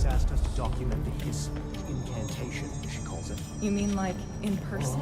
Asked us to document the hiss incantation, she calls it. You mean like in person?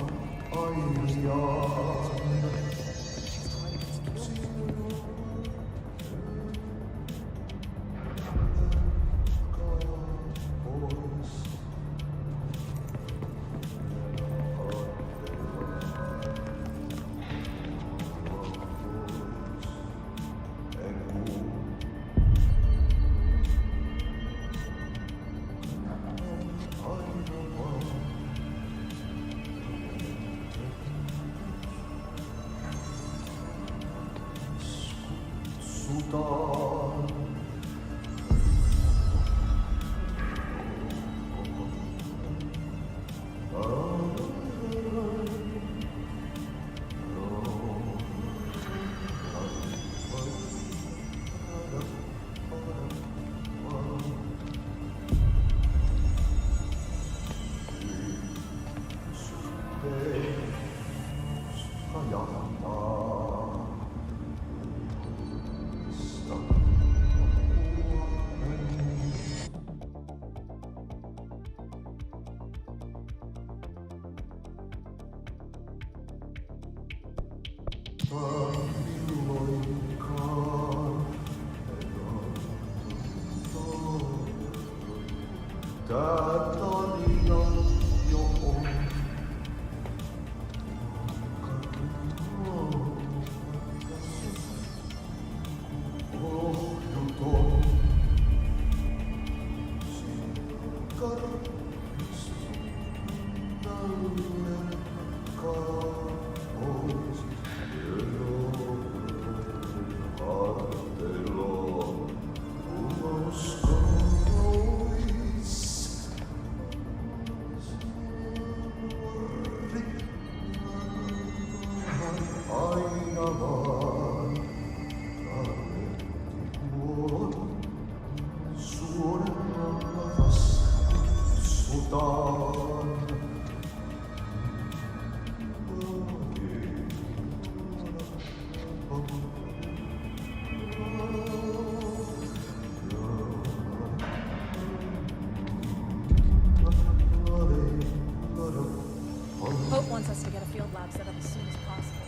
Hope wants us to get a field lab set up as soon as possible.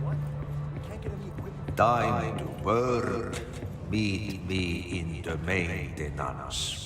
What? We can't get any equipment. Time to work. Meet me in the maintenance.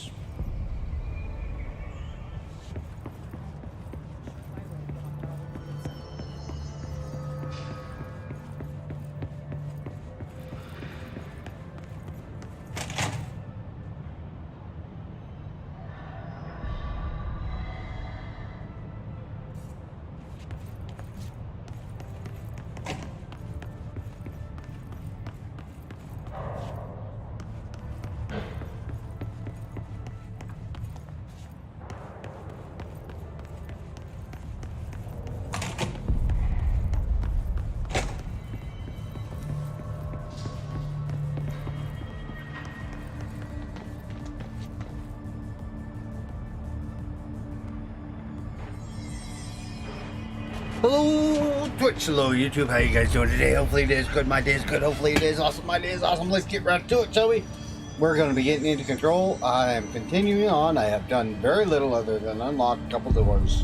Hello Twitch, hello YouTube, how you guys doing today? Hopefully it is good, my day is good, hopefully it is awesome, my day is awesome. Let's get right to it, shall we? We're going to be getting into Control. I am continuing on. I have done very little other than unlock a couple doors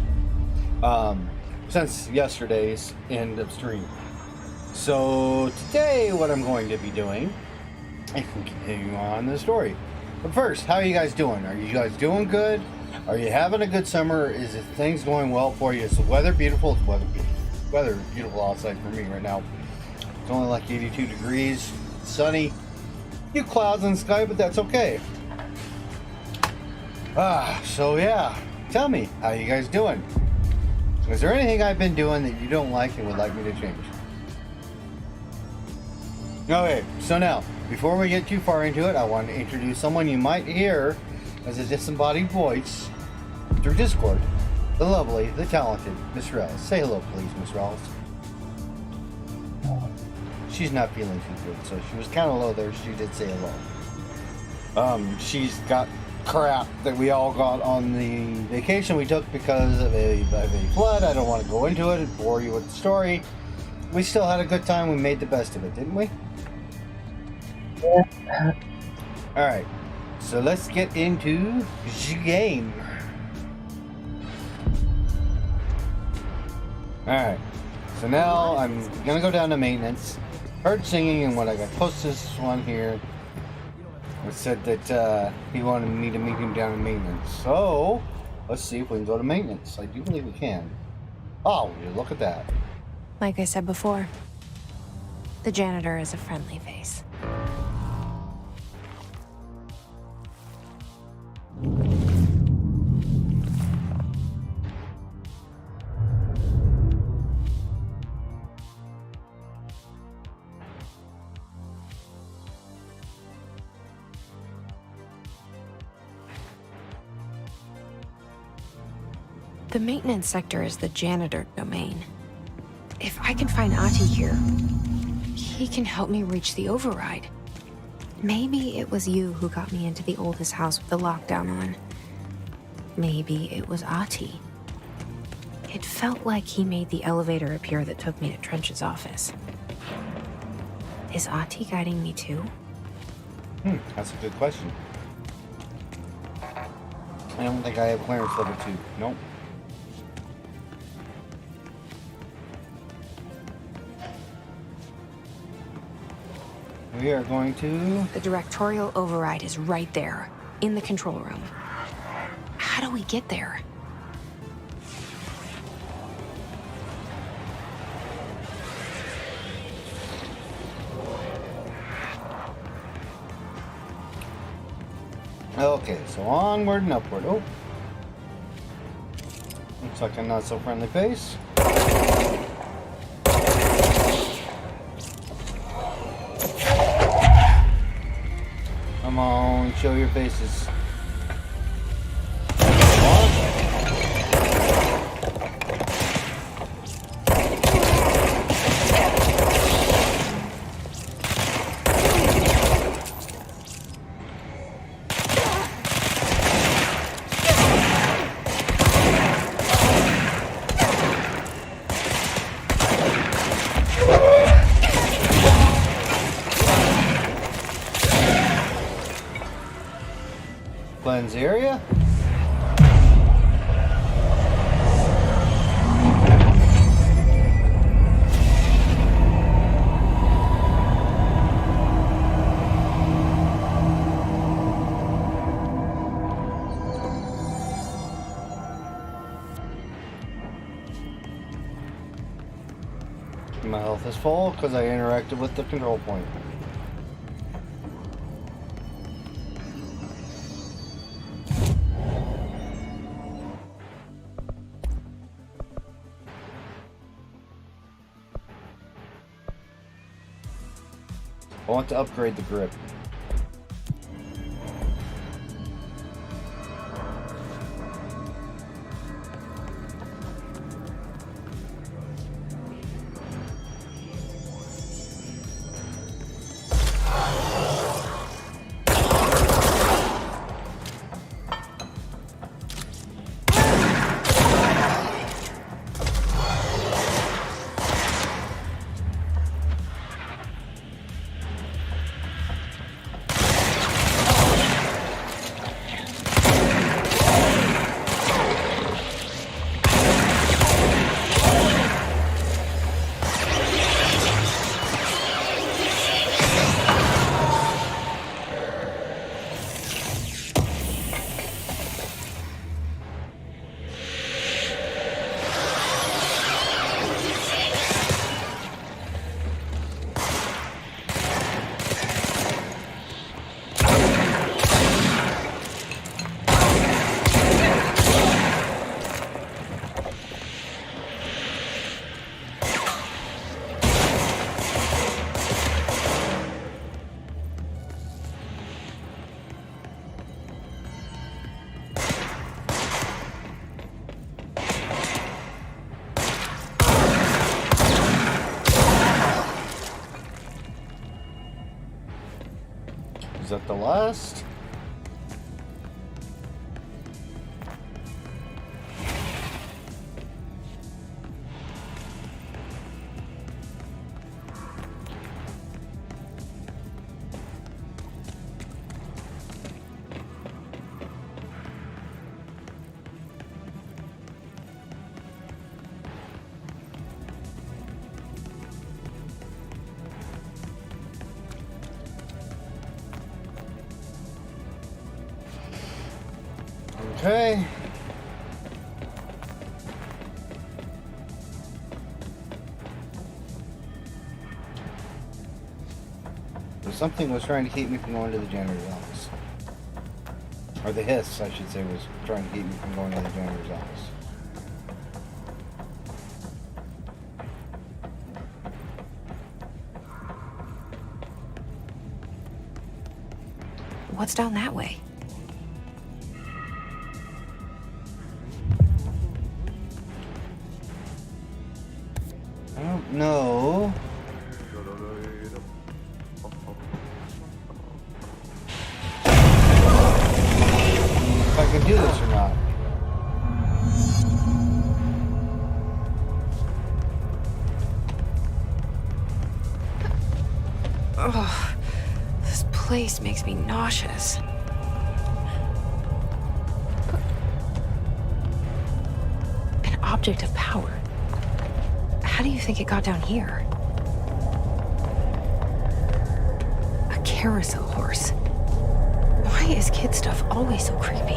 since yesterday's end of stream. So today what I'm going to be doing is continuing on the story. But first, how are you guys doing? Are you guys doing good? Are you having a good summer? Is it things going well for you? Is the weather beautiful? It's weather beautiful outside for me right now. It's only like 82 degrees, sunny, a few clouds in the sky, but that's okay. So yeah, tell me, how you guys doing? Is there anything I've been doing that you don't like and would like me to change? Okay, so now, before we get too far into it, I want to introduce someone you might hear as a disembodied voice through Discord. The lovely, the talented Miss Rels. Say hello, please, Miss Rels. She's not feeling too good, so she was kind of low there. She did say hello. She's got crap that we all got on the vacation we took because of a flood. I don't want to go into it and bore you with the story. We still had a good time. We made the best of it, didn't we? Yeah. Alright, so let's get into the game. Alright, so now I'm gonna go down to maintenance. Heard singing, and when I got close to this one here, it said that he wanted me to meet him down in maintenance. So, let's see if we can go to maintenance. I do believe we can. Oh, look at that. Like I said before, the janitor is a friendly face. The maintenance sector is the janitor domain. If I can find Ahti here, he can help me reach the override. Maybe it was you who got me into the oldest house with the lockdown on. Maybe it was Ahti. It felt like he made the elevator appear that took me to Trench's office. Is Ahti guiding me too? That's a good question. I don't think I have clearance level 2. Nope. We are going to... The directorial override is right there, in the control room. How do we get there? Okay, so onward and upward. Oh. Looks like a not so friendly face. Come on, show your faces. Cleanse area. My health is full because I interacted with the control point. I want to upgrade the grip. Is that the last? Okay. So something was trying to keep me from going to the janitor's office. Or the hiss, I should say, was trying to keep me from going to the janitor's office. What's down that way? I don't know. If I can do this or not. Ugh, this place makes me nauseous. An object of power. How do you think it got down here? A carousel horse. Why is kid stuff always so creepy?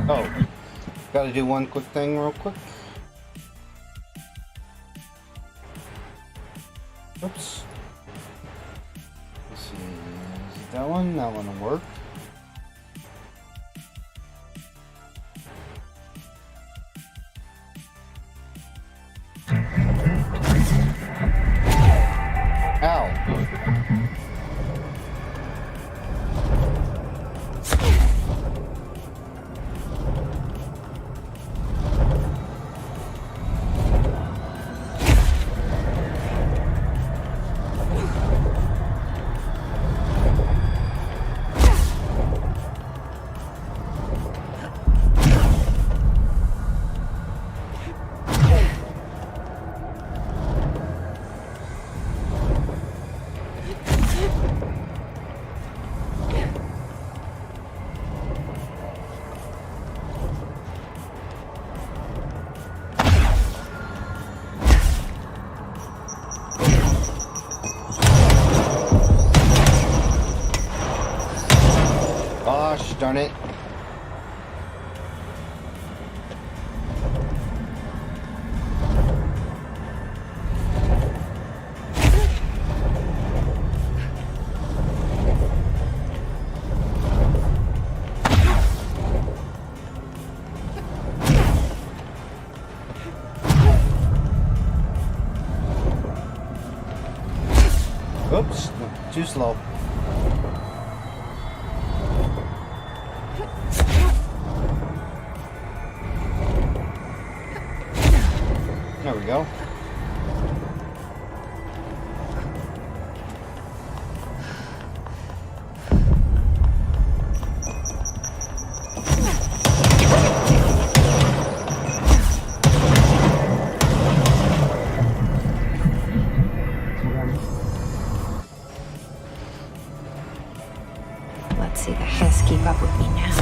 Oh, gotta do one quick thing real quick. Oops. Let's see. Is it that one? That one will work. Ow. Gosh darn it. Oops, too slow. There we go. Let's see the hiss keep up with me now.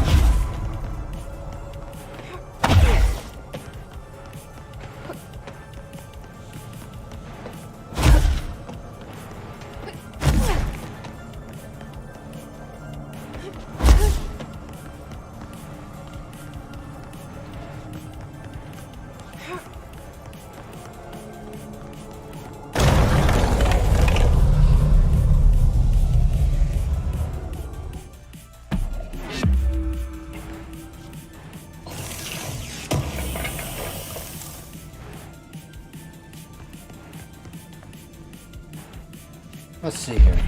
Let's see here.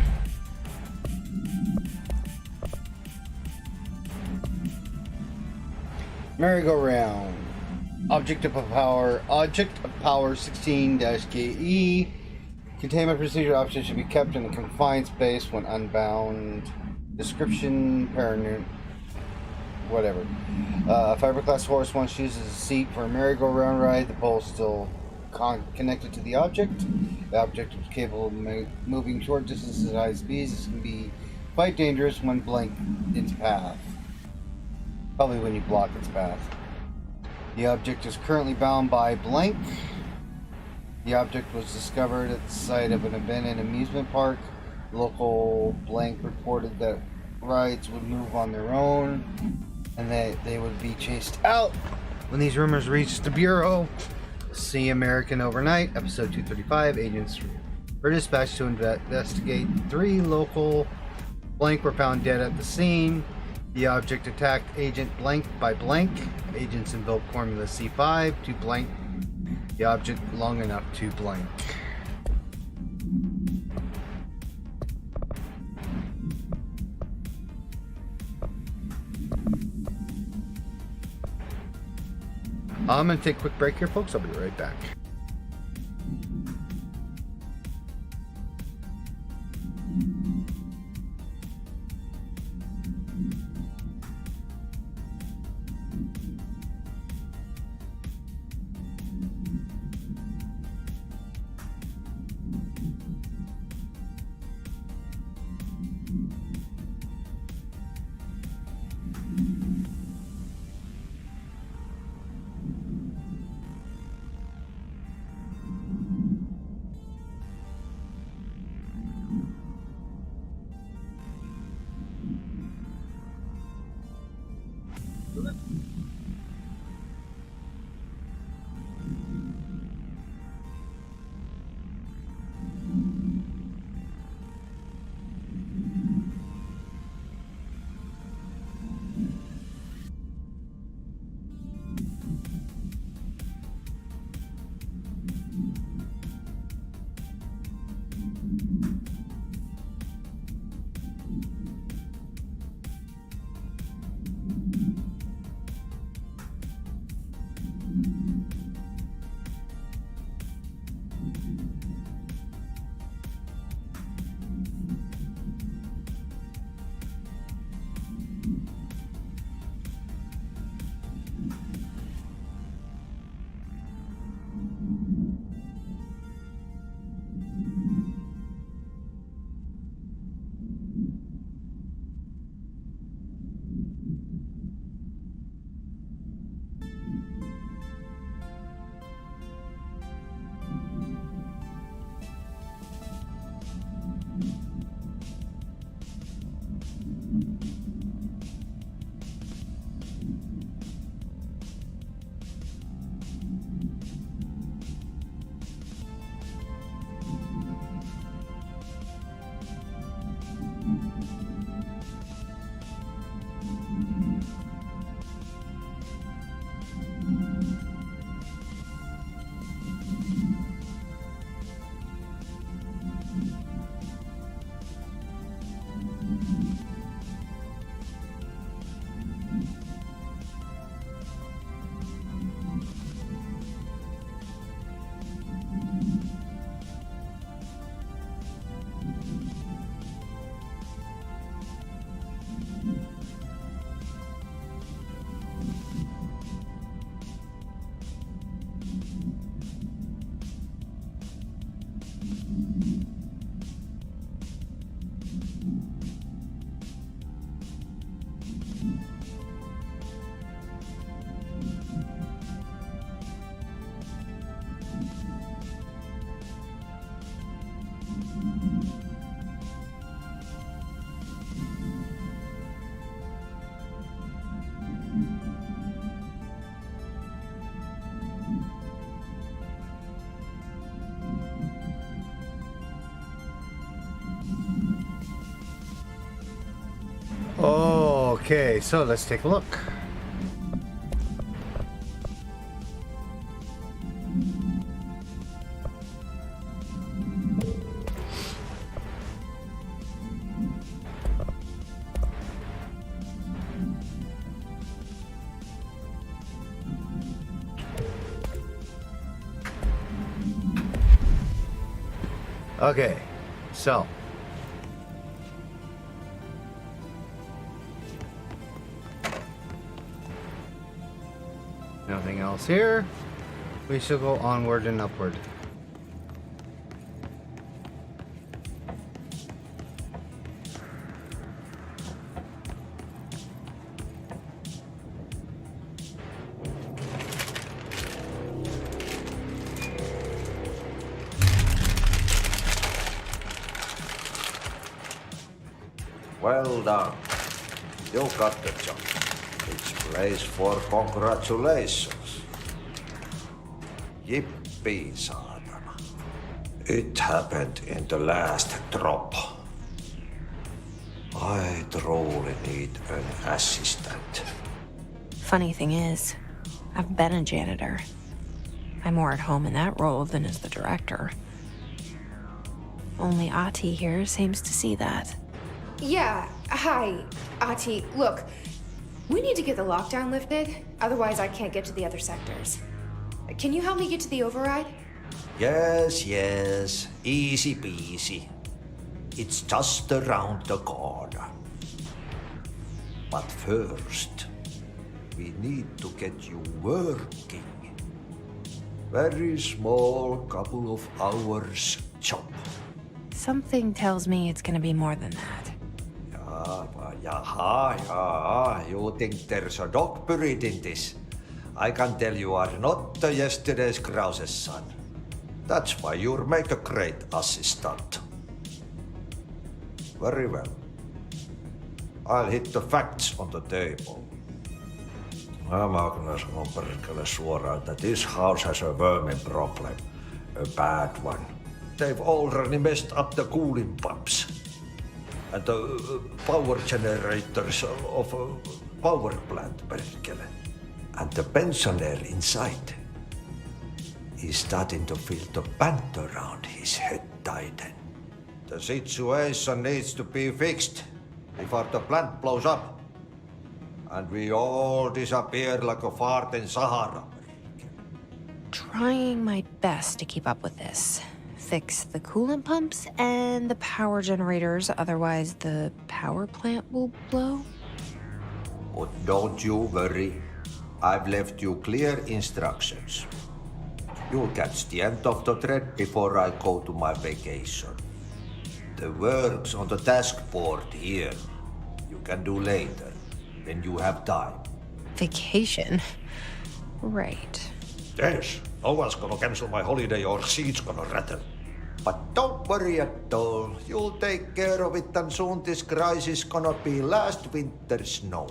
Merry-go-round. Object of power 16-KE. Containment procedure options should be kept in a confined space when unbound. Description, paranoid, whatever. A fiberglass horse once uses a seat for a merry-go-round ride. The pole is still connected to the object. The object is capable of moving short distances at high speeds. This can be quite dangerous when blank its path. Probably when you block its path. The object is currently bound by blank. The object was discovered at the site of an abandoned amusement park. Local blank reported that rides would move on their own and that they would be chased out. When these rumors reached the Bureau, See American Overnight, episode 235, agents were dispatched to investigate. 3 local blank were found dead at the scene. The object attacked agent blank by blank. Agents invoked formula C5 to blank the object long enough to blank. I'm going to take a quick break here, folks. I'll be right back. Okay, so let's take a look. Okay, so. Nothing else here. We shall go onward and upward. Well done. You got the job. It's place for congratulations. Yippee, saatana. It happened in the last drop. I truly need an assistant. Funny thing is, I've been a janitor. I'm more at home in that role than as the director. Only Ati here seems to see that. Yeah, hi, Ati. Look, we need to get the lockdown lifted, otherwise I can't get to the other sectors. Can you help me get to the override? Yes, yes. Easy peasy. It's just around the corner. But first, we need to get you working. Very small couple of hours job. Something tells me it's gonna be more than that. Yeah. You think there's a dog buried in this? I can tell you are not the yesterday's Krause's son. That's why you'll make a great assistant. Very well. I'll hit the facts on the table. Mä kyllä sanon perkele suoraan, that this house has a vermin problem. A bad one. They've already messed up the cooling pumps. And the power generators of a power plant, perkele. And the pensioner inside is starting to feel the pant around his head tighten. The situation needs to be fixed before the plant blows up. And we all disappear like a fart in Sahara. Trying my best to keep up with this. Fix the coolant pumps and the power generators, otherwise the power plant will blow. But don't you worry. I've left you clear instructions. You'll catch the end of the thread before I go to my vacation. The work's on the task board here. You can do later, when you have time. Vacation? Right. Yes, no one's gonna cancel my holiday or seat's gonna rattle. But don't worry at all. You'll take care of it and soon this crisis gonna be last winter's snow.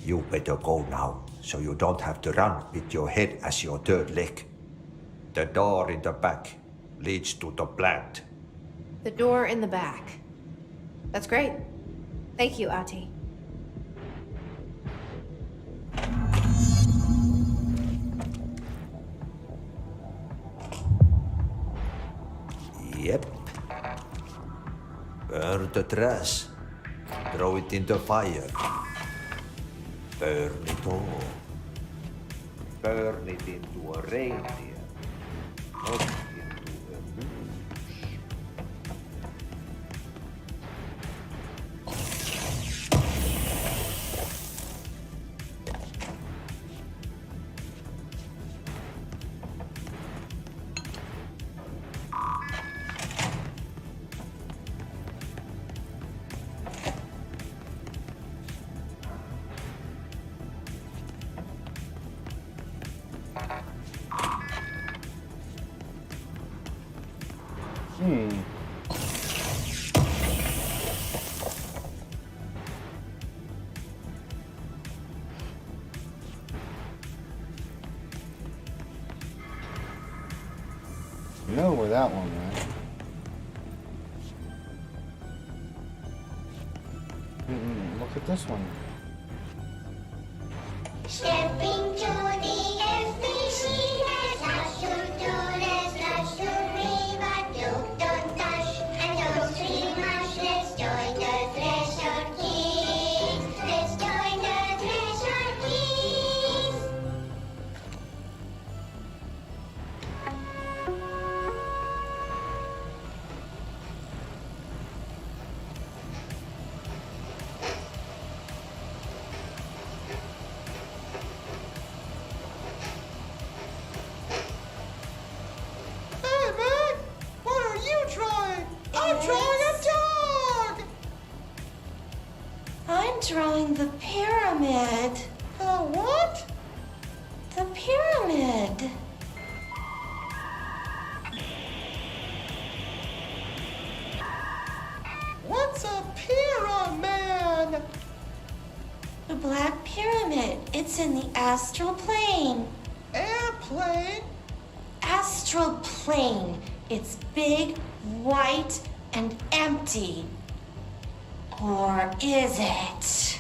You better go now, so you don't have to run with your head as your third leg. The door in the back leads to the plant. The door in the back. That's great. Thank you, Ati. Yep. Burn the trash. Throw it in the fire. Burn it all. Burn it into a reindeer. Not into a moose. You know where that one went. Look at this one. Stepping to the FBC, as should do, as should be, but don't touch and don't scream much. Let's join the Treasure Keys. Let's join the Treasure Keys. drawing the pyramid. The what? The pyramid. What's a pyramid? The Black Pyramid. It's in the astral plane. Airplane? Astral plane. It's big, white, and empty. Or is it?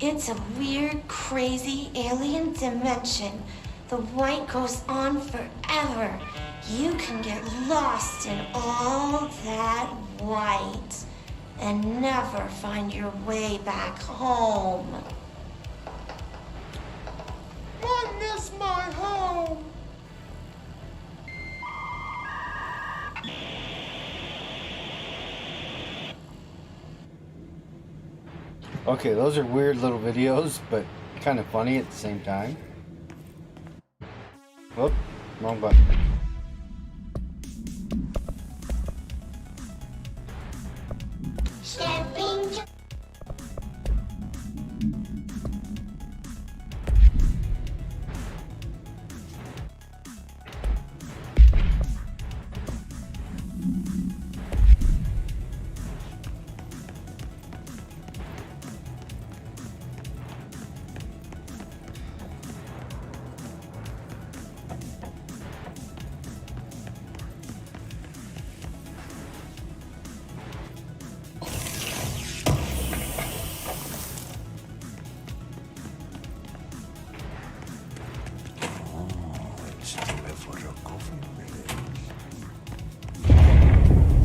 It's a weird, crazy alien dimension. The white goes on forever. You can get lost in all that white and never find your way back home. I miss my home. Okay, those are weird little videos, but kind of funny at the same time. Whoop, wrong button. Stepping to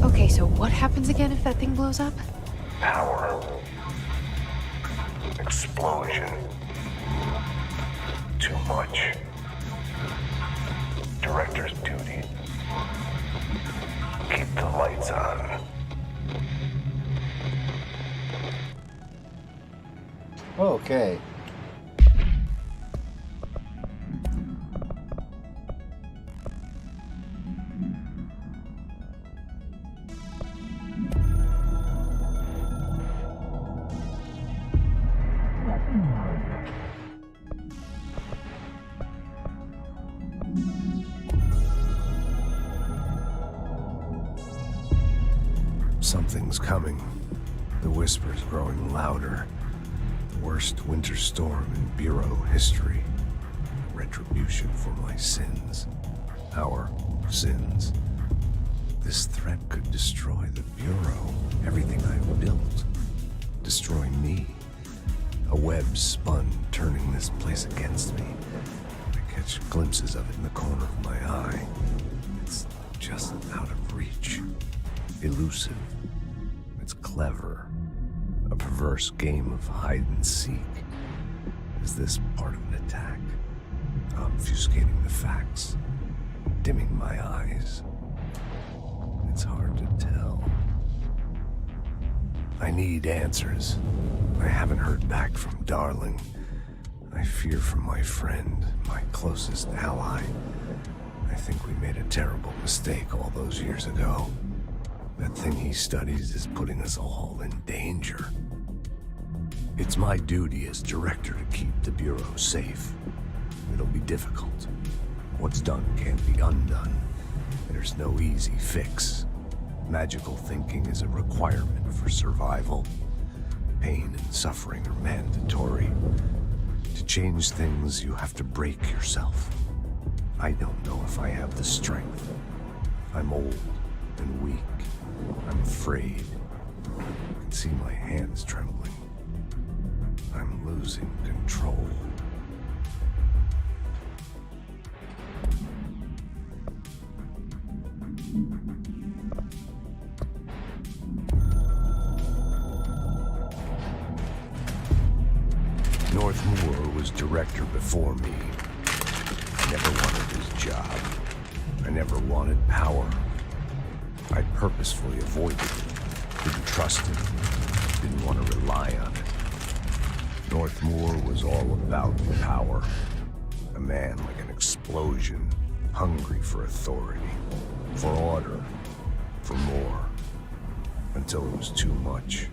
Okay, so what happens again if that thing blows up? Power. Explosion. Too much. Director's duty. Keep the lights on. Okay. Something's coming. The whispers growing louder. The worst winter storm in Bureau history. Retribution for my sins. Our sins. This threat could destroy the Bureau. Everything I've built. Destroy me. A web spun, turning this place against me. I catch glimpses of it in the corner of my eye. It's just out of reach. Elusive. It's clever. A perverse game of hide and seek. Is this part of an attack? Obfuscating the facts. Dimming my eyes. It's hard to tell. I need answers. I haven't heard back from Darling. I fear for my friend, my closest ally. I think we made a terrible mistake all those years ago. That thing he studies is putting us all in danger. It's my duty as director to keep the Bureau safe. It'll be difficult. What's done can't be undone. There's no easy fix. Magical thinking is a requirement for survival. Pain and suffering are mandatory. To change things, you have to break yourself. I don't know if I have the strength. I'm old and weak. I'm afraid. I can see my hands trembling. I'm losing control. North Moore was director before me. I never wanted his job. I never wanted power. I purposefully avoided it. Didn't trust him. Didn't want to rely on it. North Moore was all about power. A man like an explosion, hungry for authority, for order, for more. Until it was too much.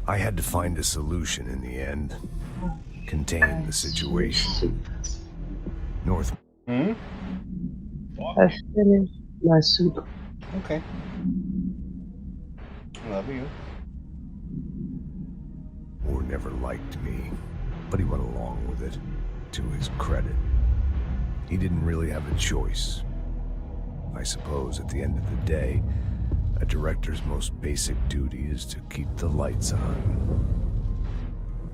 I had to find a solution in the end. Contain the situation. North. Hmm? I finished my soup. Okay. Love you. Or never liked me, but he went along with it, to his credit. He didn't really have a choice. I suppose at the end of the day, a director's most basic duty is to keep the lights on.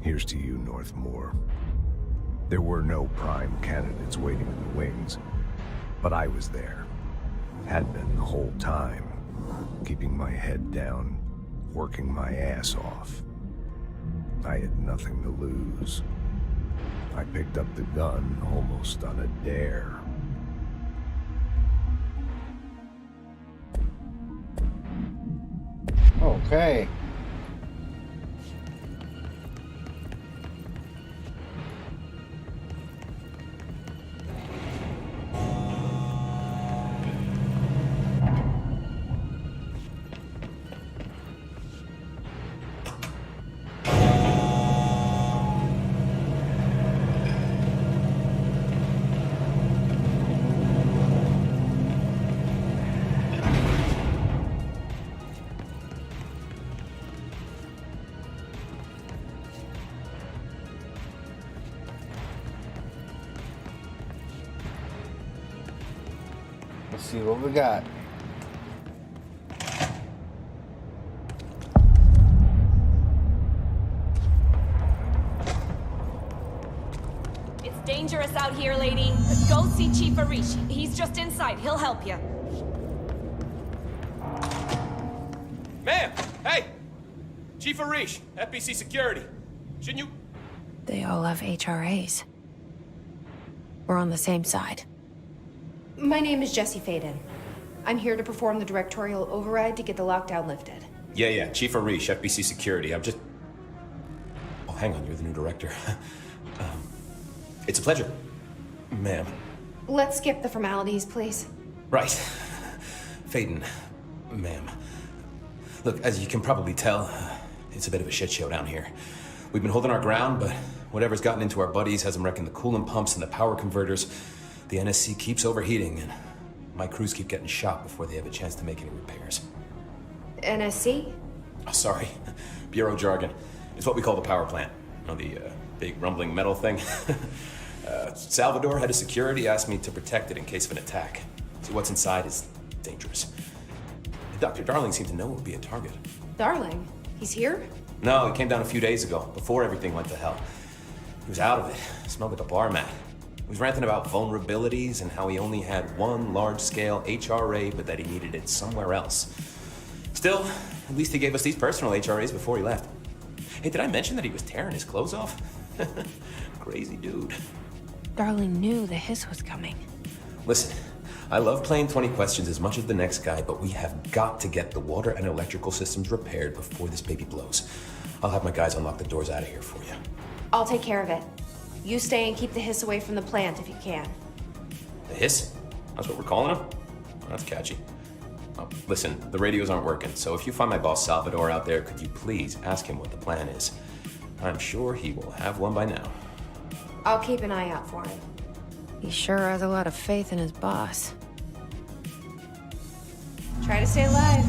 Here's to you, Northmore. There were no prime candidates waiting in the wings, but I was there. Had been the whole time, keeping my head down, working my ass off. I had nothing to lose. I picked up the gun almost on a dare. Okay. Let's see what we got. It's dangerous out here, lady. Go see Chief Arish. He's just inside. He'll help you. Ma'am! Hey! Chief Arish, FBC Security. Shouldn't you... They all have HRAs. We're on the same side. My name is Jesse Faden. I'm here to perform the directorial override to get the lockdown lifted. Yeah, Chief Arish, FBC Security. I'm just... Oh, hang on, you're the new director. It's a pleasure, ma'am. Let's skip the formalities, please. Right. Faden, ma'am. Look, as you can probably tell, it's a bit of a shit show down here. We've been holding our ground, but whatever's gotten into our buddies has them wrecking the coolant pumps and the power converters. The NSC keeps overheating, and my crews keep getting shot before they have a chance to make any repairs. NSC? Oh, sorry. Bureau jargon. It's what we call the power plant. You know, the big rumbling metal thing? Salvador, head of security, asked me to protect it in case of an attack. See, what's inside is dangerous. Dr. Darling seemed to know it would be a target. Darling? He's here? No, he came down a few days ago, before everything went to hell. He was out of it. Smelled like a bar mat. He was ranting about vulnerabilities and how he only had one large-scale HRA, but that he needed it somewhere else. Still, at least he gave us these personal HRAs before he left. Hey, did I mention that he was tearing his clothes off? Crazy dude. Darling knew the hiss was coming. Listen, I love playing 20 questions as much as the next guy, but we have got to get the water and electrical systems repaired before this baby blows. I'll have my guys unlock the doors out of here for you. I'll take care of it. You stay and keep the hiss away from the plant if you can. The hiss? That's what we're calling him? Oh, that's catchy. Oh, listen, the radios aren't working, so if you find my boss Salvador out there, could you please ask him what the plan is? I'm sure he will have one by now. I'll keep an eye out for him. He sure has a lot of faith in his boss. Try to stay alive.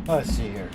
Let's see here.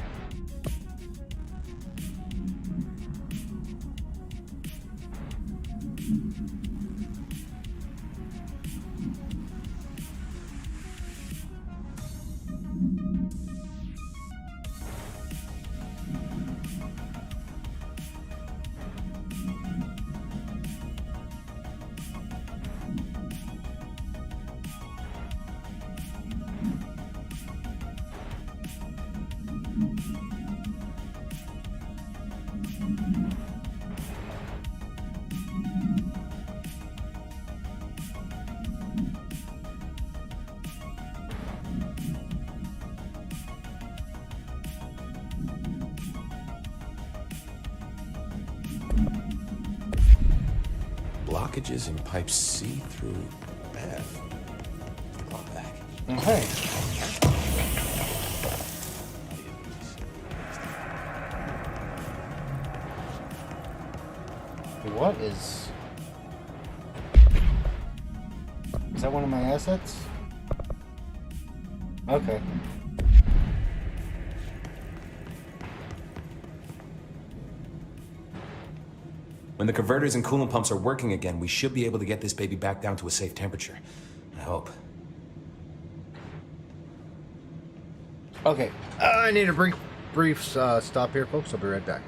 Blockages in pipe C through bath. Okay. What is... Is that one of my assets? Okay. When the converters and coolant pumps are working again, we should be able to get this baby back down to a safe temperature. I hope. Okay. I need a brief stop here, folks. I'll be right back.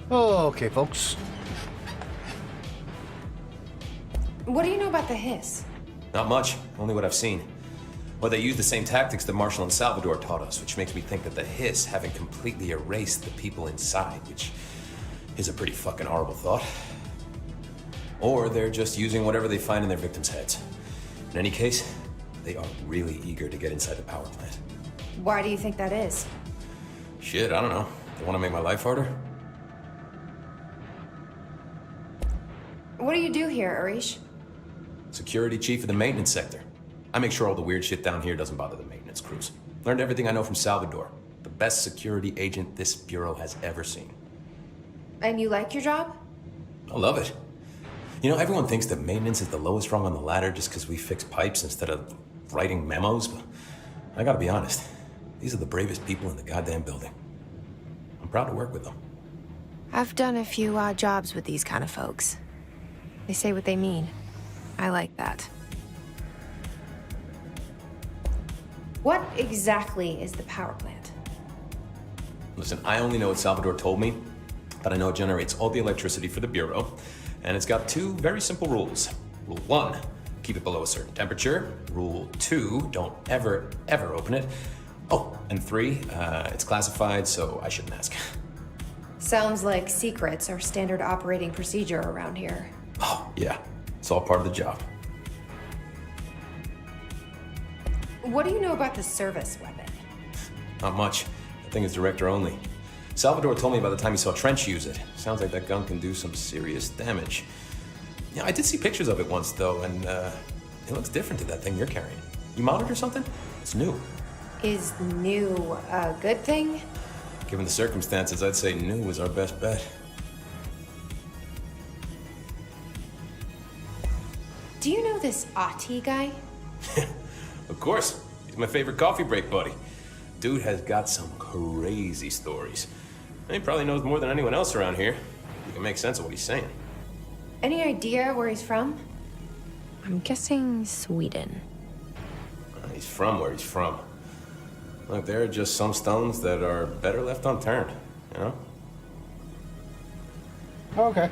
Okay, folks. What do you know about the hiss? Not much, only what I've seen. Well, they use the same tactics that Marshall and Salvador taught us, which makes me think that the hiss haven't completely erased the people inside, which is a pretty fucking horrible thought. Or they're just using whatever they find in their victims' heads. In any case, they are really eager to get inside the power plant. Why do you think that is? Shit, I don't know. They want to make my life harder? What do you do here, Arish? Security chief of the maintenance sector. I make sure all the weird shit down here doesn't bother the maintenance crews. Learned everything I know from Salvador. The best security agent this bureau has ever seen. And you like your job? I love it. You know, everyone thinks that maintenance is the lowest rung on the ladder just because we fix pipes instead of writing memos, but I gotta be honest. These are the bravest people in the goddamn building. I'm proud to work with them. I've done a few odd jobs with these kind of folks. They say what they mean. I like that. What exactly is the power plant? Listen, I only know what Salvador told me, but I know it generates all the electricity for the Bureau, and it's got two very simple rules. Rule 1, keep it below a certain temperature. Rule 2, don't ever, ever open it. Oh, and 3, it's classified, so I shouldn't ask. Sounds like secrets are standard operating procedure around here. Oh, yeah. It's all part of the job. What do you know about the service weapon? Not much. That thing is director only. Salvador told me by the time he saw Trench use it. Sounds like that gun can do some serious damage. Yeah, I did see pictures of it once, though, and it looks different to that thing you're carrying. You mounted or something? It's new. Is new a good thing? Given the circumstances, I'd say new was our best bet. Do you know this Ati guy? Of course. He's my favorite coffee break buddy. Dude has got some crazy stories. He probably knows more than anyone else around here. You can make sense of what he's saying. Any idea where he's from? I'm guessing Sweden. He's from where he's from. Look, there are just some stones that are better left unturned, you know? Okay.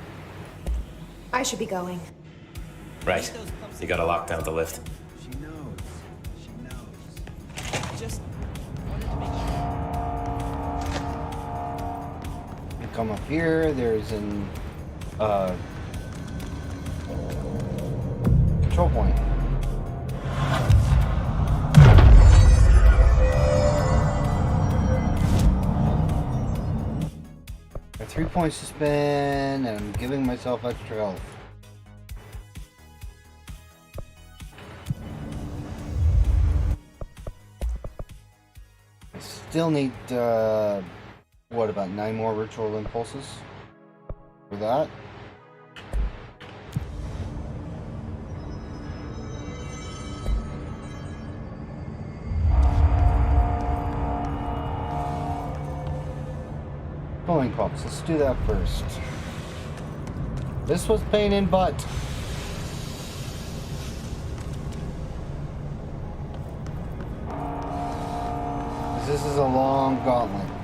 I should be going. Right. You gotta lock down the lift. She knows. She knows. Just You come up here, there's an control point. Got 3 points to spend, and I'm giving myself extra health. I still need, what, about 9 more ritual impulses for that? Going pumps. Let's do that first. This was pain in butt. This is a long gauntlet.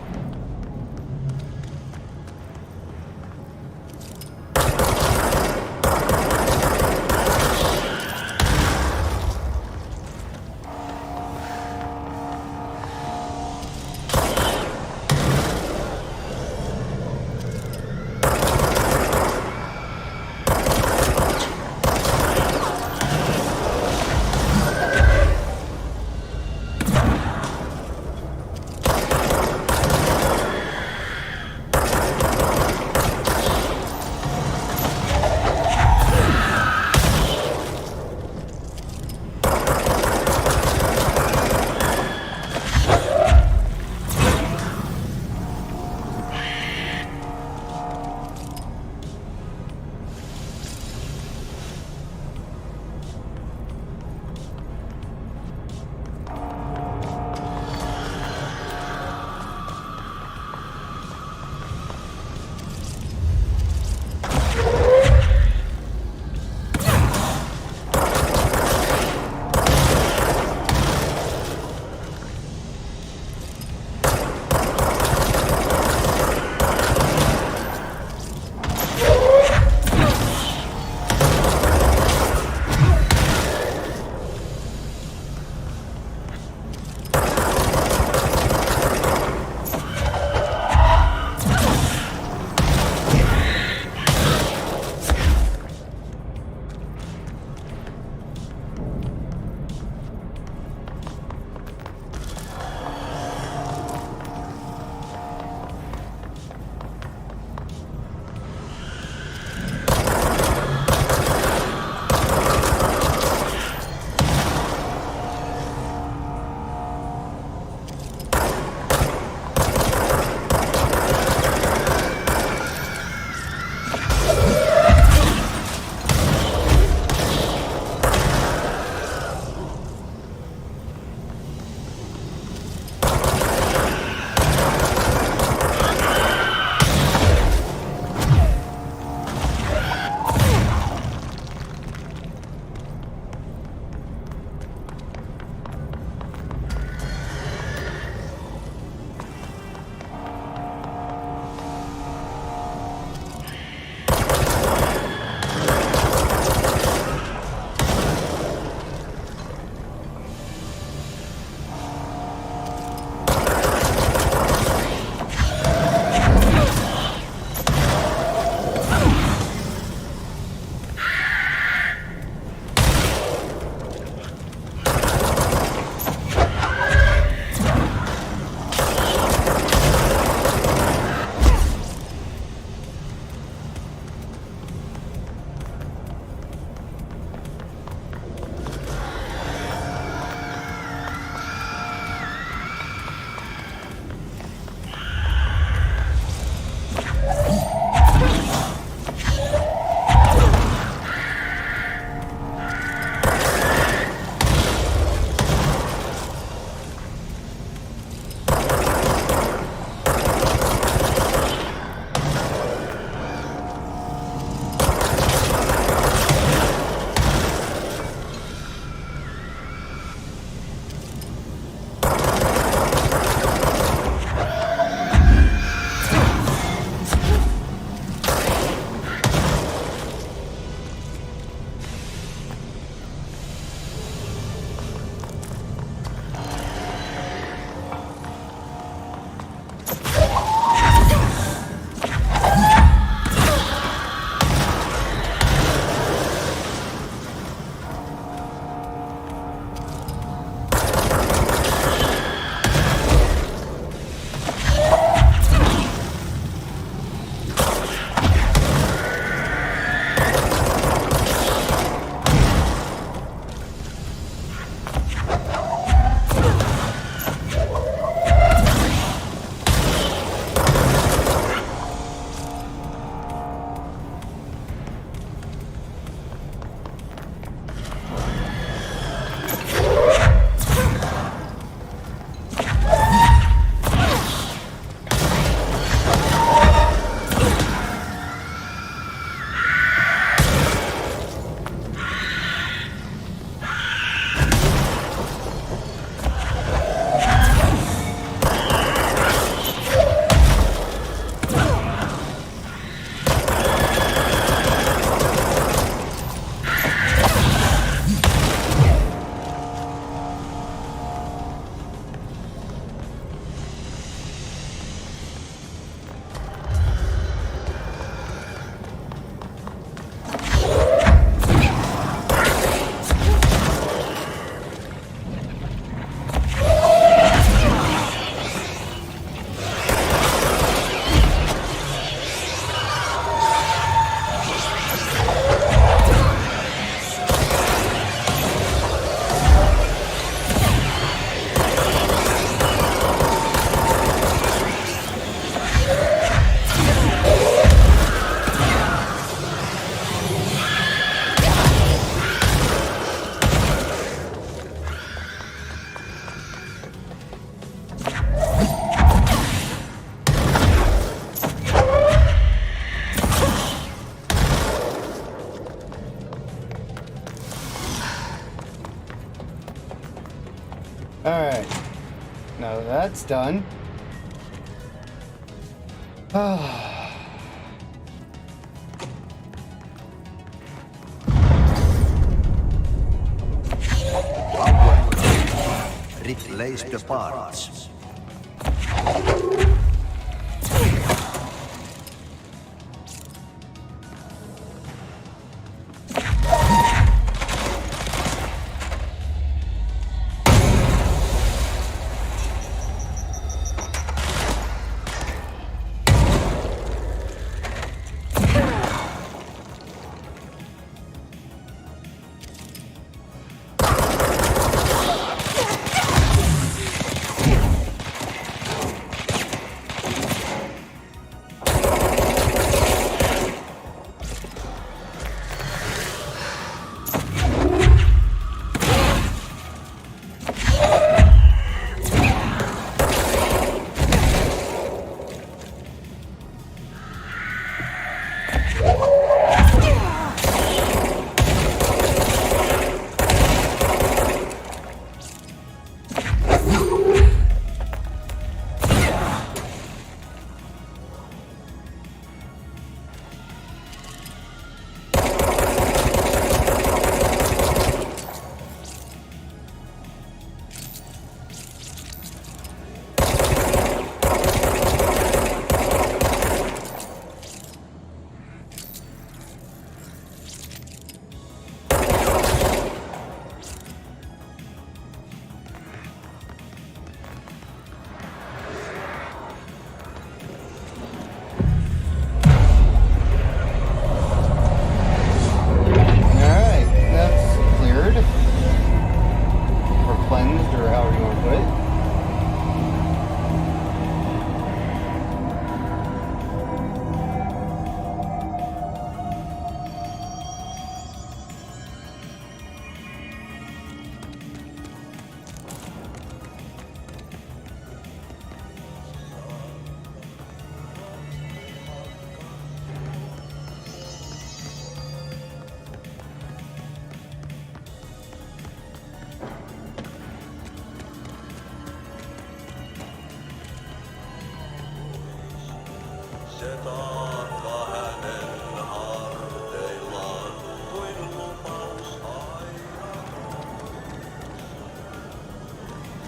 that's done. Replace the parts.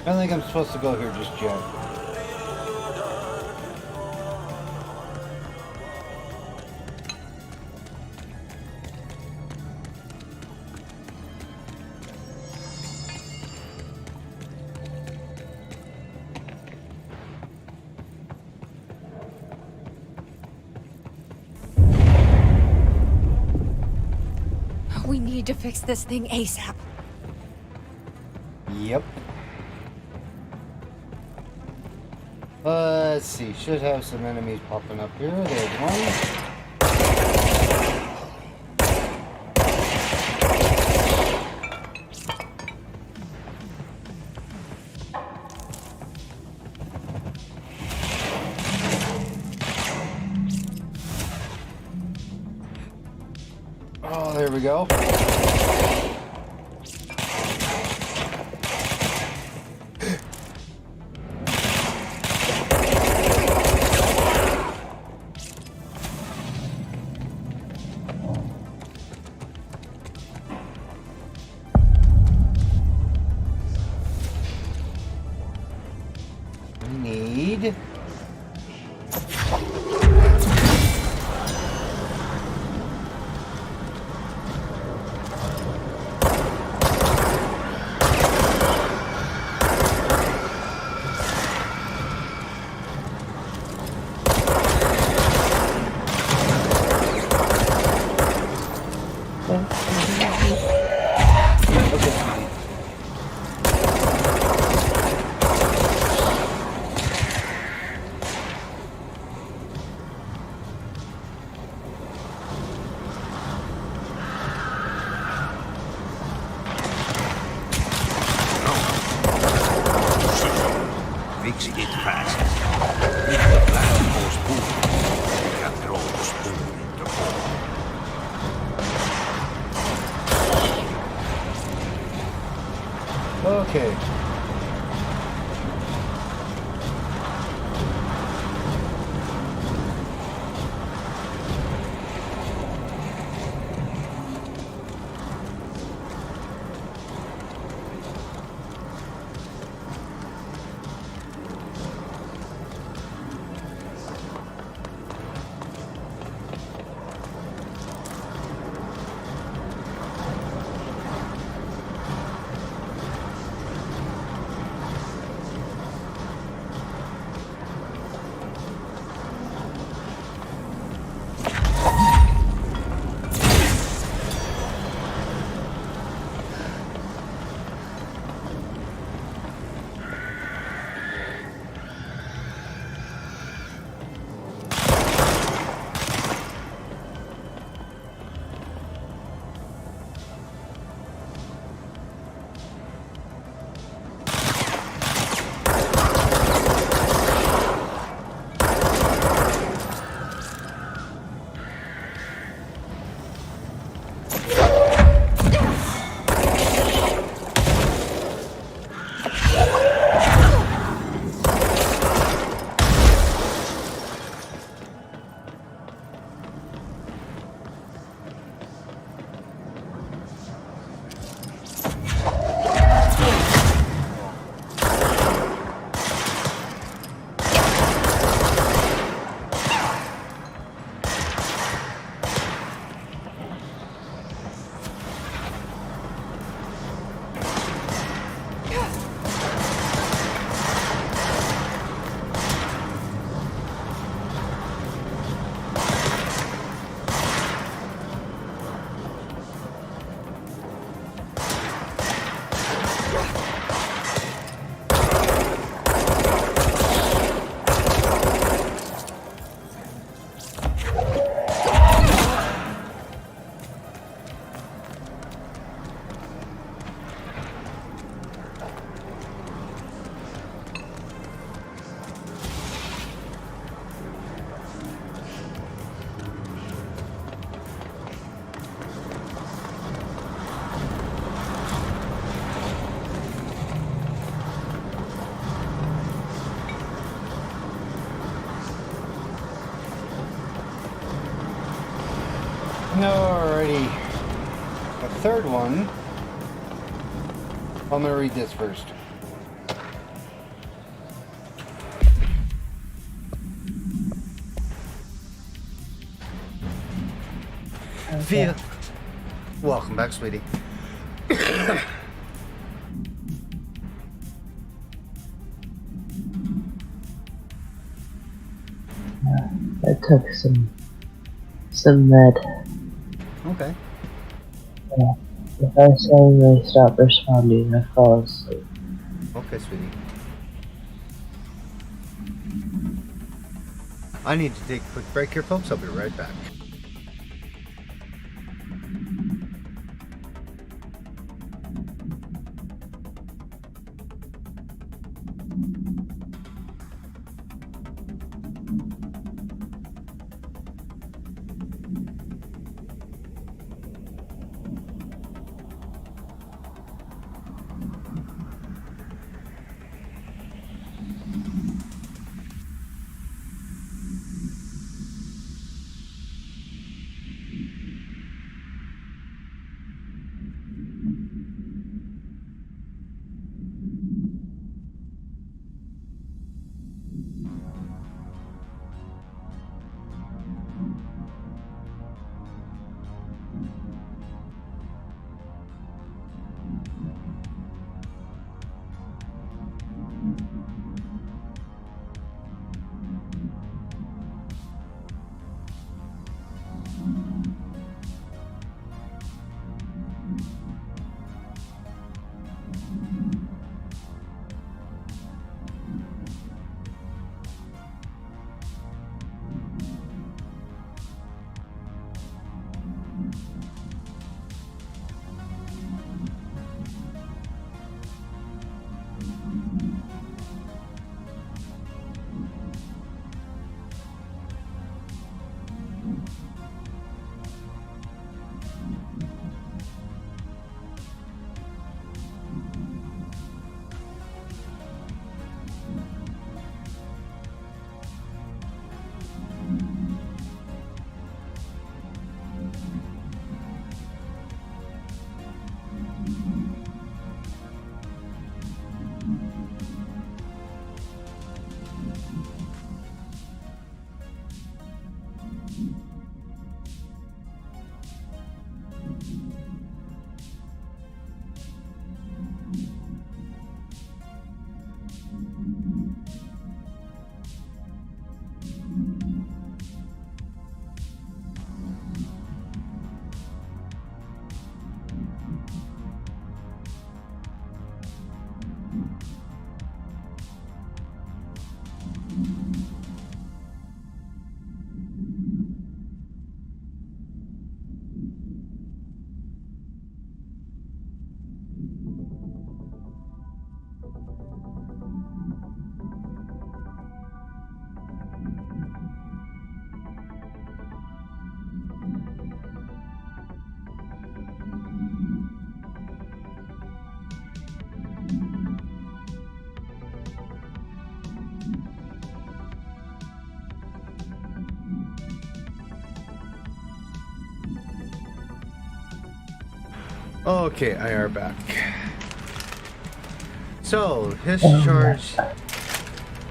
I don't think I'm supposed to go here just yet. We need to fix this thing ASAP. Yep. Let's see. Should have some enemies popping up here. There's one. Oh, there we go. Need Fix it fast. If the blast goes boom, you can throw the spoon in the hole. okay. Alrighty. The third one. I'm gonna read this first. Feel. Welcome back, sweetie. I took some med. Okay. Yeah. If I suddenly stop responding, I fall asleep. Okay, sweetie. I need to take a quick break here, folks. I'll be right back. Okay, I are back. So, discharged. Thank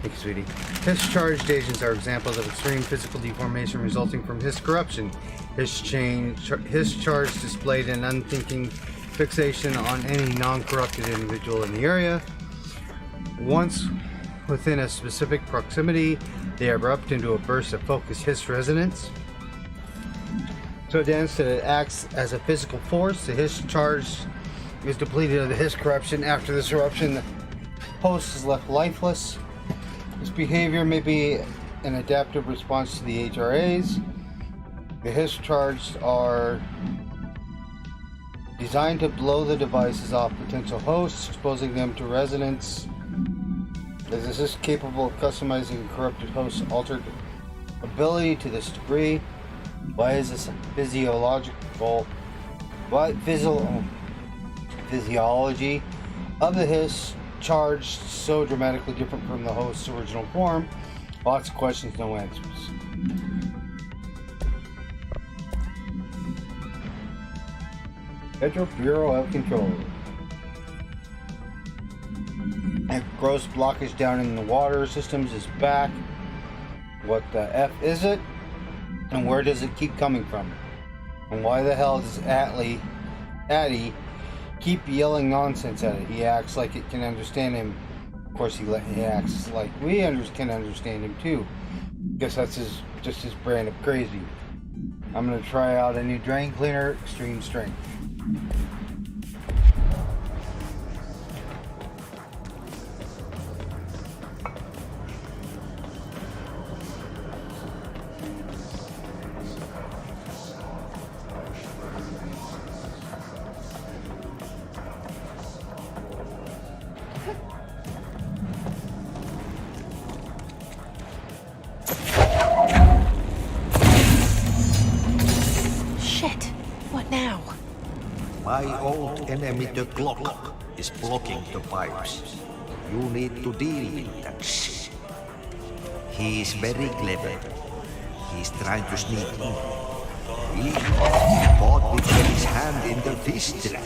you, sweetie. Discharged agents are examples of extreme physical deformation resulting from his corruption. His charge displayed an unthinking fixation on any non-corrupted individual in the area. Once within a specific proximity, they erupt into a burst of focused hiss resonance. So it ends that it acts as a physical force. The hiss charge is depleted of the hiss corruption. After this eruption, the host is left lifeless. This behavior may be an adaptive response to the HRAs. The hiss charged are designed to blow the devices off potential hosts, exposing them to resonance. Is this capable of customizing a corrupted host's altered ability to this degree? Why is this physiology of the hiss charged so dramatically different from the host's original form? Lots of questions, no answers. Federal Bureau of Control. And gross blockage down in the water systems is back. What the F is it? And where does it keep coming from? And why the hell does Addy keep yelling nonsense at it? He acts like it can understand him. Of course, he acts like we can understand him too. Guess that's just his brand of crazy. I'm gonna try out a new drain cleaner, extreme strength. Shit. What now? My old enemy, the clock, is blocking the pipes. You need to deal with that shit. He is very clever. He's trying to sneak in. He caught with his hand in the fish trap.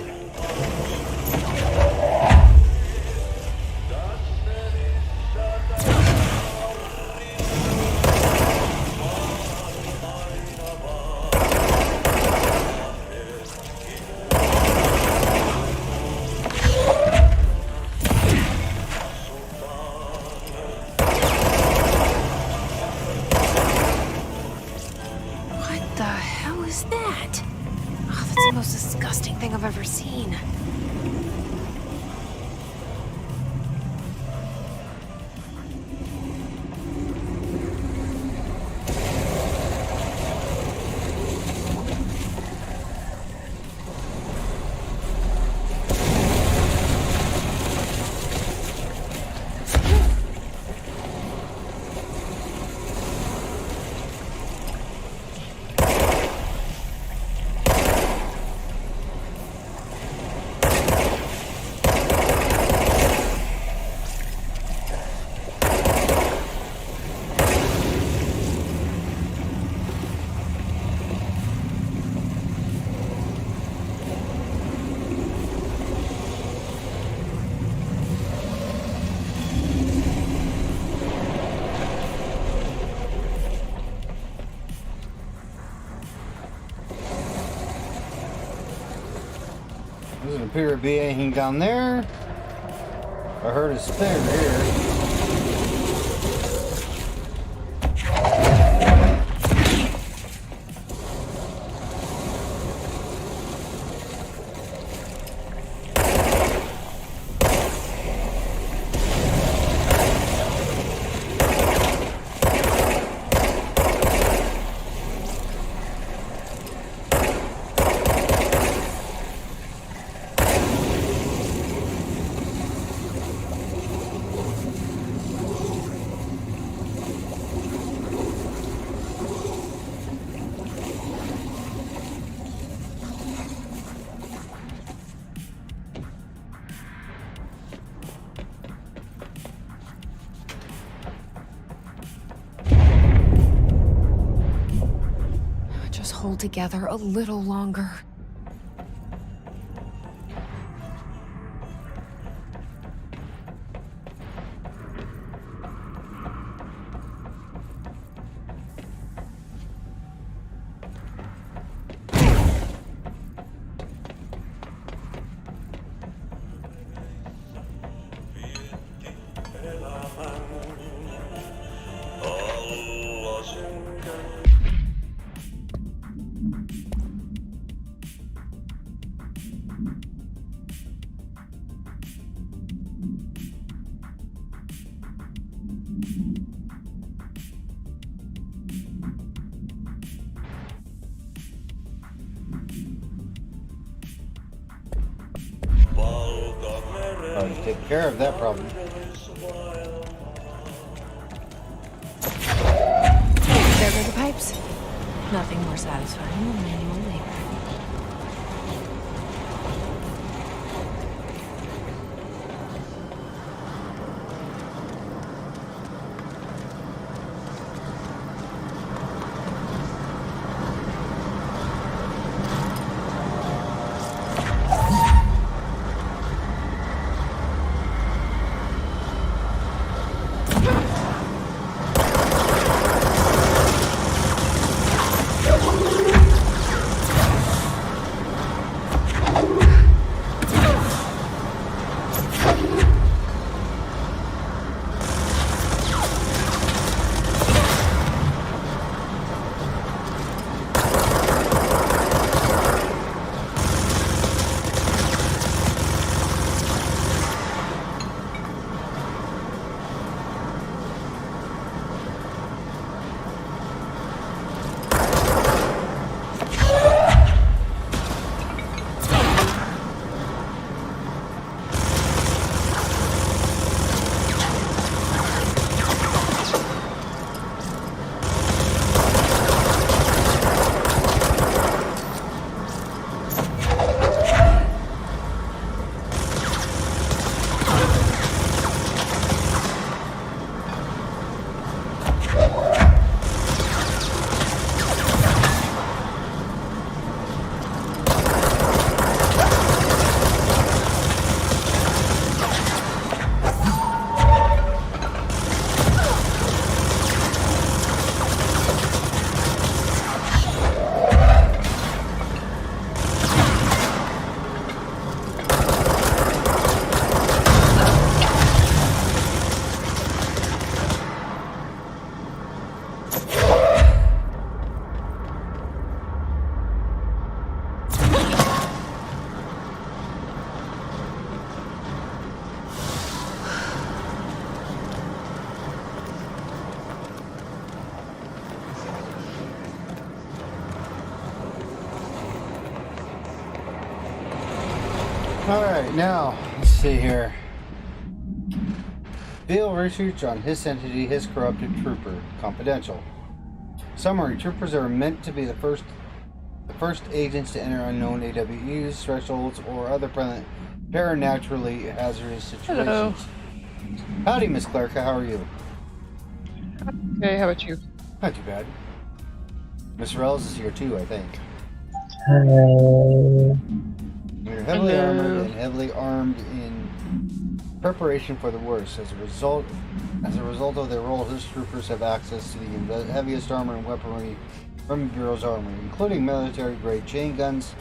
What the hell is that? Oh, that's the most disgusting thing I've ever seen. Doesn't appear to be anything down there. I heard a spinner here. Just hold together a little longer. Take care of that problem. There go the pipes. Nothing more satisfying than manual labor. Alright, now, let's see here. Field research on his entity, his corrupted trooper. Confidential. Summary: troopers are meant to be the first agents to enter unknown AWEs, thresholds, or other paranaturally hazardous situations. Hello. Howdy, Miss Clarka, how are you? Okay, how about you? Not too bad. Miss Rells is here too, I think. Hello. You're heavily Hello. armored and heavily armed in preparation for the worst. As a result of their role, his troopers have access to the heaviest armor and weaponry from the Bureau's armory, including military-grade chain guns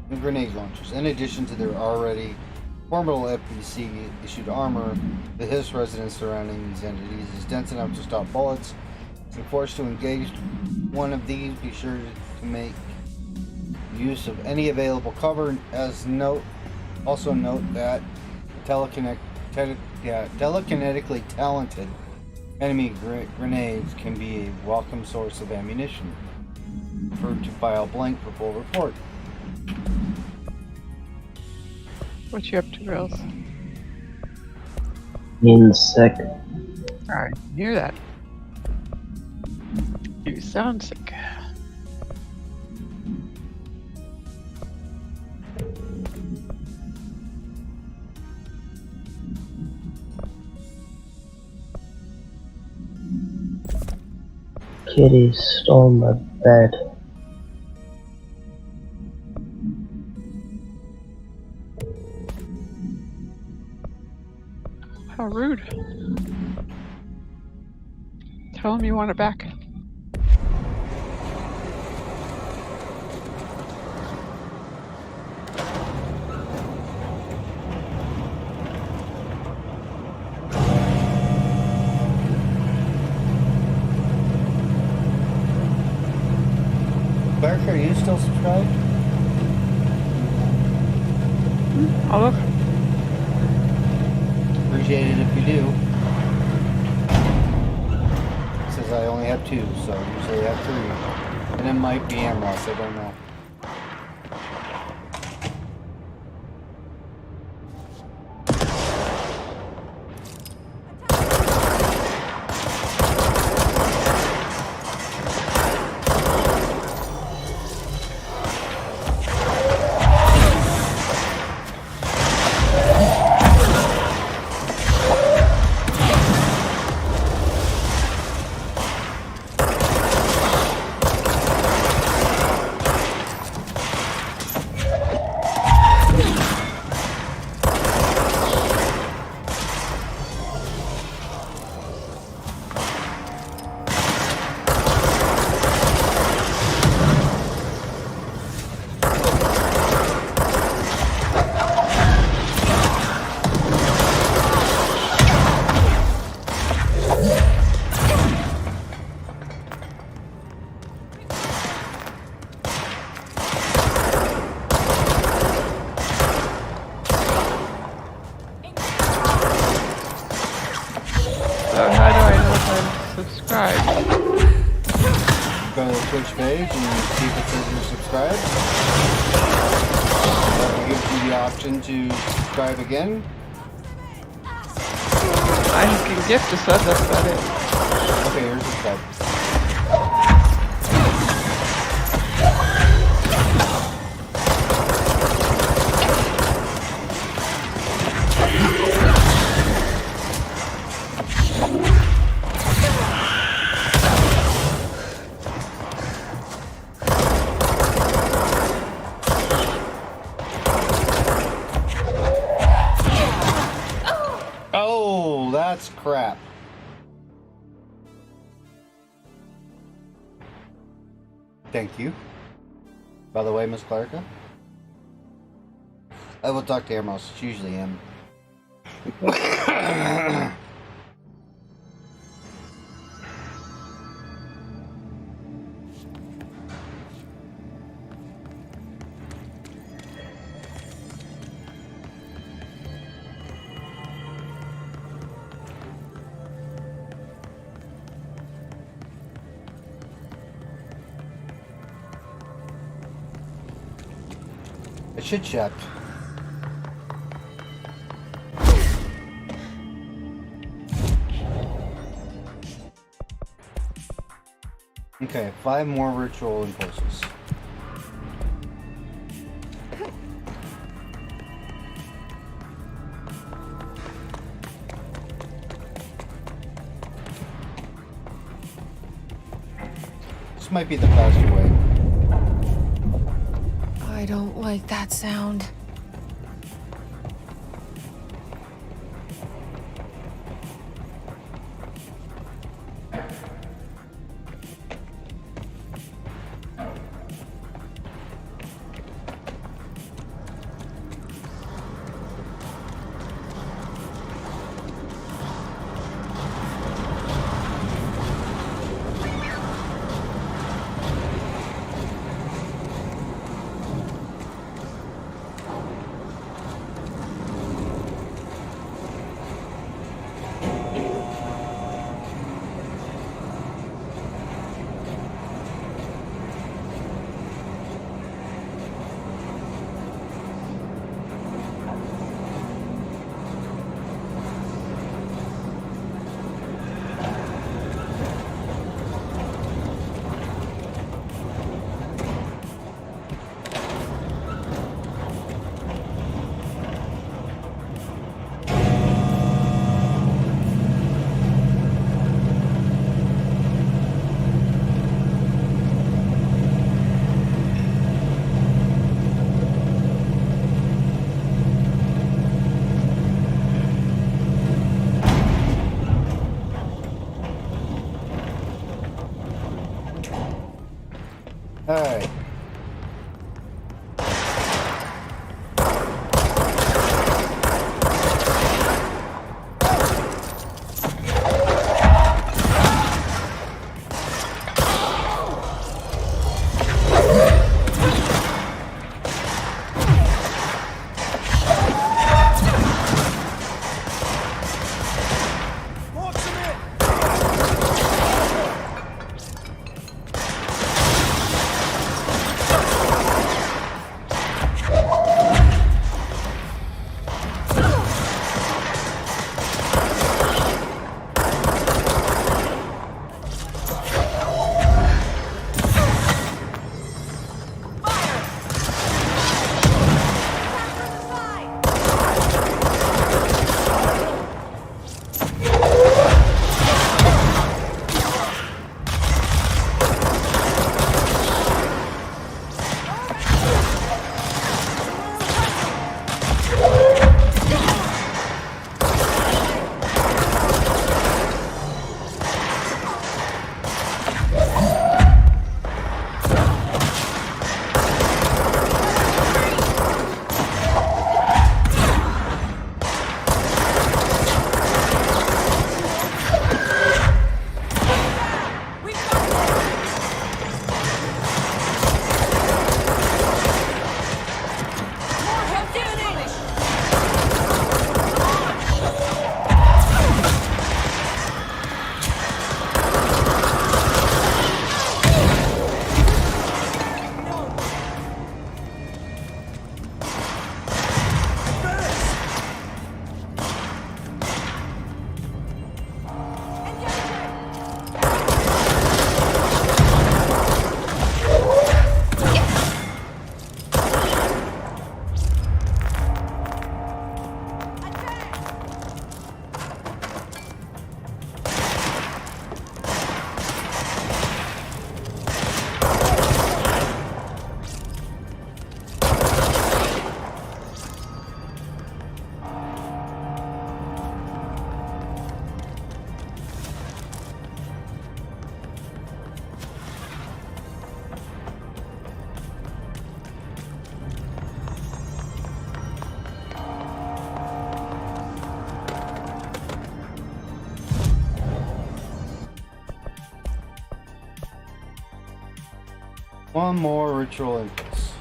and grenade launchers. In addition to their already formidable FBC-issued armor, the His residence surrounding these entities is dense enough to stop bullets. If forced to engage one of these, be sure to make use of any available cover. Also note that telekinetically talented enemy grenades can be a welcome source of ammunition. Refer to file blank for full report. What you up to, Rails? In sick. Alright, hear that. You sound sick. Kitty stole my bed. How rude. Tell him you want it back. Clark, are you still subscribed? I'll look. Appreciate it if you do. It says I only have 2, so usually I have 3. And it might be Amross, I don't know. So how do I know if I'm subscribed? Go to the Twitch page and see if it says you're subscribed. That gives you the option to subscribe again. I can gift a sub, that's about it. Okay, here's subscribe. Oh, that's crap. Thank you. By the way, Miss Clarka, I will talk to Amos. It's usually him. I should check. Okay, 5 more ritual impulses. This might be the faster way. I don't like that sound. Alright. One more ritual impulse.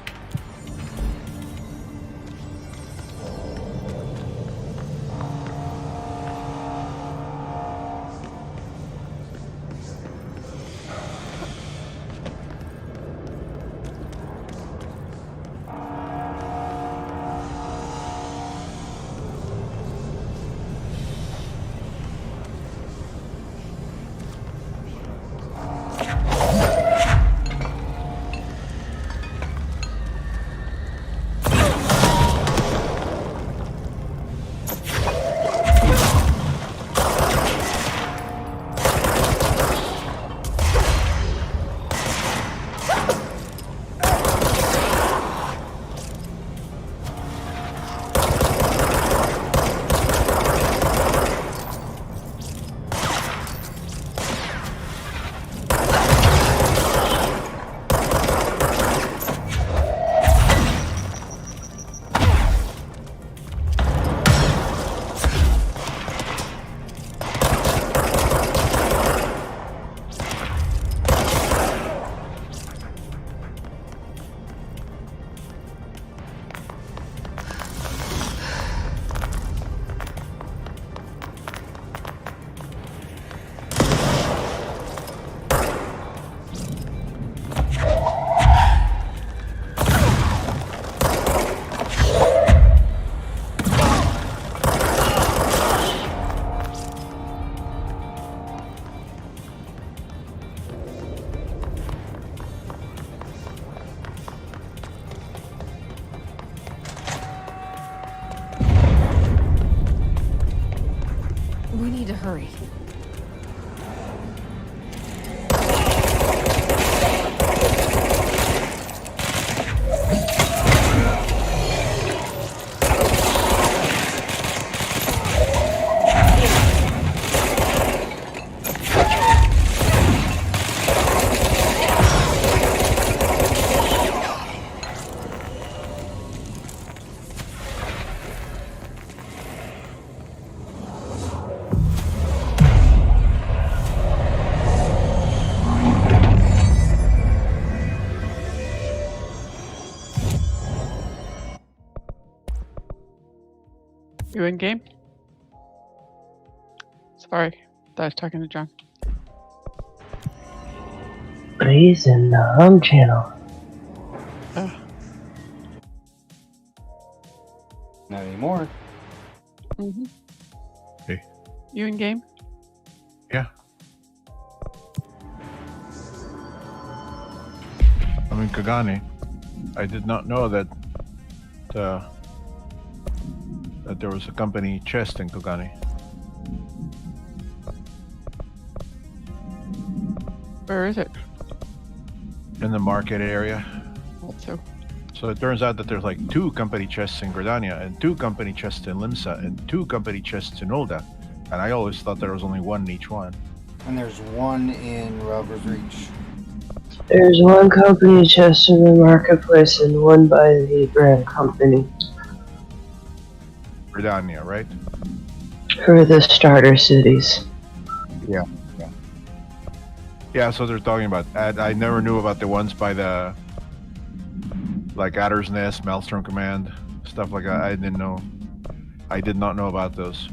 hurry. You in game? Sorry, I was talking to John. Please in the home channel. Not anymore. Mm-hmm. Hey. You in game? Yeah. I'm in Kagane. I did not know that that there was a company chest in Kagane. Where is it? In the market area. Also. So it turns out that there's like 2 company chests in Gridania and 2 company chests in Limsa and 2 company chests in Ulda. And I always thought there was only 1 in each one. And there's one in Robert's Reach. There's one company chest in the marketplace and one by the brand company. Gridania, right? For the starter cities. Yeah. Yeah, so they're talking about. I never knew about the ones by the, like Adder's Nest, Maelstrom Command, stuff like that. I didn't know. I did not know about those.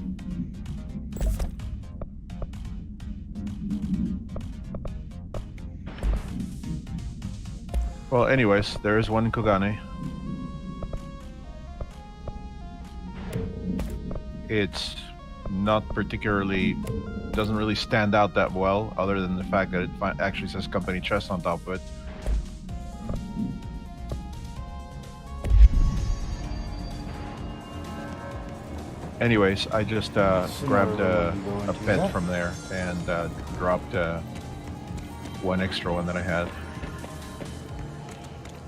Well, anyways, there is one in Kogane. It's not particularly, doesn't really stand out that well, other than the fact that it actually says company chest on top of it. Anyways, I just grabbed a pet from there and dropped one extra one that I had.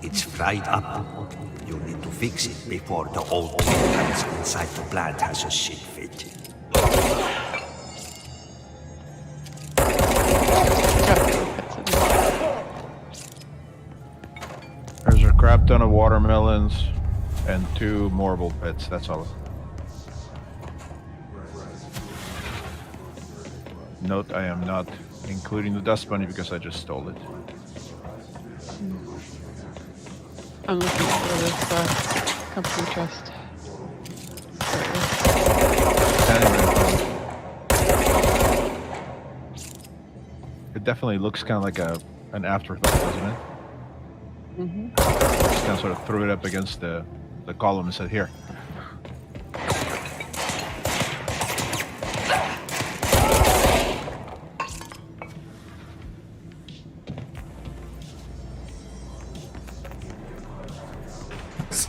It's fried up. You need to fix it before the old plants inside the plant has a shit fit. There's a crap ton of watermelons and 2 marble pits, that's all. Note, I am not including the dust bunny because I just stole it. I'm looking for this company chest. Anyway, it definitely looks kind of like an afterthought, doesn't it? Mm-hmm. Just kind of sort of threw it up against the column and said, "Here."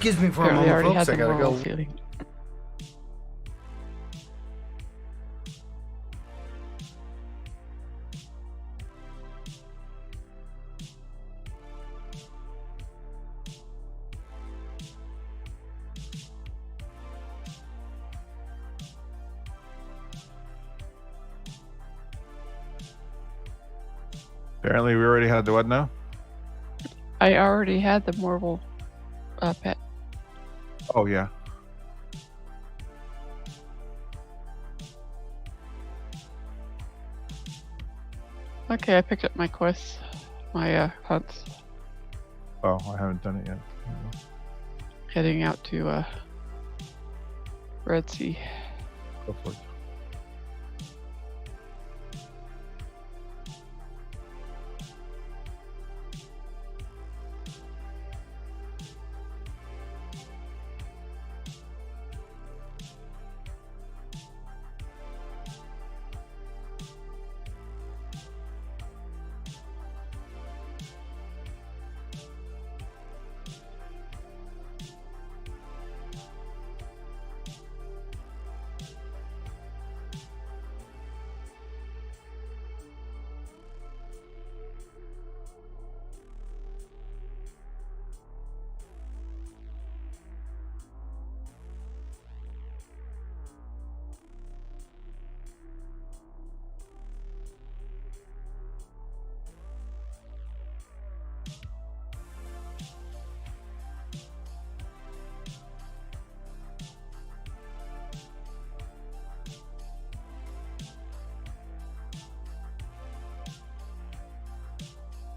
Excuse me for a Apparently moment, already folks. had I the gotta moral go. feeling. Apparently, we already had the what now? I already had the marble pet. Oh yeah. Okay, I picked up my quests, my hunts. Oh, I haven't done it yet. Heading out to Red Sea. Go for it.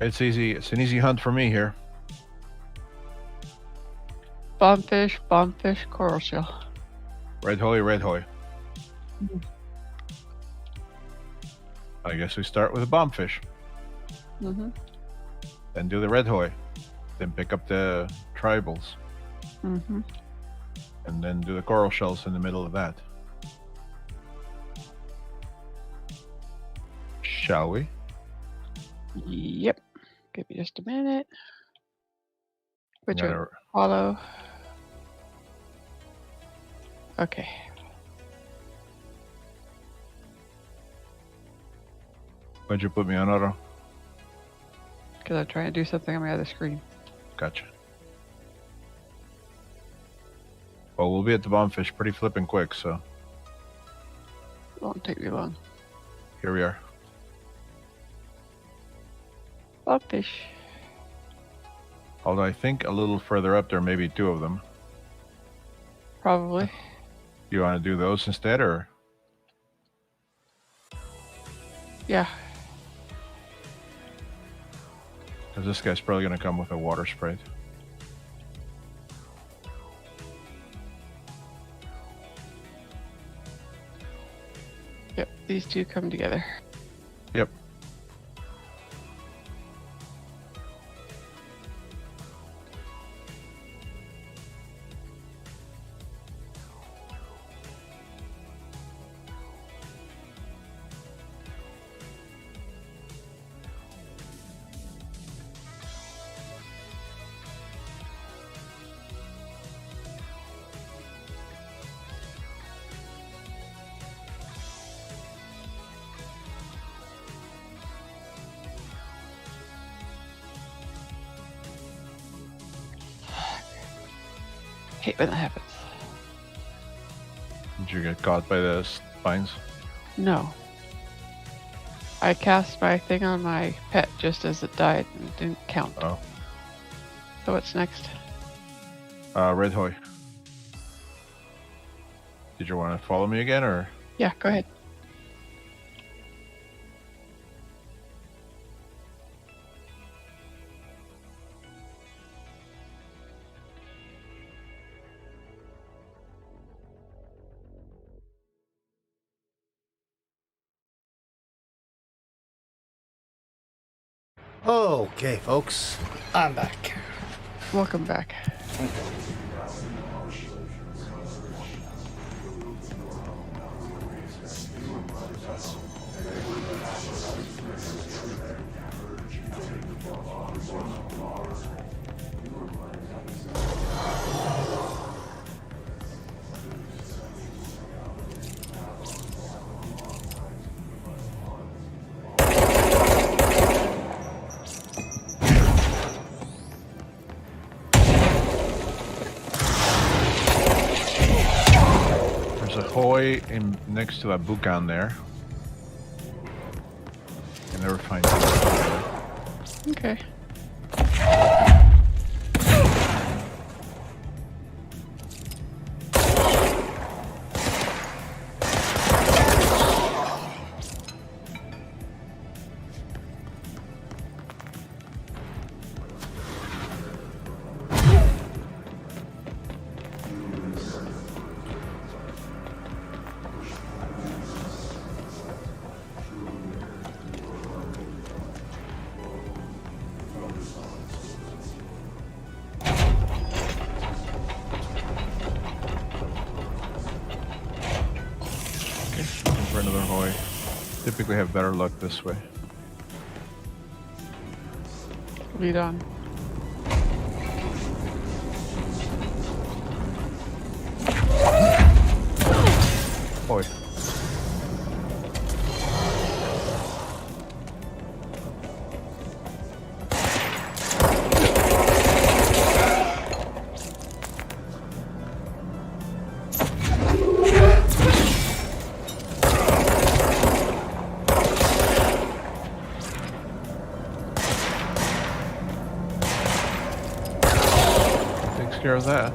It's easy. It's an easy hunt for me here. Bombfish, coral shell. Red hoy, red hoy. Mhm. I guess we start with a bombfish, Mm-hmm. then do the red hoy, then pick up the tribals, Mm-hmm. and then do the coral shells in the middle of that. Shall we? Yep. Give me just a minute. Which Gotta- one? Follow. Okay. Why'd you put me on auto? Because I'm trying to do something on my other screen. Gotcha. Well, we'll be at the bombfish pretty flipping quick, so Won't take me long. here we are. Bombfish. Although I think a little further up there may be two of them. Probably. You want to do those instead, or? Yeah. Because this guy's probably going to come with a water sprite. Yep. These two come together. Yep. Hate when that happens. Did you get caught by the spines? No. I cast my thing on my pet just as it died and it didn't count. Oh. So what's next? Red hoy. Did you want to follow me again, or? Yeah, go ahead. Okay, folks, I'm back. Welcome back. There's a hoy in next to a bukan there. Can never find it. Okay. Looking for another hoy. Typically have better luck this way. Lead on. Hoy. Takes care of that.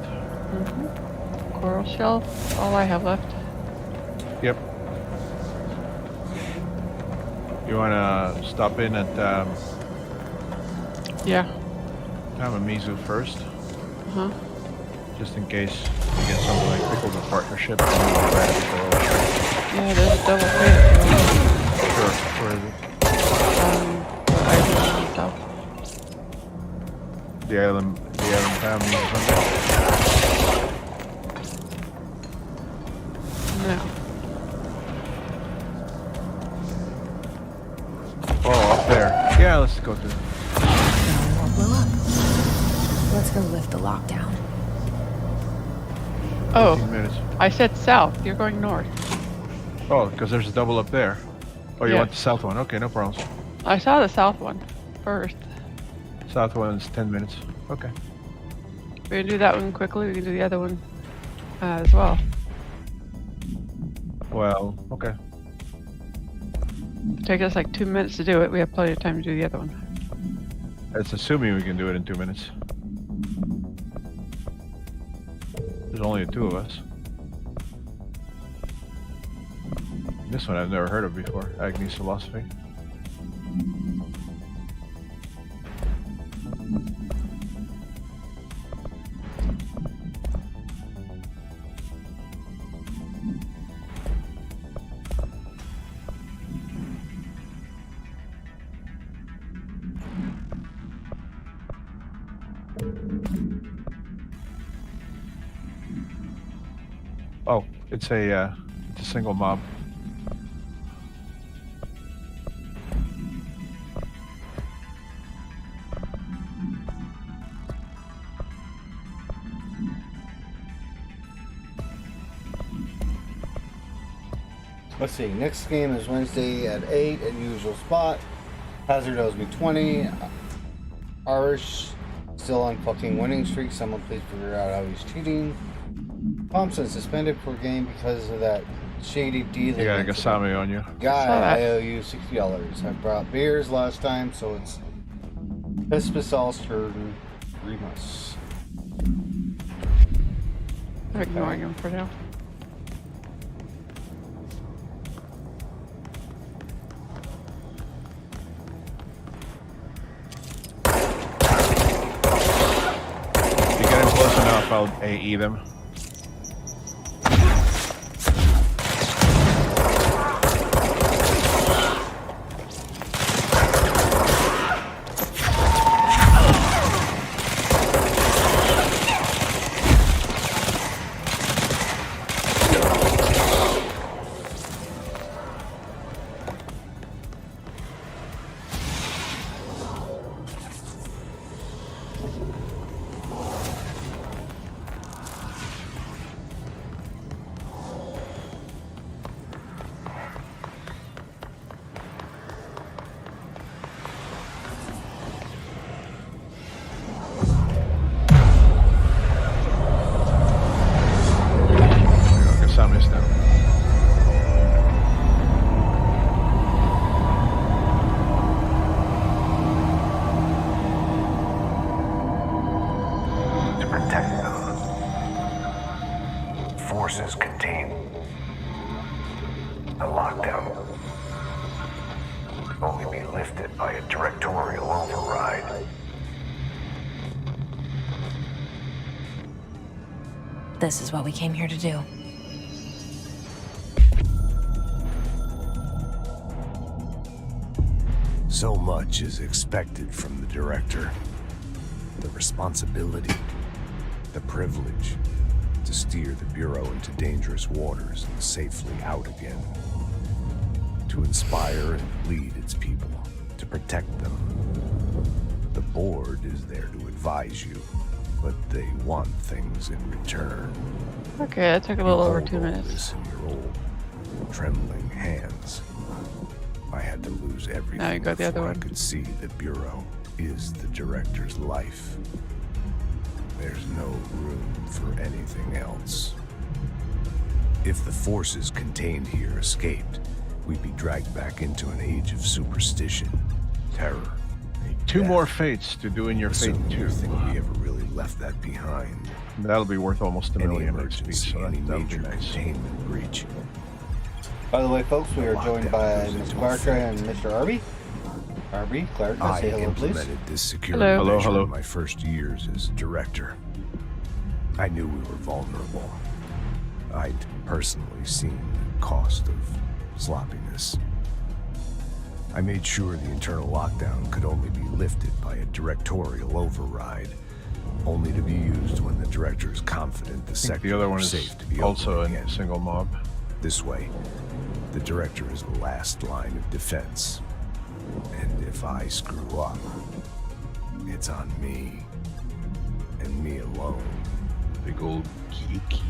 Coral shell. All I have left. Yep. You want to stop in at Yeah. I'm a Mizu first. Uh-huh. Just in case you get something like Pickles of Partnership. Yeah, Yeah, there's a double pit. Sure. Where is it? Island and stuff. The island family or something? No. Oh, up there. Yeah, let's go through. All blew up. Let's go lift the lockdown. Oh, 15 minutes. I said south. You're going north. Oh, because there's a double up there. Oh, you Yeah. want the south one? Okay, no problems. I saw the south one first. South one's 10 minutes. Okay. We can do that one quickly. We can do the other one as well. Well, okay. It'll take us like 2 minutes to do it. We have plenty of time to do the other one. That's assuming we can do it in 2 minutes. There's only the two of us. This one I've never heard of before. Agni's Philosophy. Oh, it's a single mob. Let's see. Next game is Wednesday at 8 at usual spot. Hazard owes me 20. Irish still on fucking winning streak. Someone please figure out how he's cheating. Thompson suspended per game because of that shady dealing. You got a Gasami on you. Guy, I owe you $60. I brought beers last time, so it's Espisal's turn. Remus. I'm ignoring him for now. If you get him close enough, I'll AE them. Gasami's down. To protect them. Forces contain a lockdown. Could only be lifted by a directorial override. This is what we came here to do. So much is expected from the director. The responsibility, the privilege to steer the Bureau into dangerous waters and safely out again. To inspire and lead its people, to protect them. The board is there to advise you, but they want things in return. Okay, that took a little over 2 minutes. This in your old, trembling hands. I had to lose everything Now you got the other before I one. could see the Bureau is the director's life. There's no room for anything else. If the forces contained here escaped, we'd be dragged back into an age of superstition, terror. Two more fates to do in your fate Assuming too. you think we ever really left that behind. That'll be worth almost $1 Any million XP, emergency, so any that'll be major nice. containment breach. By the way, folks, we are joined by Lockdown goes Ms. into Barker effect. and Mr. Arby. Barbie, Clark, I say hello, please. implemented this security Hello. measure Hello. in my first years as director. I knew we were vulnerable. I'd personally seen the cost of sloppiness. I made sure the internal lockdown could only be lifted by a directorial override, only to be used when the director is confident the I think sector the other one is is safe to be also open a again. single mob. This way, the director is the last line of defense. And if I screw up, it's on me. And me alone. Big old geeky.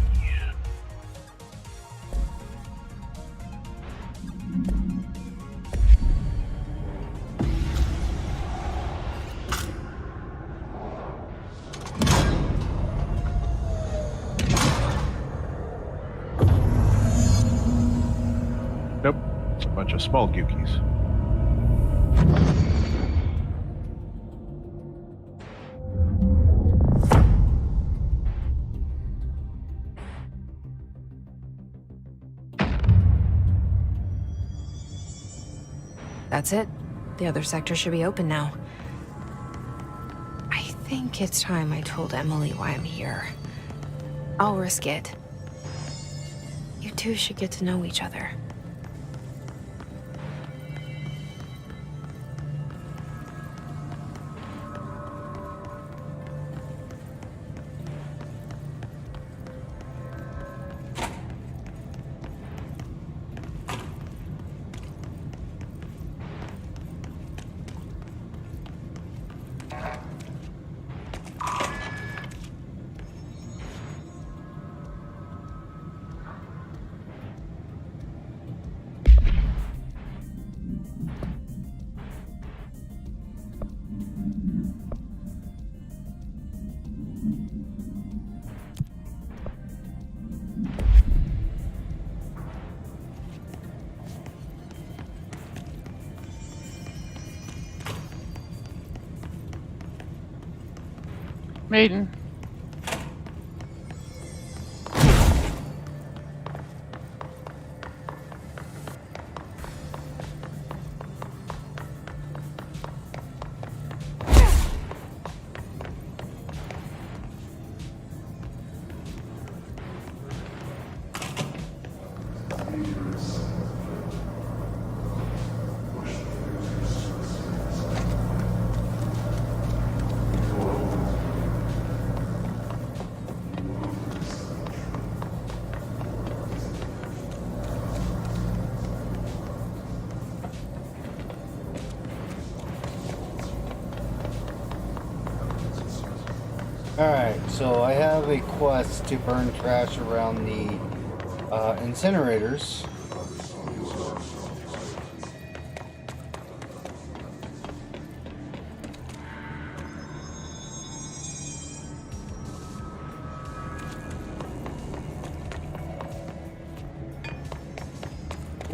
Nope, it's a bunch of small gookies. That's it. The other sector should be open now. I think it's time I told Emily why I'm here. I'll risk it. You two should get to know each other. Maiden. Alright, so I have a quest to burn trash around the incinerators.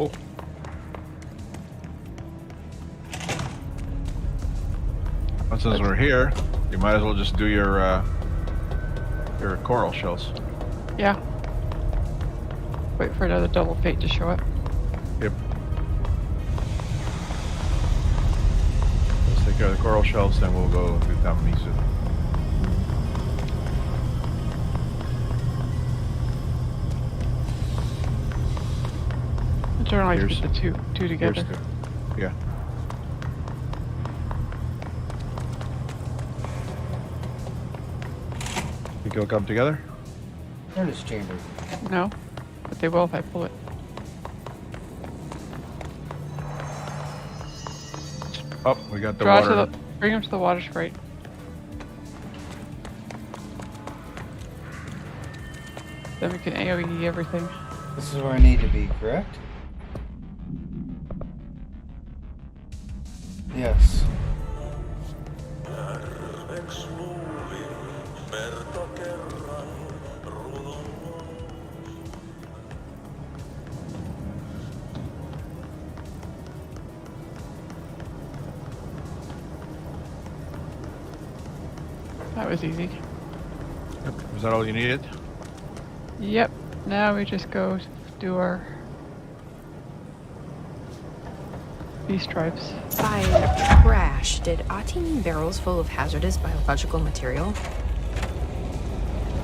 Oh. Well, since we're here, you might as well just do your coral shells. Yeah. Wait for another double fate to show up. Yep. Let's take care of the coral shells, then we'll go do Tamamisu. Generally Here's- put the two together. Here's two. Yeah. Think it'll come together? Furnace chamber. No, but they will if I pull it. Oh, we got the Draw water. to the. Bring them to the water sprite. Then we can AoE everything. This is where I need to be, correct? Yes. That was easy. Yep. Was that all you needed? Yep. Now we just go do our These stripes. By trash, did Ati mean barrels full of hazardous biological material?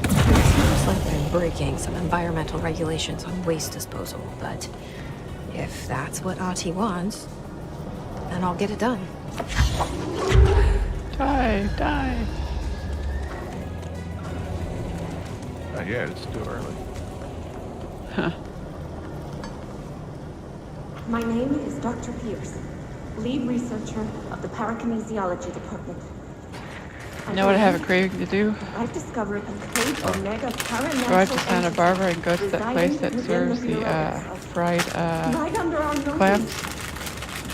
It seems like I'm breaking some environmental regulations on waste disposal, but if that's what Ati wants, then I'll get it done. Die, die. Yeah, it's too early. Huh. My name is Dr. Pierce, lead researcher of the Parakinesiology Department. You know what I have a craving to do? I've discovered a Great Omega Paranatural Drive to Santa entity Barbara and go to that place that residing serves within the bureaus of- fried right under our noses. clams.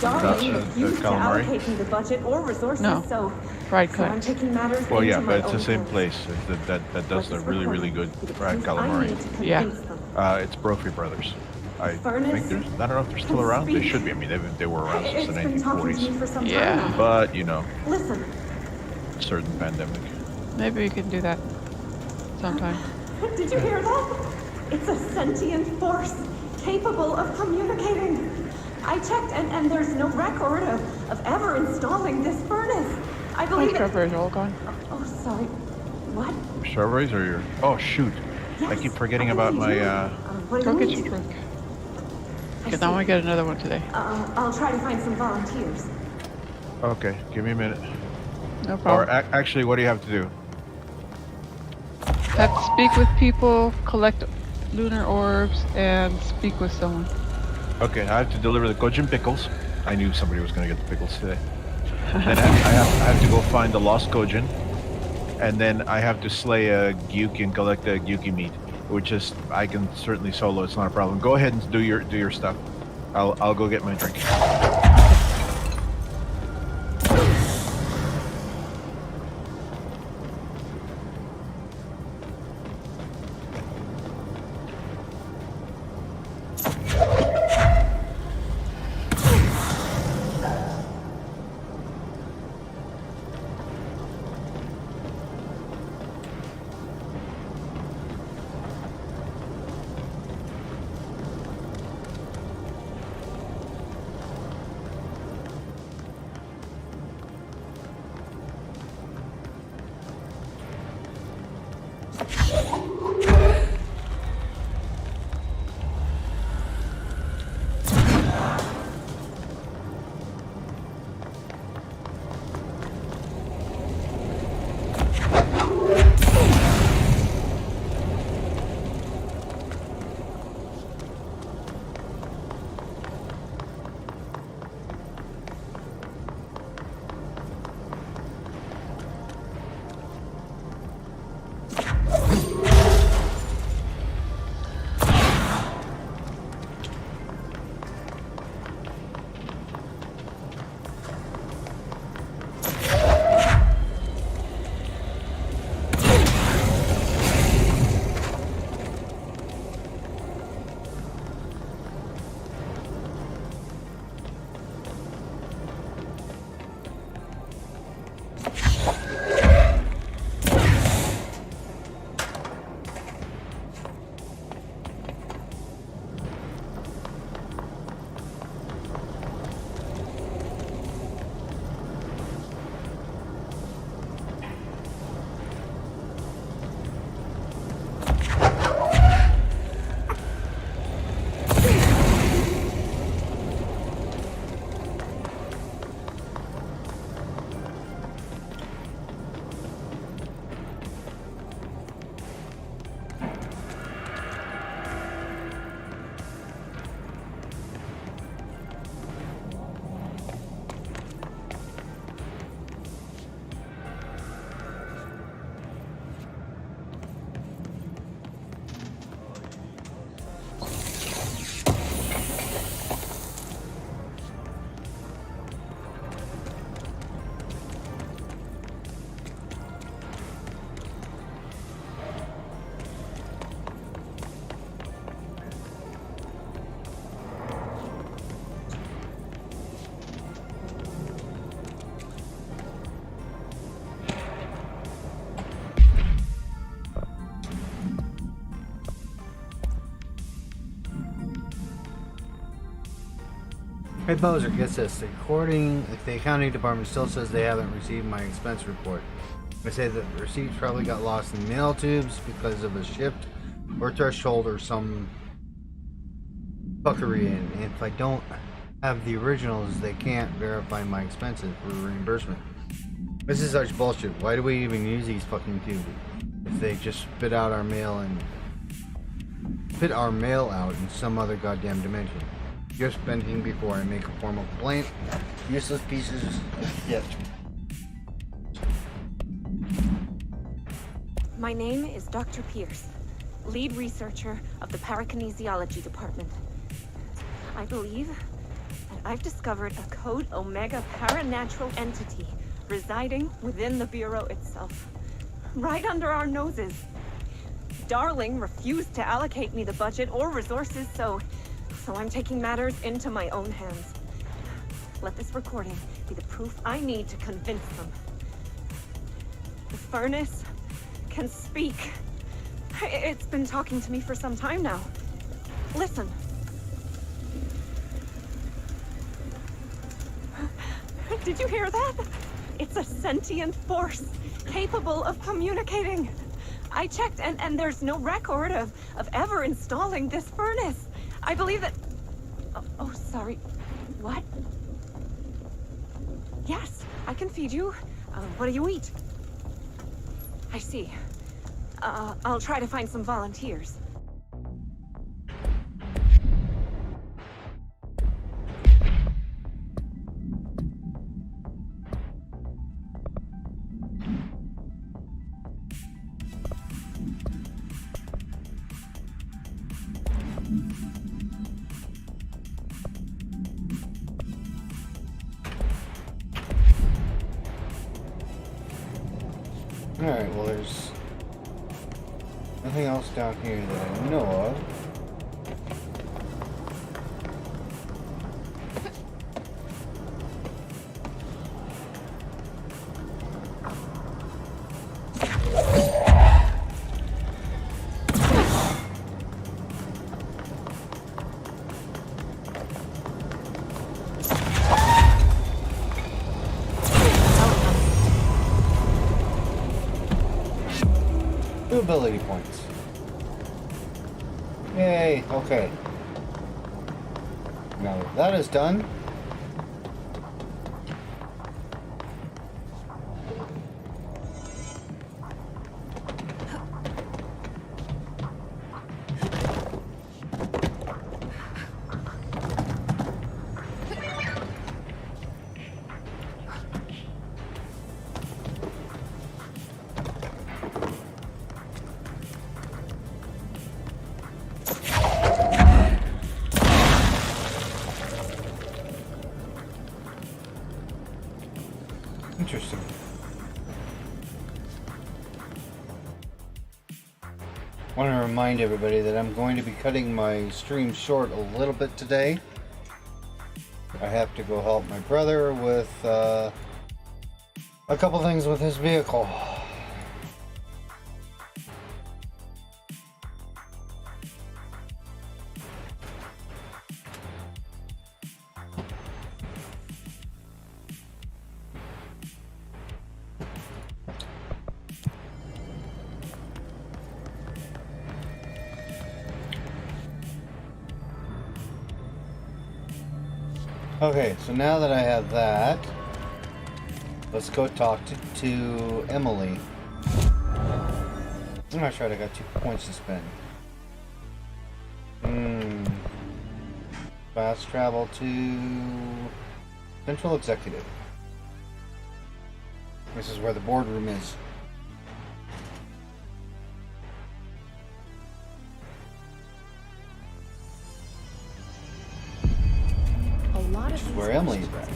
Darling That's, refused to calamari? allocate me the budget or resources, No, so fried so I'm clams. taking matters Well, yeah, into but my it's the own same hands. place that does the really, really good fried I calamari. need to Yeah. convince them. It's Brophy Brothers. I Furnace think there's, I don't know if they're still around. They should be. I mean, they were around since the It's been talking to me 1940s. for some time Yeah. now. But, you know, Listen, certain pandemic. Maybe we can do that sometime. did you hear that? It's a sentient force capable of communicating. I checked, and there's no record of ever installing this furnace. I My believe it. strawberries are all gone. Oh, sorry. What? Your strawberries or your... Oh, shoot. I keep forgetting about my... What do Go you get need? your drink. Because I want to get another one today. I'll try to find some volunteers. Okay, give me a minute. No Or problem. actually, what do you have to do? Have to speak with people, collect lunar orbs, and speak with someone. Okay, I have to deliver the Kojin pickles. I knew somebody was going to get the pickles today. Then I have to go find the lost Kojin. And then I have to slay a Gyuki and collect the Gyuki meat. Which is, I can certainly solo, it's not a problem. Go ahead and do your stuff. I'll go get my drink. Hey Bozer, guess this. The accounting department still says they haven't received my expense report. They say that the receipts probably got lost in mail tubes because of a shift or threshold or some fuckery, and if I don't have the originals, they can't verify my expenses for reimbursement. This is such bullshit. Why do we even use these fucking tubes if they just spit out our mail out in some other goddamn dimension? Just venting before I make a formal complaint. Useless pieces of shit. My name is Dr. Pierce, lead researcher of the Parakinesiology Department. I believe that I've discovered a Code Omega paranatural entity residing within the Bureau itself, right under our noses. Darling refused to allocate me the budget or resources, so I'm taking matters into my own hands. Let this recording be the proof I need to convince them. The furnace can speak. It's been talking to me for some time now. Listen. Did you hear that? It's a sentient force, capable of communicating. I checked, and there's no record of ever installing this furnace. I believe that... Oh, sorry. What? Yes, I can feed you. What do you eat? I see. I'll try to find some volunteers. Alright, well there's nothing else down here that I know of. Ability points. Yay, okay. Now that is done. Interesting. I want to remind everybody that I'm going to be cutting my stream short a little bit today. I have to go help my brother with a couple things with his vehicle. Okay, so now that I have that, let's go talk to Emily. I'm not sure I got 2 points to spend. Fast travel to Central Executive. This is where the boardroom is. Which is where Emily's at.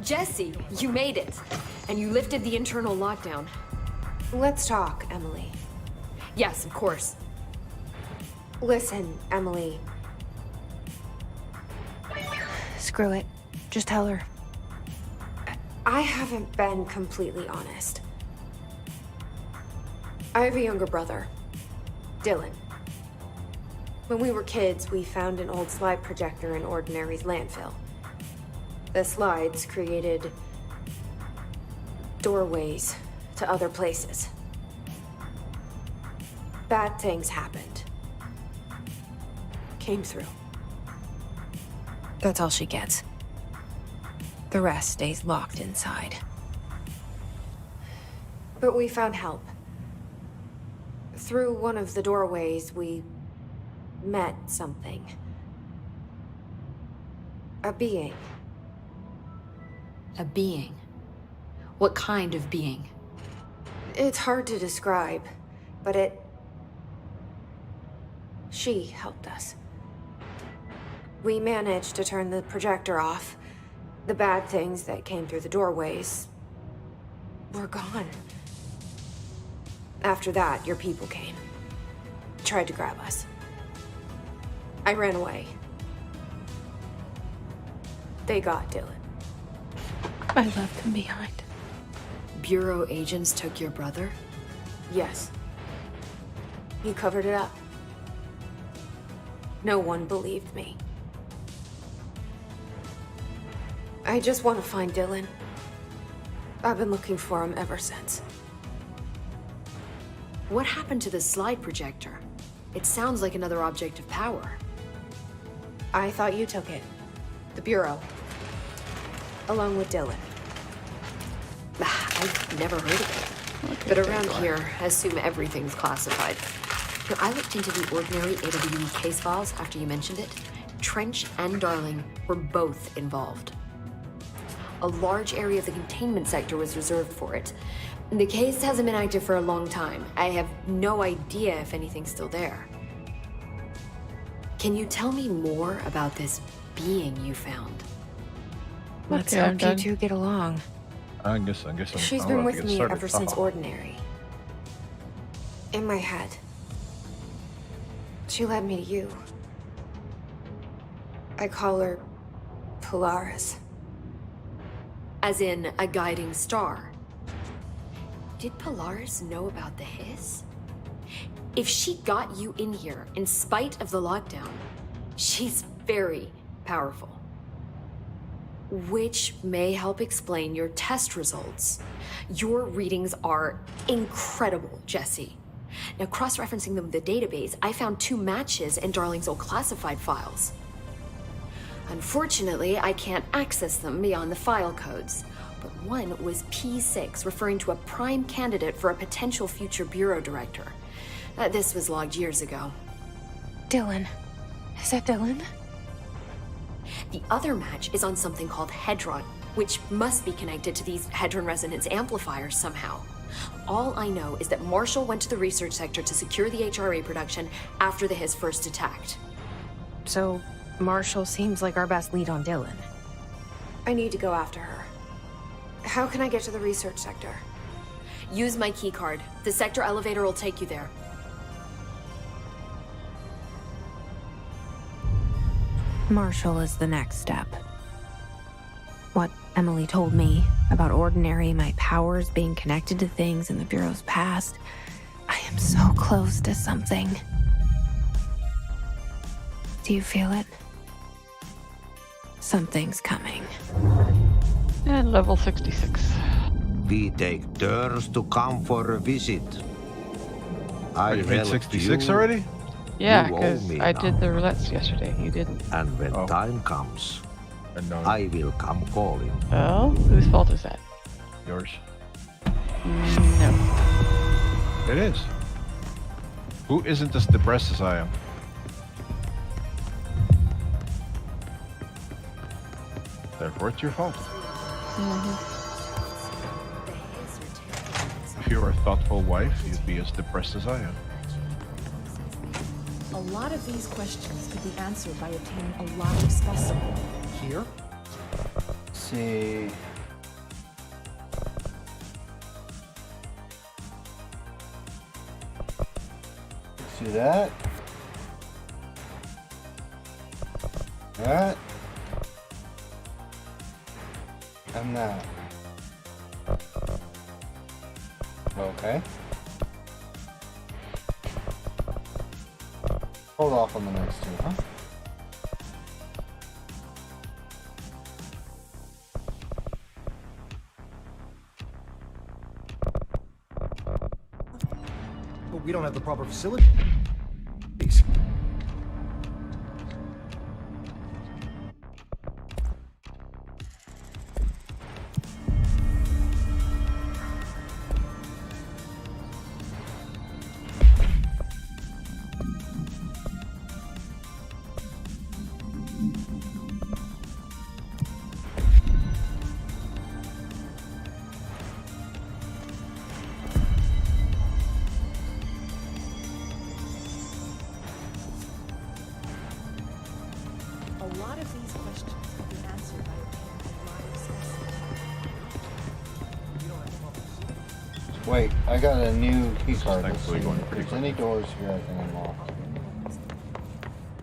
Jesse, you made it. And you lifted the internal lockdown. Let's talk, Emily. Yes, of course. Listen, Emily. Screw it. Just tell her. I haven't been completely honest. I have a younger brother, Dylan. When we were kids, we found an old slide projector in Ordinary's landfill. The slides created doorways to other places. Bad things happened. Came through. That's all she gets. The rest stays locked inside. But we found help. Through one of the doorways, we met something. A being. A being? What kind of being? It's hard to describe, but she helped us. We managed to turn the projector off. The bad things that came through the doorways were gone. After that, your people came. Tried to grab us. I ran away. They got Dylan. I left him behind. Bureau agents took your brother? Yes. He covered it up. No one believed me. I just want to find Dylan. I've been looking for him ever since. What happened to the slide projector? It sounds like another object of power. I thought you took it. The Bureau. Along with Dylan. I've never heard of it. But around here, I assume everything's classified. Now, I looked into the Ordinary AWE case files after you mentioned it. Trench and Darling were both involved. A large area of the containment sector was reserved for it. The case hasn't been active for a long time. I have no idea if anything's still there. Can you tell me more about this being you found? Let's hope you two get along. I guess I'm She's I'm been about to with get me started. ever since Ordinary. In my head. She led me to you. I call her Polaris. As in a guiding star. Did Polaris know about the hiss? If she got you in here in spite of the lockdown, she's very powerful. Which may help explain your test results. Your readings are incredible, Jesse. Now, cross-referencing them with the database, I found 2 matches in Darling's old classified files. Unfortunately, I can't access them beyond the file codes. But one was P6, referring to a prime candidate for a potential future bureau director. This was logged years ago. Dylan. Is that Dylan? The other match is on something called Hedron, which must be connected to these Hedron resonance amplifiers somehow. All I know is that Marshall went to the research sector to secure the HRA production after the hiss first attacked. So, Marshall seems like our best lead on Dylan. I need to go after her. How can I get to the research sector? Use my keycard. The sector elevator will take you there. Marshall is the next step. What Emily told me about Ordinary, my powers being connected to things in the Bureau's past. I am so close to something. Do you feel it? Something's coming. And level 66. We take turns to come for a visit. I You made helped 66 you. already? Yeah, You owe because me I now. did the roulettes yesterday. You didn't. And when time comes, No. I will come calling. Well, whose fault is that? Yours. No. It is. Who isn't as depressed as I am? Therefore, it's your fault. If you were a thoughtful wife, you'd be as depressed as I am. A lot of these questions could be answered by obtaining a live specimen. Here? Let's see. Let's do that. That. And that. Okay. hold off on the next two, huh? But we don't have the proper facilities. A lot of these questions have been answered by obtaining a live specimen. Wait, I got a new key card. Let's thankfully see going if pretty there's any doors here I can unlock.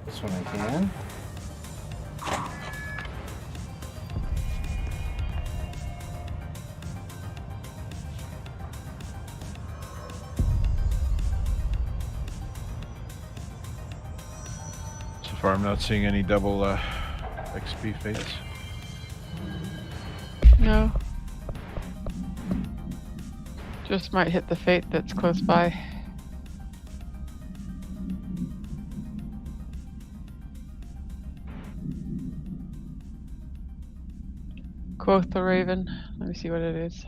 This one I can. So far, I'm not seeing any double XP fates. No. Just might hit the fate that's close by. Quoth the Raven. Let me see what it is.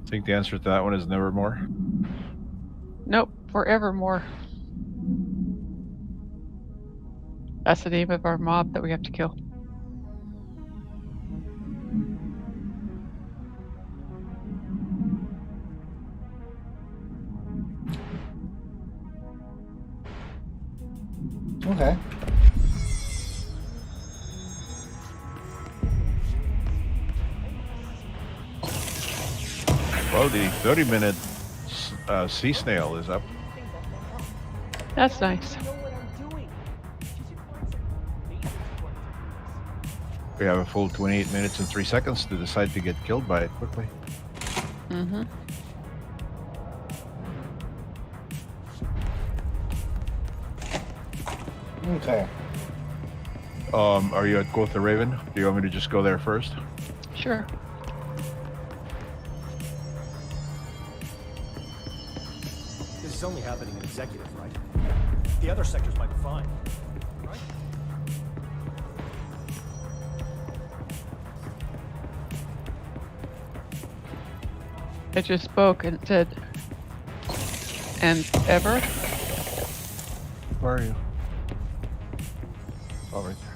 I think the answer to that one is nevermore. Nope, forevermore. That's the name of our mob that we have to kill. Okay. Well, the 30-minute sea snail is up. That's nice. We have a full 28 minutes and 3 seconds to decide to get killed by it quickly. Mm-hmm. Okay. Are you at Quoth the Raven? Do you want me to just go there first? Sure. This is only happening in executive, right? The other sectors might be fine, right? It just spoke and said, and ever? Where are you? Oh, right there.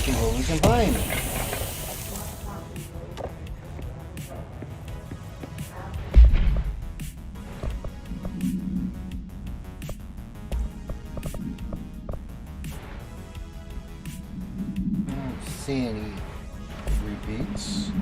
See what we can find. I don't see any repeats.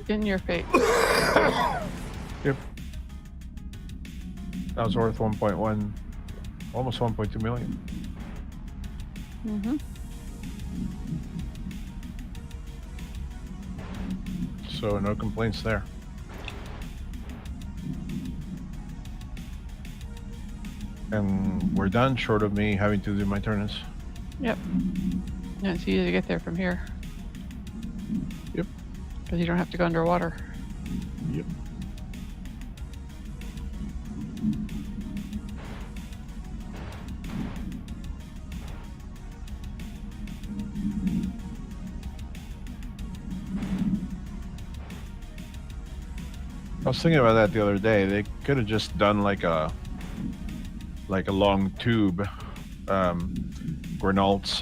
In your face. Yep. That was worth 1.1, almost 1.2 million. Mm-hmm. So no complaints there. And we're done, short of me having to do my turns. Yep. Yeah, it's easy to get there from here. Yep. Because you don't have to go underwater. Yep. I was thinking about that the other day. They could have just done like a long tube, Grenald's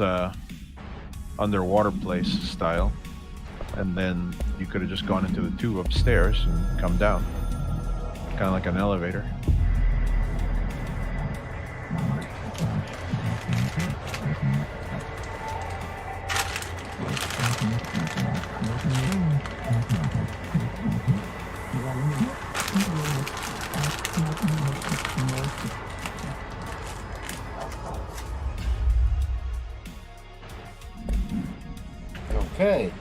underwater place style, and then you could have just gone into the tube upstairs and come down, kind of like an elevator. Okay,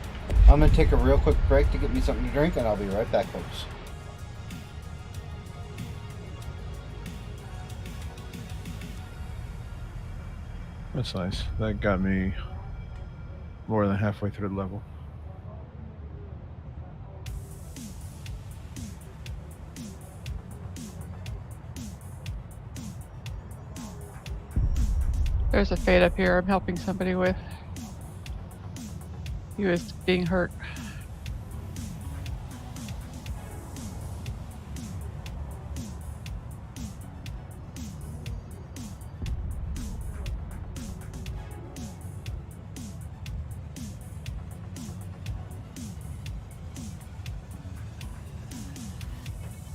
I'm gonna take a real quick break to get me something to drink, and I'll be right back, folks. That's nice. That got me more than halfway through the level. There's a fade up here I'm helping somebody with. He was being hurt.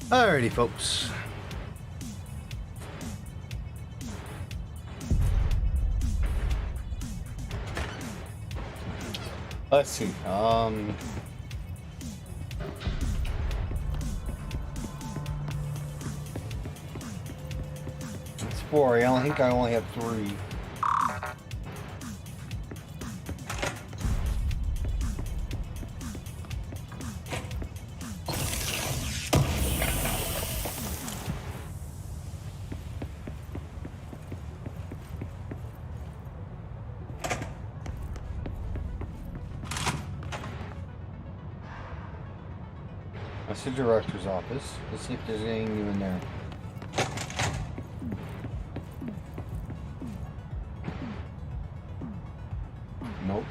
Alrighty, folks. Let's see. It's 4. I think I only have 3. That's the director's office. Let's see if there's anything new in there. Nope.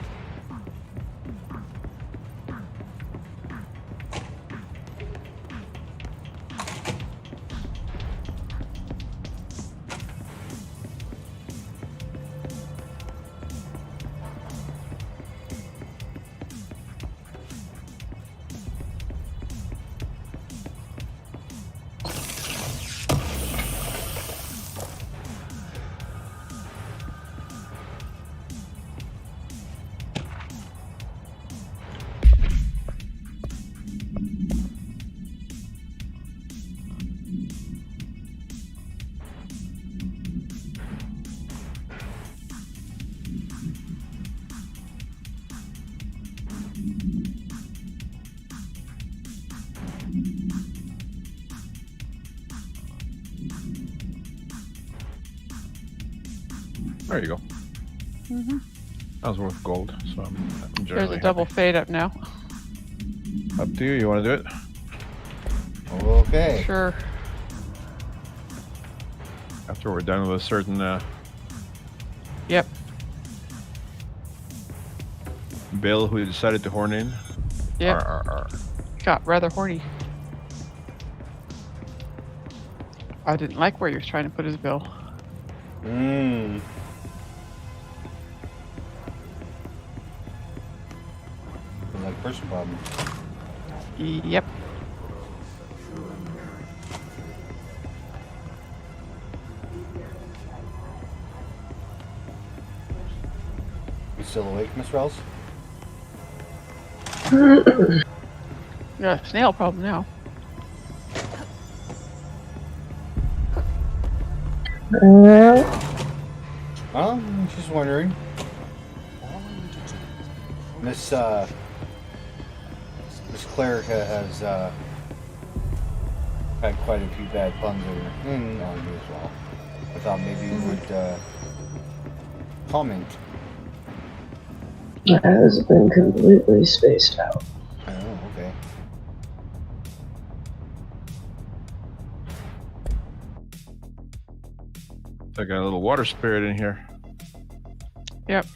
There you go. Mm-hmm. That was worth gold, so I'm There's generally a double fade up now. happy. Up to you. You want to do it? Okay. Sure. After we're done with a certain Yep. Bill who decided to horn in. Yep. Arr. Got rather horny. I didn't like where he was trying to put his bill. Mmm. Like person problem. Yep. You still awake, Miss Rose? Got a snail problem now. I'm just wondering. Miss Clarica has had quite a few bad puns on you as well. I thought maybe you would comment. It has been completely spaced out. Oh, okay. I got a little water spirit in here. Yep.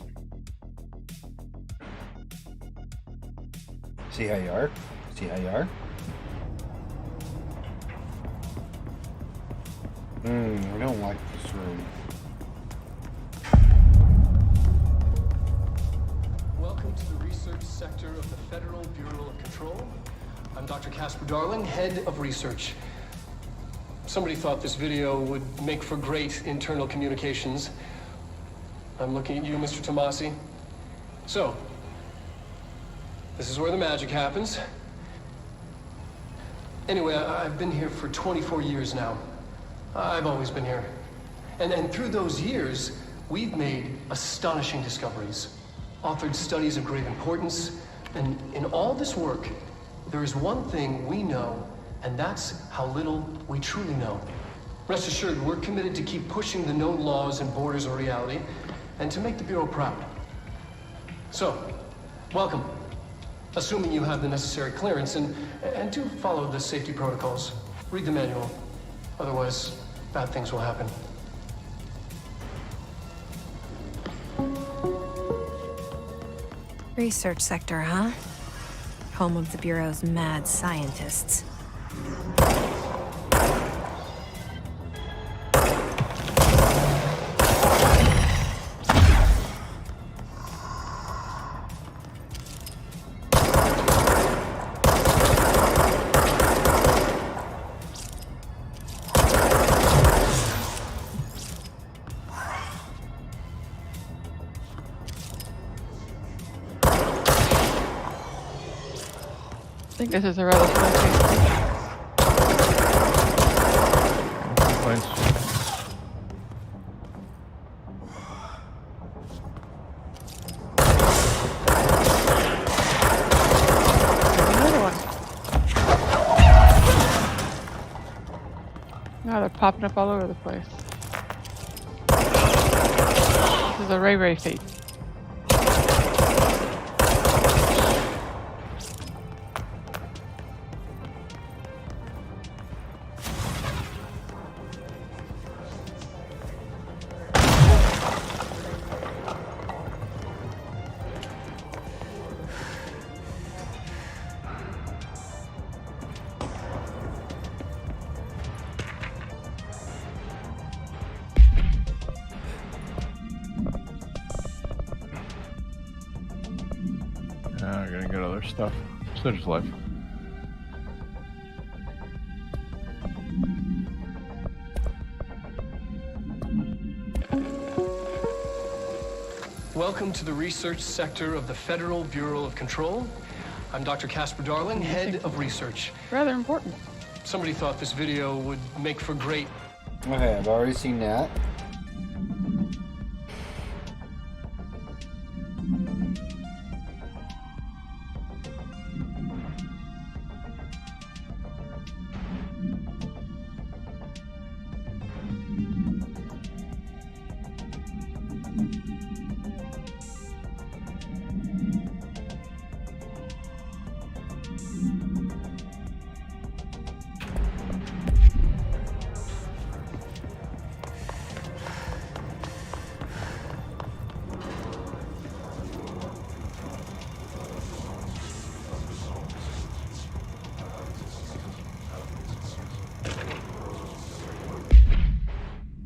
See how you are? See how you are? I don't like this room. Welcome to the research sector of the Federal Bureau of Control. I'm Dr. Casper Darling, head of research. Somebody thought this video would make for great internal communications. I'm looking at you, Mr. Tomasi. So, this is where the magic happens. Anyway, I've been here for 24 years now. I've always been here. And through those years, we've made astonishing discoveries, authored studies of great importance, and in all this work, there is one thing we know, and that's how little we truly know. Rest assured, we're committed to keep pushing the known laws and borders of reality, and to make the Bureau proud. So, welcome. Assuming you have the necessary clearance, and do follow the safety protocols. Read the manual. Otherwise, bad things will happen. Research sector, huh? Home of the Bureau's mad scientists. I think this is a rather slow pace. Another one. Now they're popping up all over the place. This is a Ray feat. I'm gonna get other stuff. Such is life. Welcome to the research sector of the Federal Bureau of Control. I'm Dr. Casper Darling, head of research. Rather important. Somebody thought this video would make for great... Okay, I've already seen that.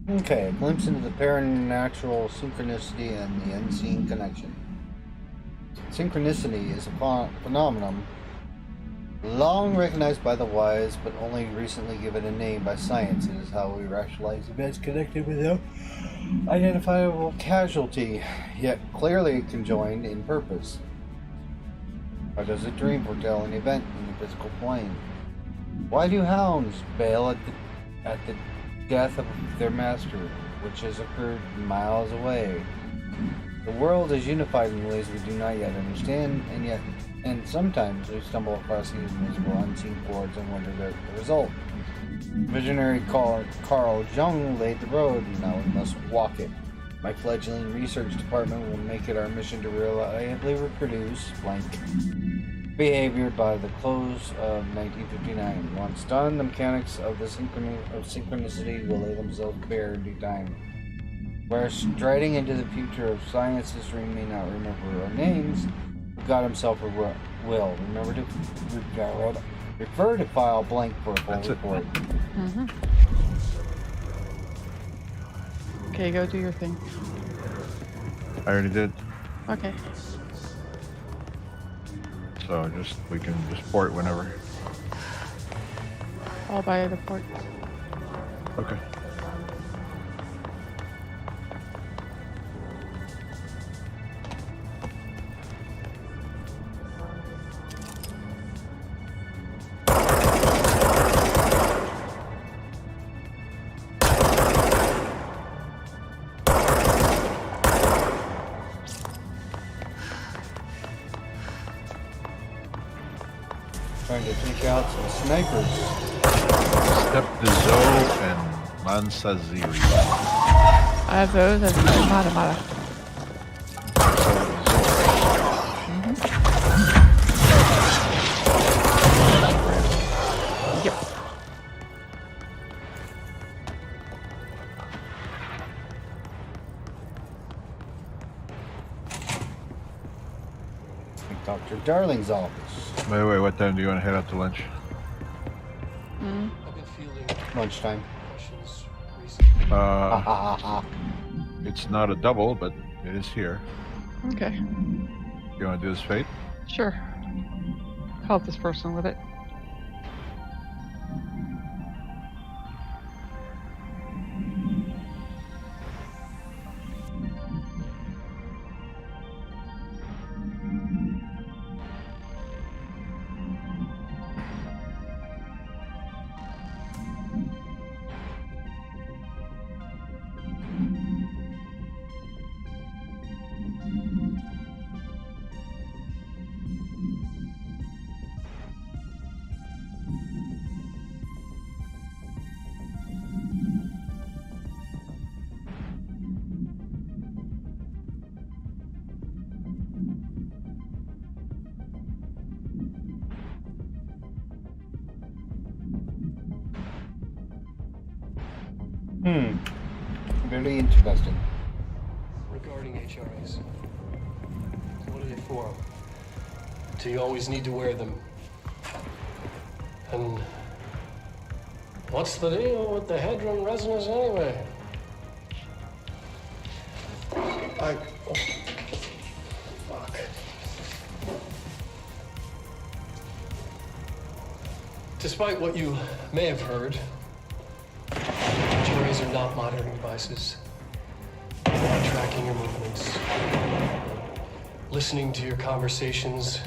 Okay, a glimpse into the paranatural synchronicity and the unseen connection. Synchronicity is a phenomenon long recognized by the wise, but only recently given a name by science. It is how we rationalize events connected without identifiable casualty, yet clearly conjoined in purpose. Or does a dream foretell an event in the the physical plane? Why do hounds bail at the death of their master, which has occurred miles away? The world is unified in ways we do not yet understand, and sometimes we stumble across these invisible, unseen chords and wonder the result. Visionary Carl Jung laid the road, and now we must walk it. My fledgling research department will make it our mission to reliably reproduce blank behavior by the close of 1959. Once done, the mechanics of the synchronicity will lay themselves bare in due time. We're striding into the future of science. History may not remember our names. God himself will. Remember to refer to file blank for a full report. Mm-hmm. Okay, go do your thing. I already did. Okay. So we can just port whenever. I'll buy the port. Okay. Trying to take out some snipers. Step the Zoe and Mansa Ziri. I have those and Mata. Yep. Dr. Darling's office. Wait, what time do you want to head out to lunch? Lunchtime. It's not a double, but it is here. Okay. You want to do this fate? Sure. Help this person with it. Very interesting. Regarding HRAs, what are they for? Do you always need to wear them? And what's the deal with the headroom resonance anyway? Fuck. Despite what you may have heard, HRAs are not monitoring devices. They're not tracking your movements, listening to your conversations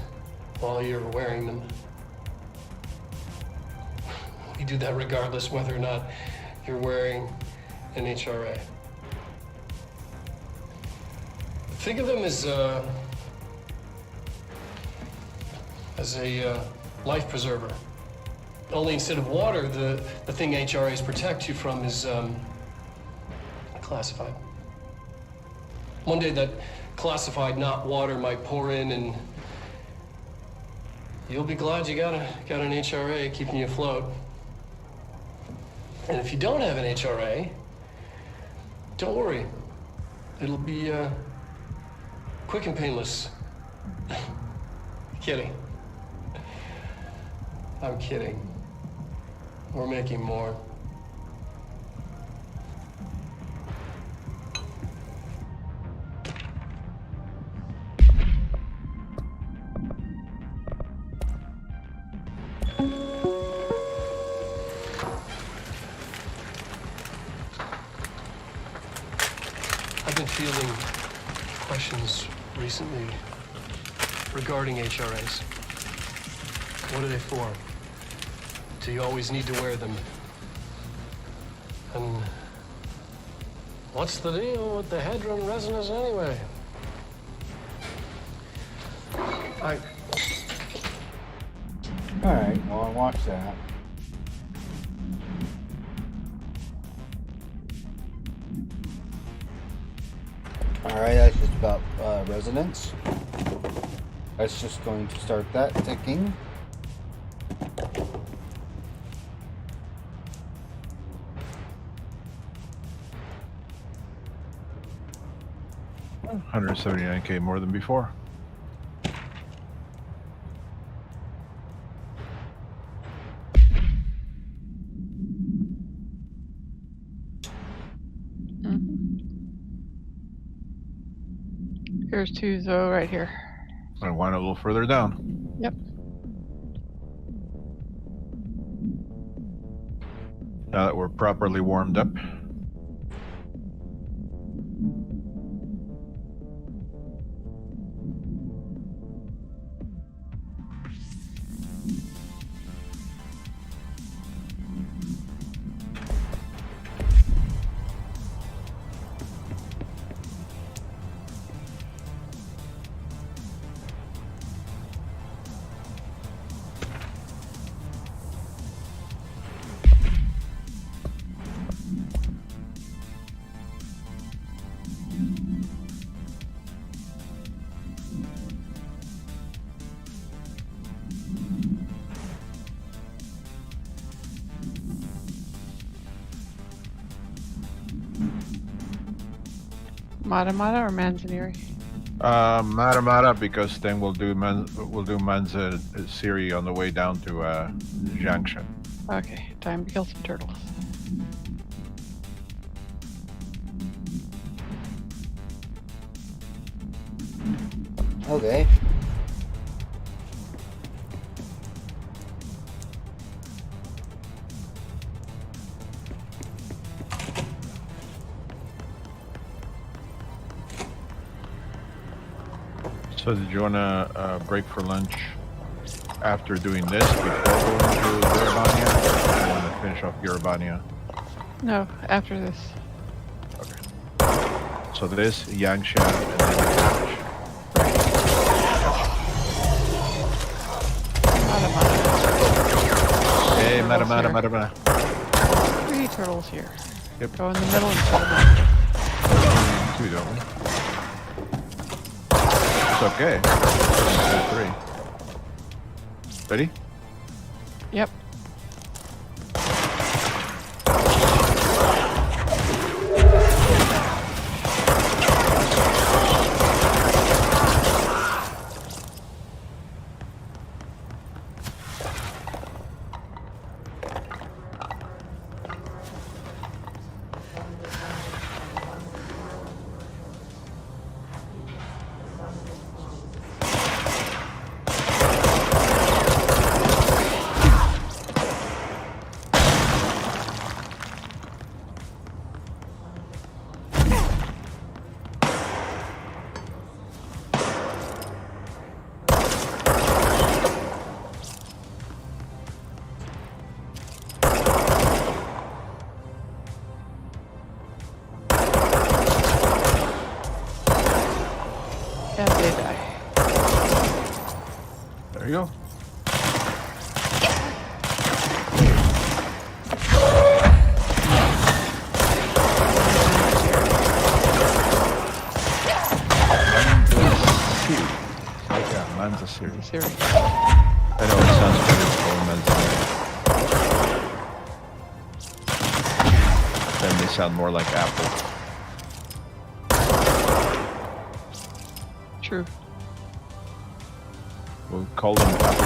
while you're wearing them. We do that regardless whether or not you're wearing an HRA. Think of them as a life preserver. Only instead of water, the thing HRAs protect you from is classified. One day that classified, not water, might pour in, and you'll be glad you got an HRA keeping you afloat. And if you don't have an HRA, don't worry. It'll be quick and painless. Kidding. I'm kidding. We're making more. I've been fielding questions recently regarding HRAs. What are they for? Do you always need to wear them? And what's the deal with the Hedron resonance anyway? Alright, well, I watched that. Alright, that's just about resonance. That's just going to start that ticking. $179K more than before. Here's two Zoe right here. I want it a little further down. Yep. Now that we're properly warmed up. Mata or Manzaneri? Mata because then we'll do Manza Siri on the way down to Junction. Okay, time to kill some turtles. Okay. So did you want to break for lunch after doing this before going to Yerebania? Or do you want to finish off Yerebania? No, after this. Okay. So this, Yangshan, and then Hey, Mata. 3 turtles here. Yep. Go in the middle and kill them. 2, don't we? It's okay. 3. Ready? Yep. And they die. There you go. Manza series. I know it sounds weird to call Manza. Then they sound more like Apple. True. We'll call them Apple.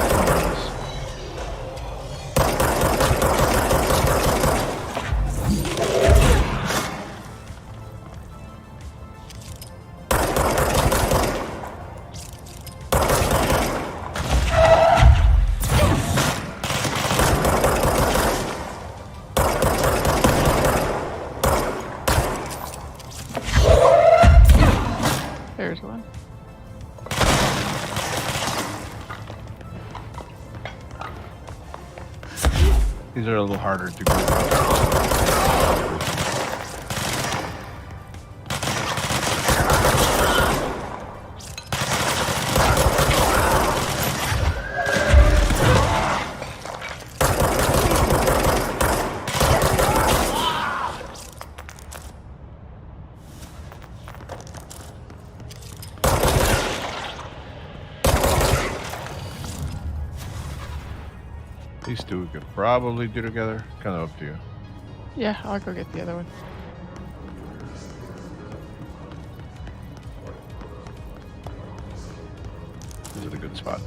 There's one. These are a little harder to go. These two we could probably do together. Kind of up to you. Yeah, I'll go get the other one. This is a good spot.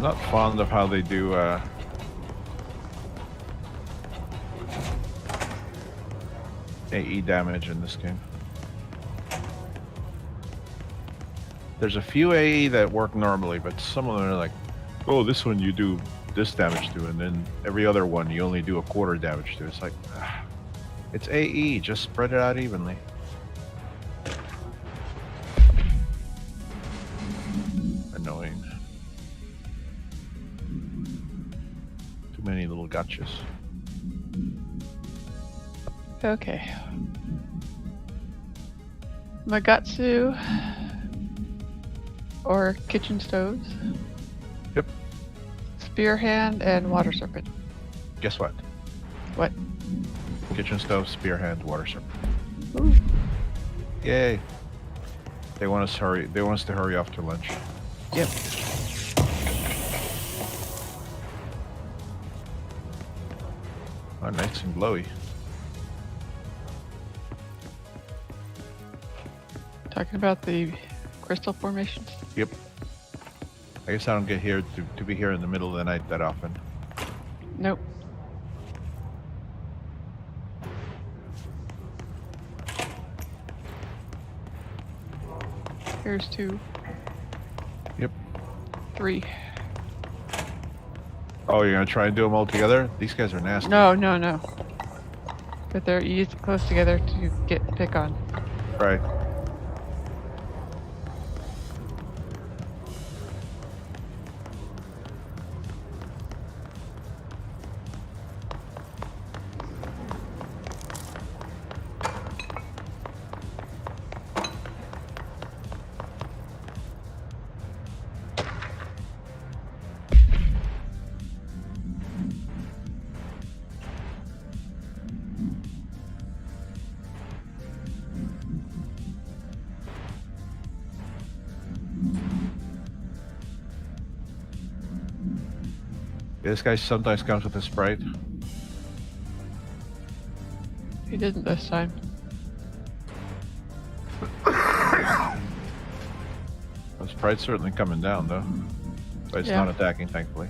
Not fond of how they do AE damage in this game. There's a few AE that work normally, but some of them are like, oh, this one you do this damage to, and then every other one you only do a quarter damage to. It's like, it's AE, just spread it out evenly. Annoying. Too many little gotchas. Okay. Magatsu or kitchen stoves. Yep. Spear hand and water serpent. Guess what? What? Kitchen stove, spear hand, water serpent. Ooh. Yay! They want us hurry. They want us to hurry off to lunch. Yep. Oh, nice and glowy. Talking about the crystal formations. Yep. I guess I don't get here to be here in the middle of the night that often. Nope. Here's 2. Yep. 3. Oh, you're gonna try and do them all together? These guys are nasty. No, no, no. But they're easy close together to pick on. Right. This guy sometimes comes with a Sprite. He didn't this time. The Sprite's certainly coming down, though. But it's Yeah. not attacking, thankfully.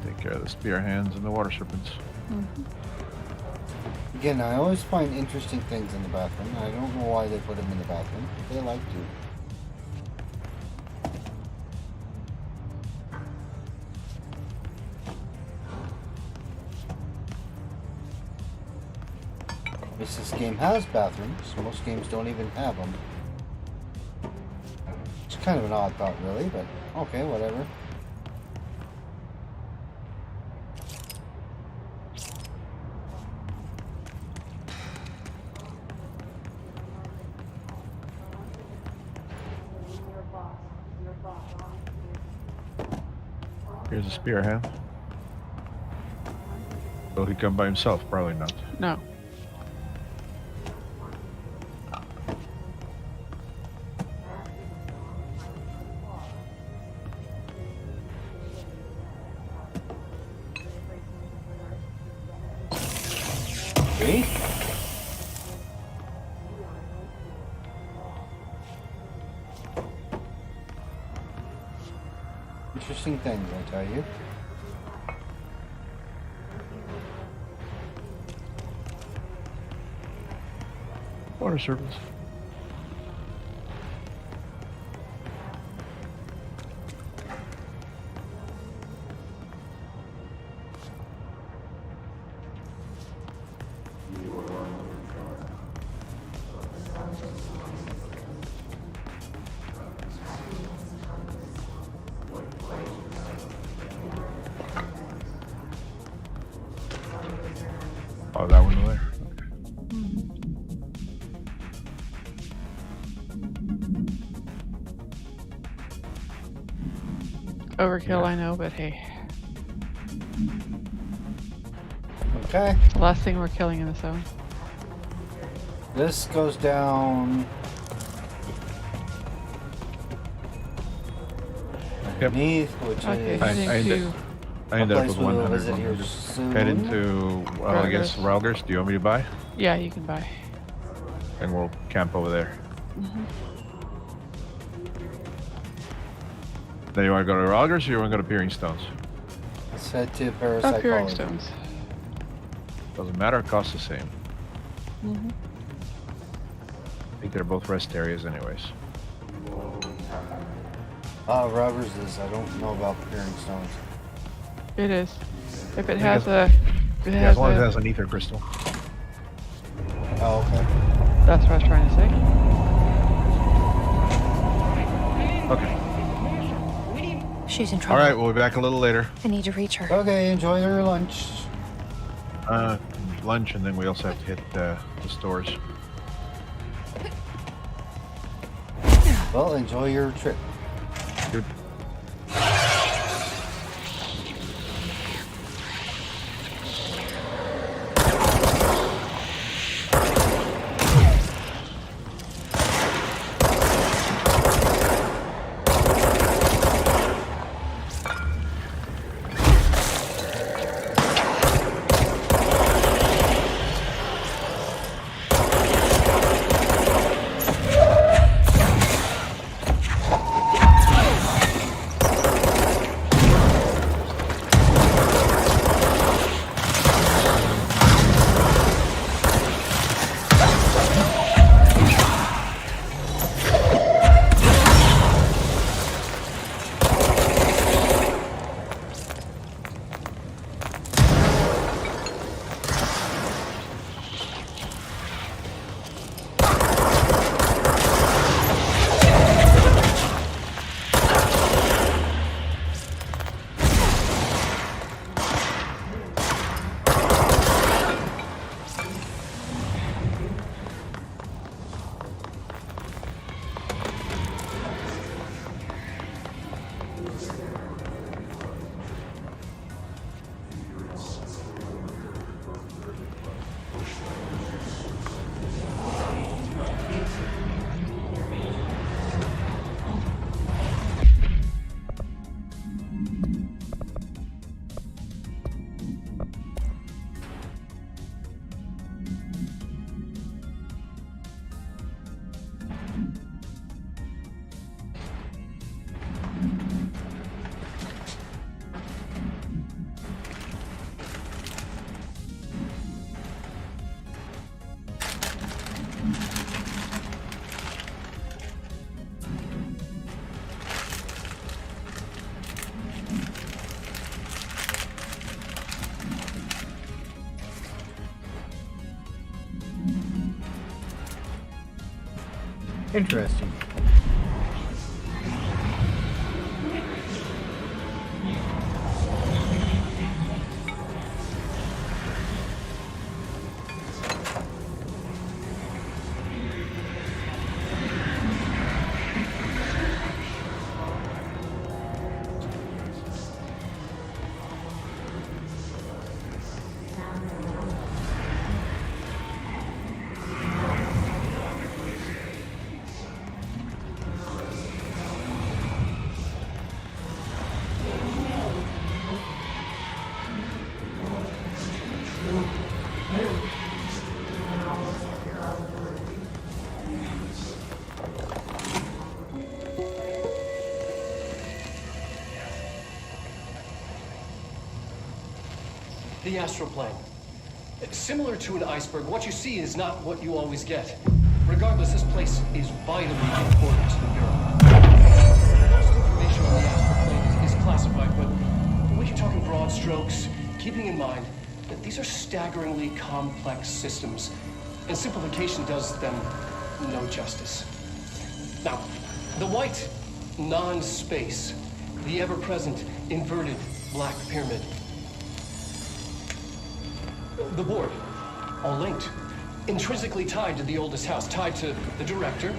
Take care of the spear hands and the water serpents. Again, I always find interesting things in the bathroom. I don't know why they put them in the bathroom, but they like to. This game has bathrooms. Most games don't even have them. It's kind of an odd thought, really, but okay, whatever. Here's a spear hand. Will he come by himself? Probably not. No. See? Interesting things, I tell you. Water service. Oh, that one there. Overkill, I know, but hey. Okay. The last thing we're killing in the zone. This goes down. Yep. Beneath, which Okay, is. I ended up with place we'll 100. visit here soon. Head into, I guess, Ralgers. Do you want me to buy? Yeah, you can buy. And we'll camp over there. Then you want to go to Ralgers or you want to go to Peering Stones? Let's head to Peering parapsychology. Stones. Doesn't matter, it costs the same. Mm-hmm. I think they're both rest areas anyways. Robbers is. I don't know about Peering Stones. It is. If it Because- has a... If it Yeah, has as long as it a, has an ether crystal. Oh, okay. that's what I was trying to say. Okay. She's in trouble. Alright, we'll be back a little later. I need to reach her. Okay, enjoy your lunch. Lunch, and then we also have to hit the stores. Well, enjoy your trip. Good. Interesting. the astral plane. Similar to an iceberg, what you see is not what you always get. Regardless, this place is vitally important to the Bureau. Most information on the astral plane is classified, but we can talk in broad strokes, keeping in mind that these are staggeringly complex systems, and simplification does them no justice. Now, the white non-space, the ever-present inverted black pyramid. The board, all linked, intrinsically tied to the oldest house, tied to the director,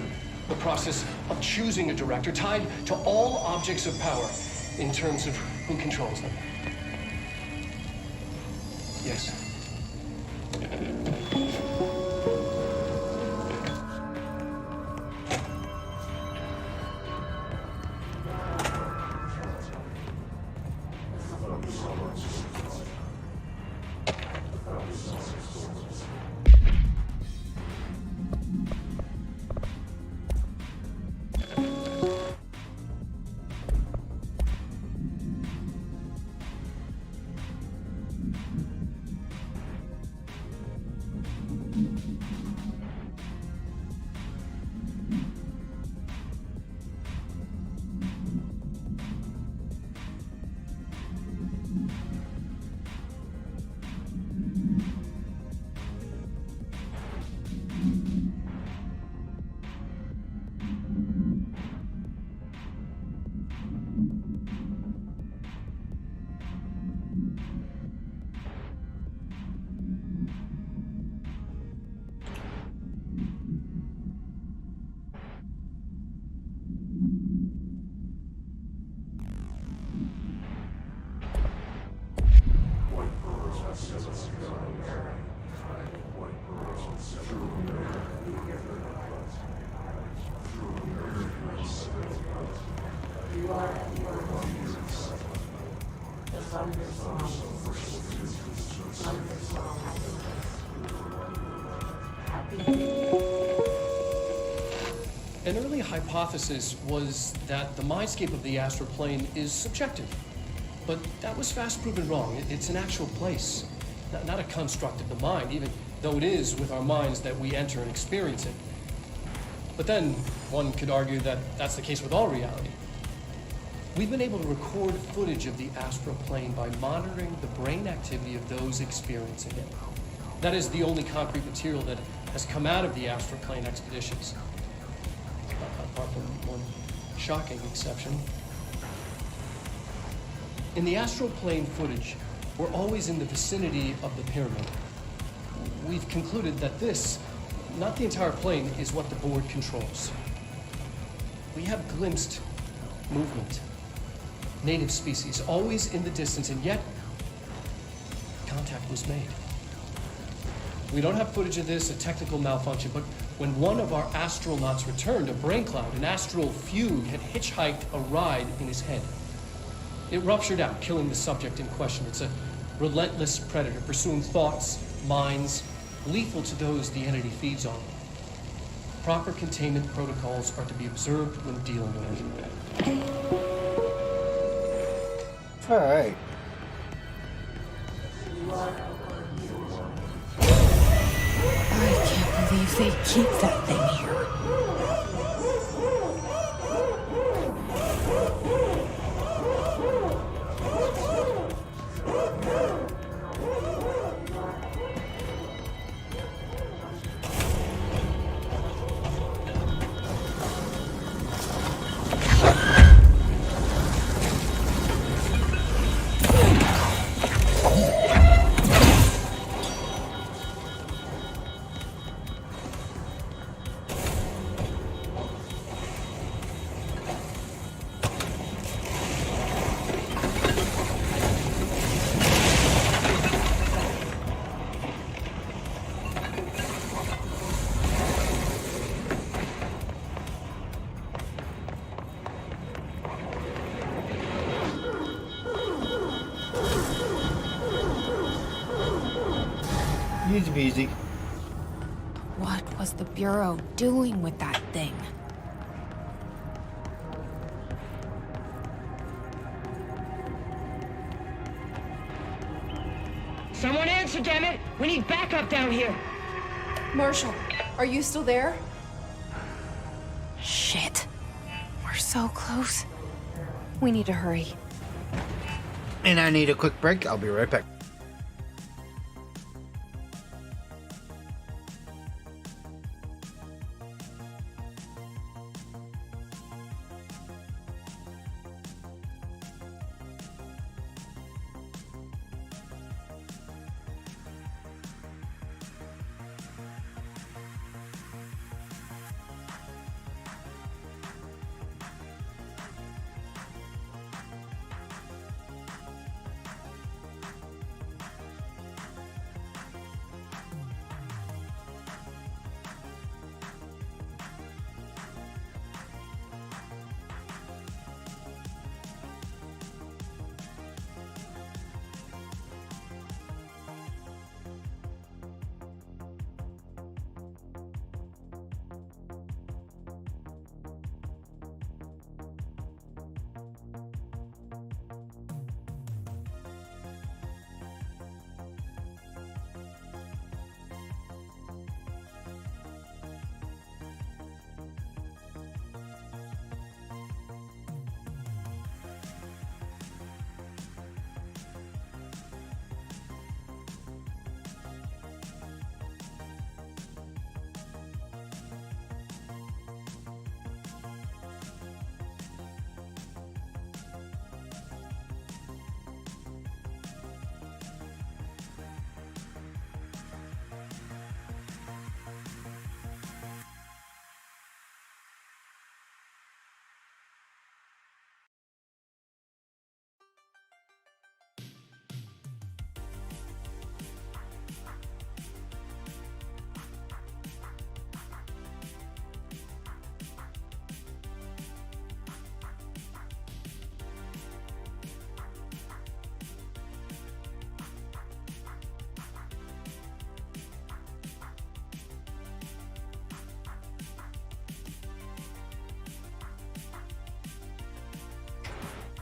the process of choosing a director, tied to all objects of power in terms of who controls them. Yes. An early hypothesis was that the mindscape of the astral plane is subjective. But that was fast proven wrong. It's an actual place, not a construct of the mind, even though it is with our minds that we enter and experience it. But then one could argue that that's the case with all reality. We've been able to record footage of the astral plane by monitoring the brain activity of those experiencing it. That is the only concrete material that has come out of the astral plane expeditions. Apart from one shocking exception. In the astral plane footage, we're always in the vicinity of the pyramid. We've concluded that this, not the entire plane, is what the board controls. We have glimpsed movement, native species, always in the distance, and yet contact was made. We don't have footage of this, a technical malfunction, but when one of our astronauts returned, a brain cloud, an astral fugue, had hitchhiked a ride in his head. It ruptured out, killing the subject in question. It's a relentless predator, pursuing thoughts, minds, lethal to those the entity feeds on. Proper containment protocols are to be observed when dealing with it. All right. I can't believe they keep that thing here. Easy peasy. What was the Bureau doing with that thing? So, faster, damn it! We need backup down here. Marshall, are you still there? Shit. We're so close. We need to hurry. And I need a quick break. I'll be right back.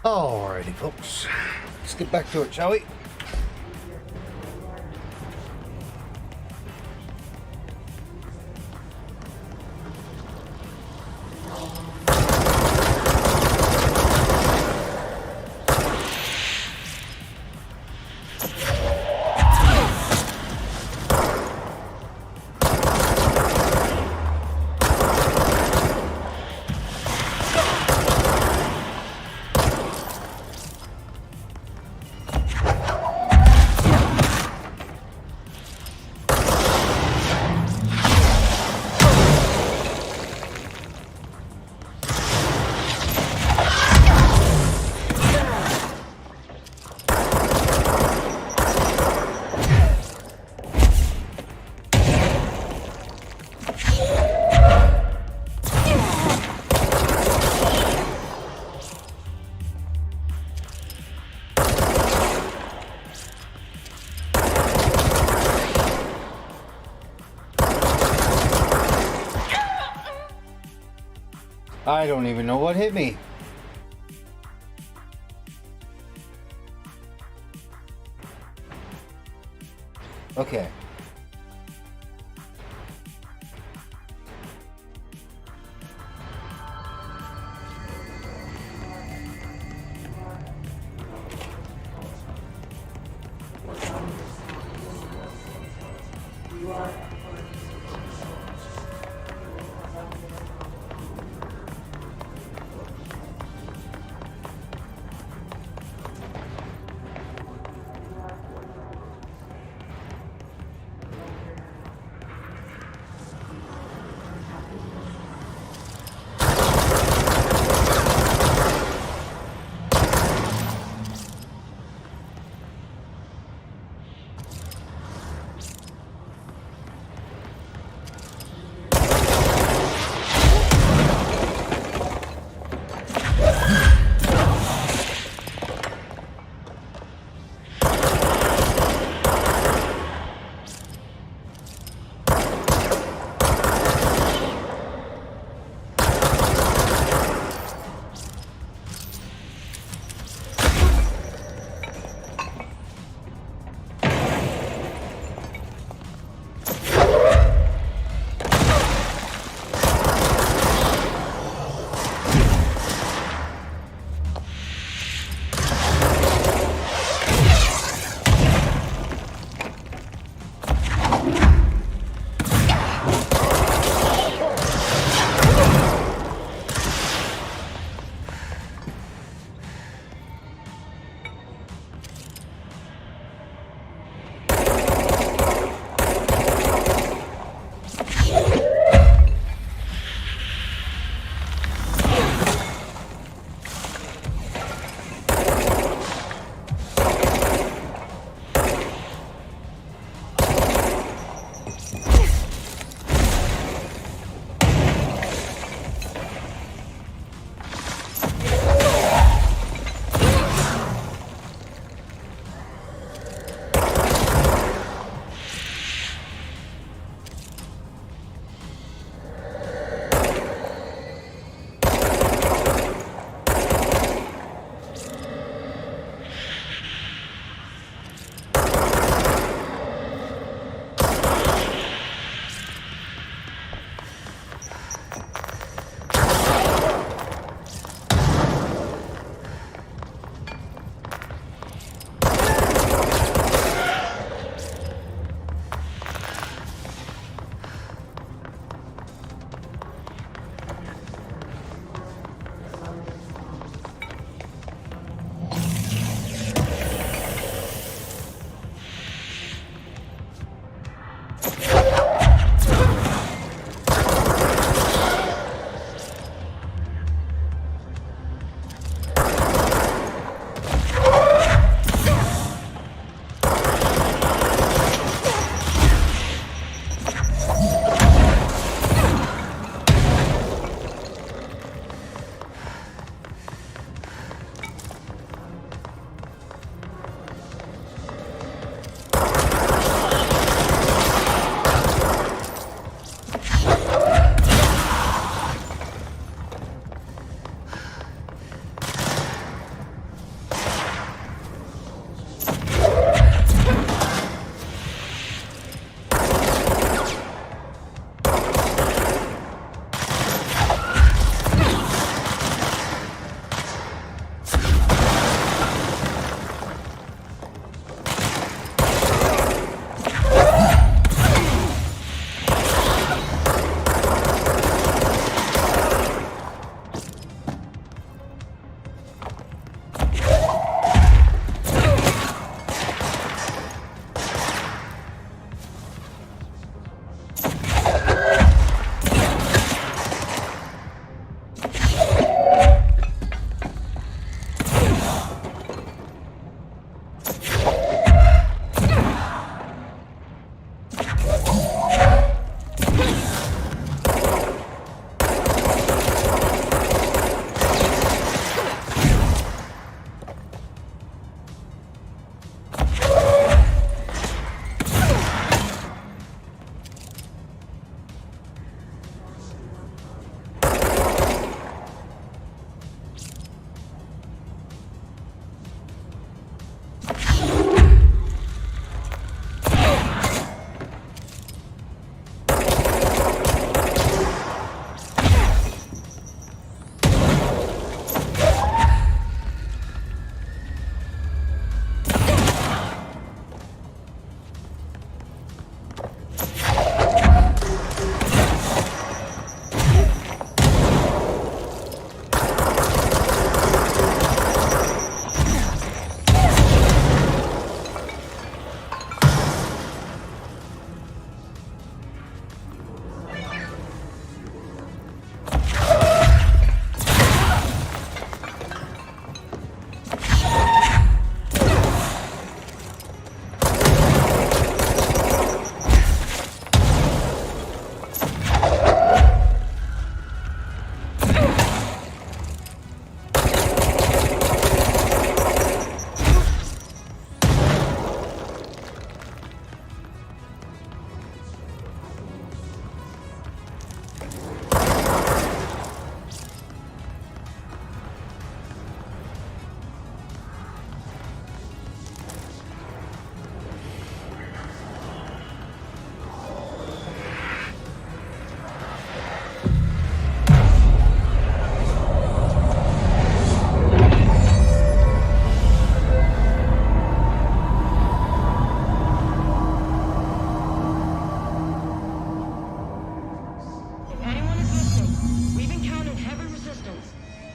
Alrighty, folks. Let's get back to it, shall we? I don't even know what hit me. Okay.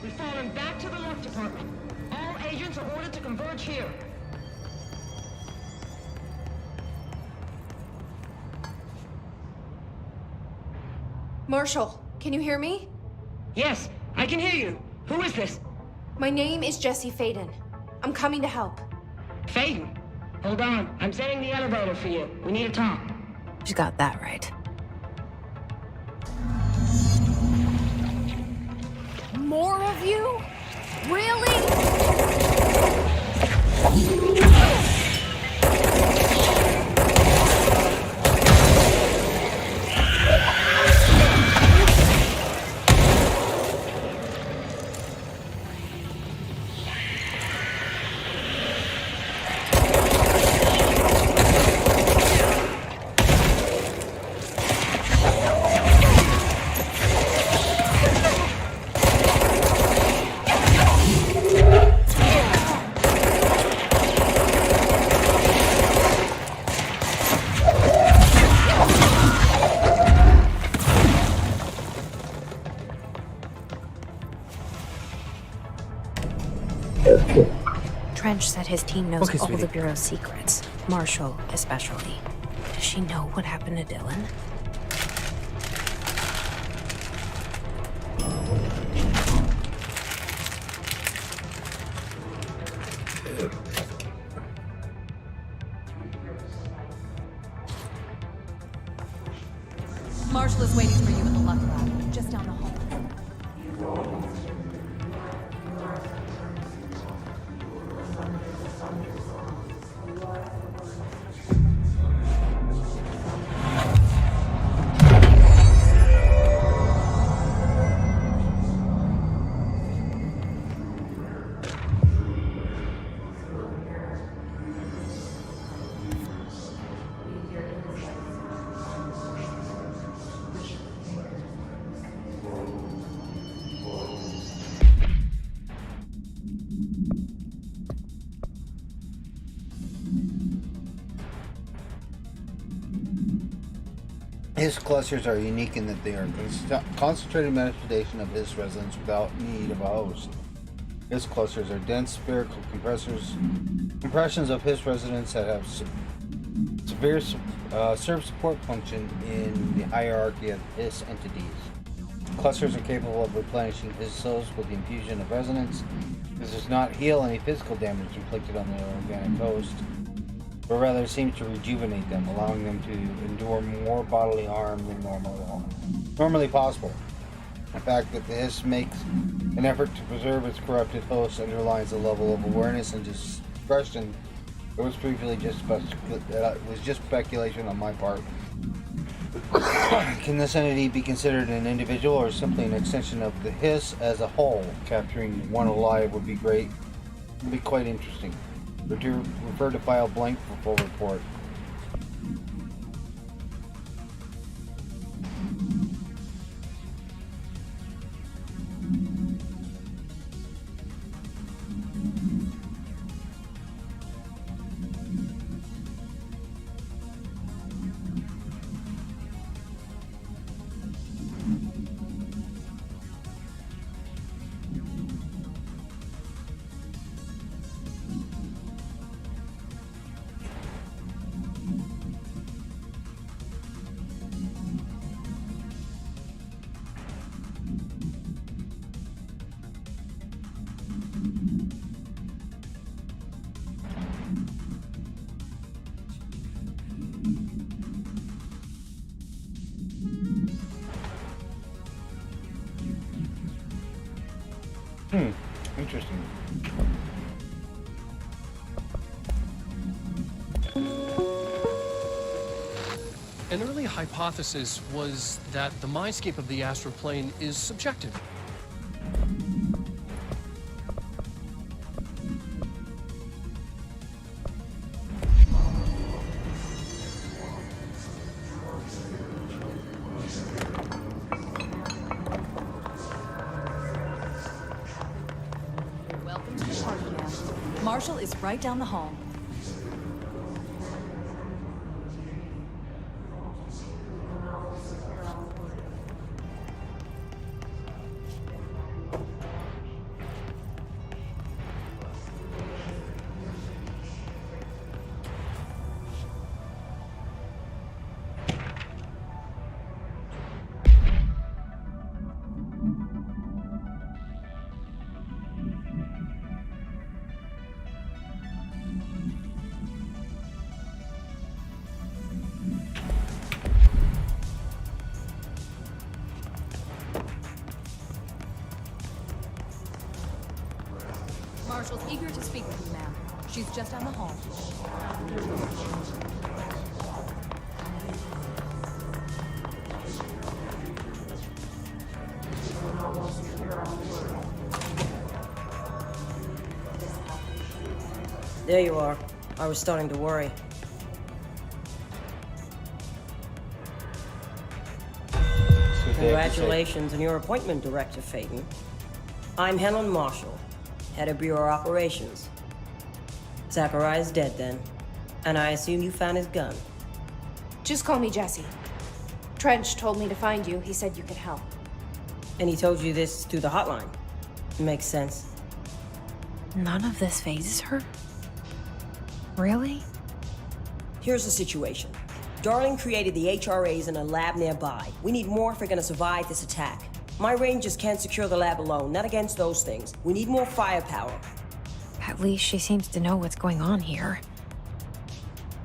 We've fallen back to the lock department. All agents are ordered to converge here. Marshall, can you hear me? Yes, I can hear you. Who is this? My name is Jesse Faden. I'm coming to help. Faden? Hold on. I'm setting the elevator for you. We need to talk. You got that right. More of you? Really? Trench said his team knows Okay, all sweetie. the Bureau's secrets. Marshall, especially. Does she know what happened to Dylan? Marshall is waiting for you in the luck lab, just down the hall. His clusters are unique in that they are concentrated manifestation of his residence without need of a host. His clusters are dense spherical compressions of his residence that have severe serve support function in the hierarchy of his entities. Clusters are capable of replenishing his souls with the infusion of resonance. This does not heal any physical damage inflicted on the organic host, but rather seems to rejuvenate them, allowing them to endure more bodily harm than normally possible. The fact that the Hiss makes an effort to preserve its corrupted host underlines a level of awareness and discretion that was previously just speculation on my part. Can this entity be considered an individual or simply an extension of the Hiss as a whole? Capturing one alive would be great. Would be quite interesting. Refer to file blank for full report. Interesting. An early hypothesis was that the mindscape of the astral plane is subjective. Welcome to the party, man. Marshall is right down the hall. Marshall's eager to speak with you, ma'am. She's just down the hall. There you are. I was starting to worry. Congratulations on your appointment, Director Phaeton. I'm Helen Marshall, head of Bureau Operations. Zachariah's dead then, and I assume you found his gun. Just call me Jesse. Trench told me to find you. He said you could help. And he told you this through the hotline. Makes sense. None of this phases her? Really? Here's the situation. Darling created the HRAs in a lab nearby. We need more if we're gonna survive this attack. My rangers can't secure the lab alone, not against those things. We need more firepower. At least she seems to know what's going on here.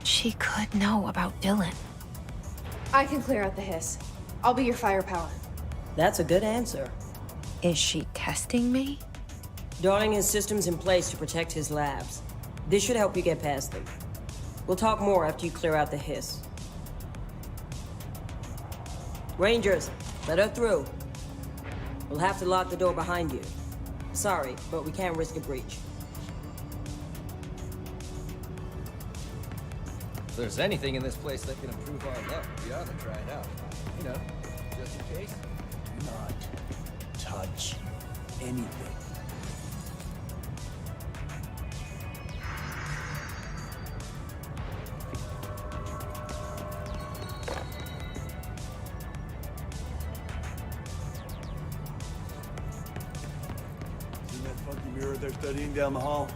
She could know about Dylan. I can clear out the hiss. I'll be your firepower. That's a good answer. Is she testing me? Darling has systems in place to protect his labs. This should help you get past them. We'll talk more after you clear out the hiss. Rangers, let her through. We'll have to lock the door behind you. Sorry, but we can't risk a breach. If there's anything in this place that can improve our luck, we ought to try it out. You know, just in case. Do not touch anything. See that funky mirror they're studying down the hall?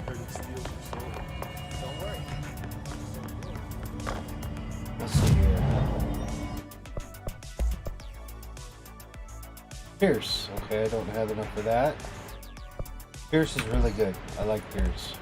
Heard it steals your soul. Don't worry. Let's see here. Pierce. Okay, I don't have enough for that. Pierce is really good. I like Pierce.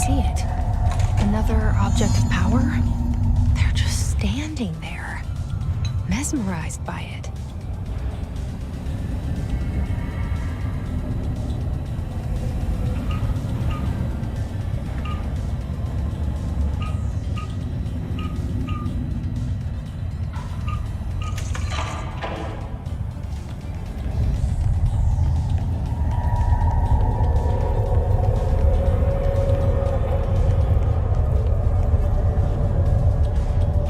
see it. Another object of power? They're just standing there, mesmerized by it.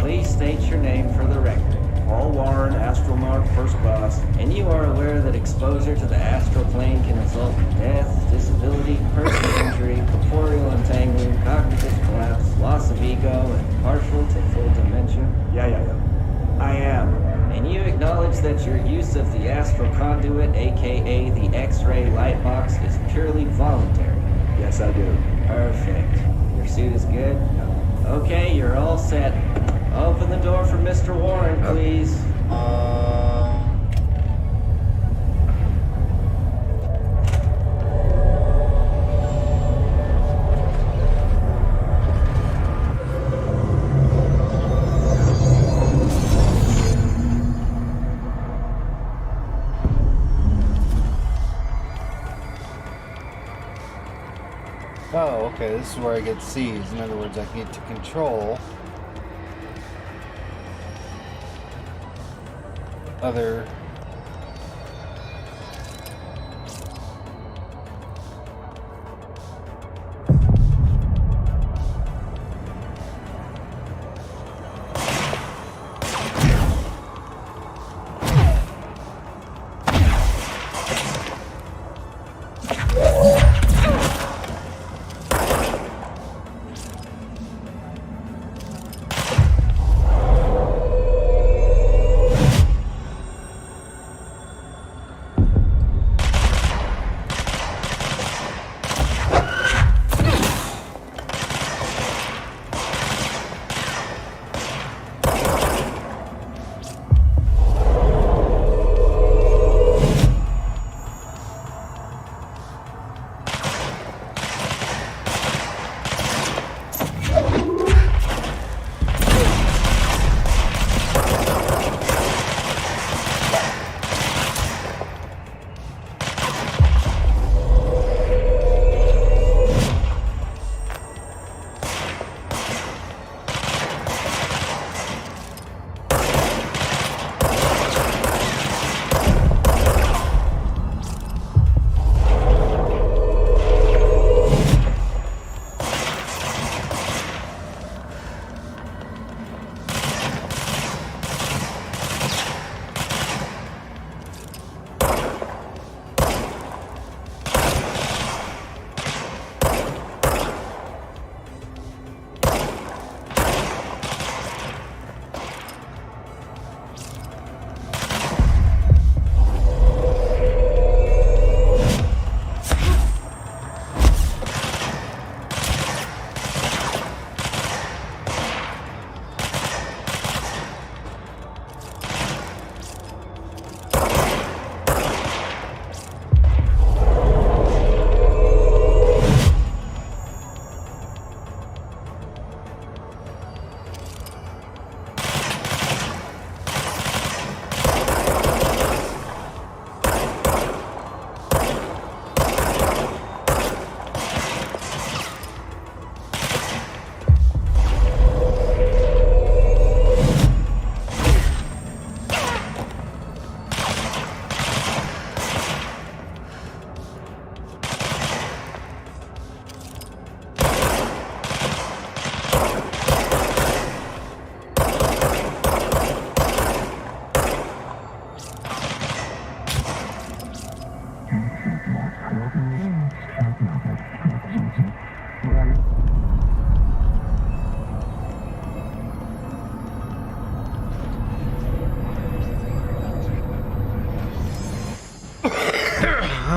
Please state your name for the record. Paul Warren, Astromark, First Class, and you are aware that exposure to the astral plane can result in death, disability, personal injury, corporeal entangling, cognitive collapse, loss of ego, and partial to full dementia? Yeah. I am. And you acknowledge that your use of the astral conduit, aka the X-ray light box, is purely voluntary? Yes, I do. Perfect. Your suit is good? Okay, you're all set. Open the door for Mr. Warren, please. Oh, okay, this is where I get seized. In other words, I get to control other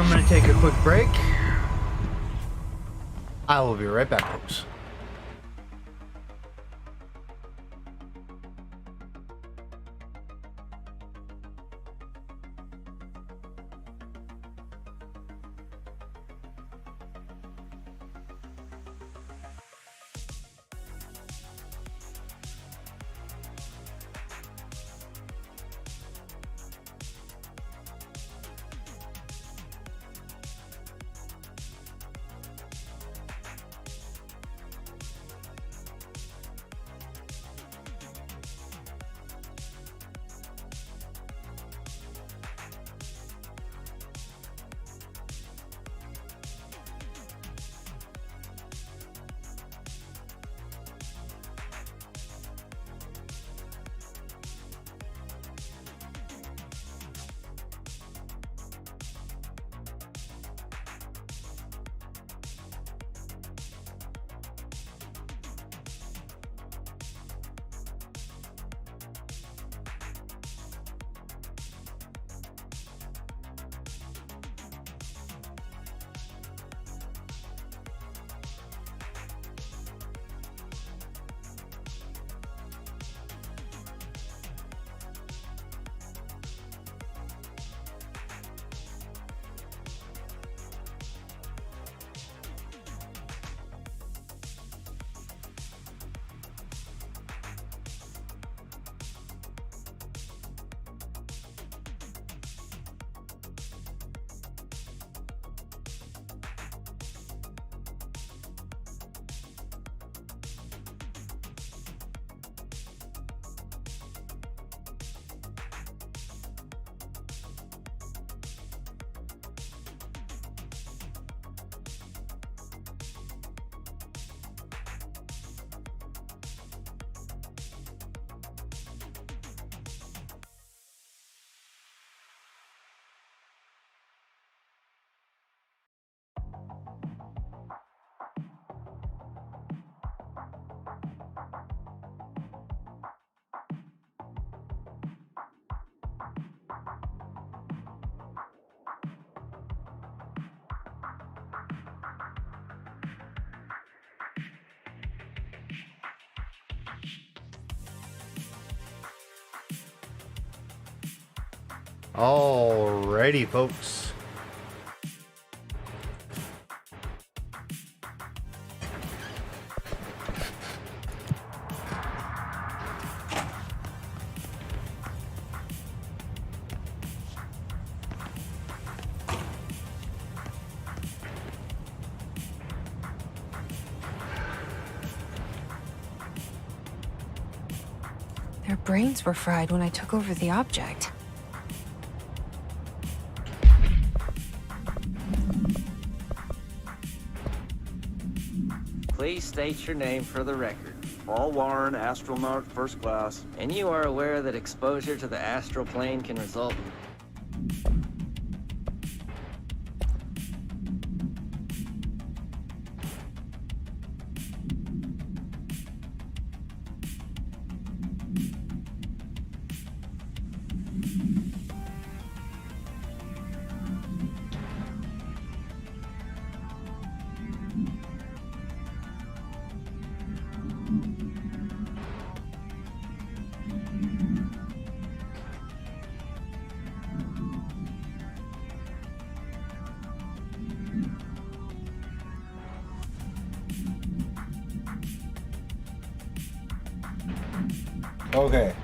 I'm gonna take a quick break. I will be right back, folks. Alrighty, folks. Their brains were fried when I took over the object. Please state your name for the record. Paul Warren, astronaut, first class. And you are aware that exposure to the astral plane can result in... Okay.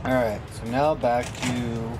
Alright, so now back to...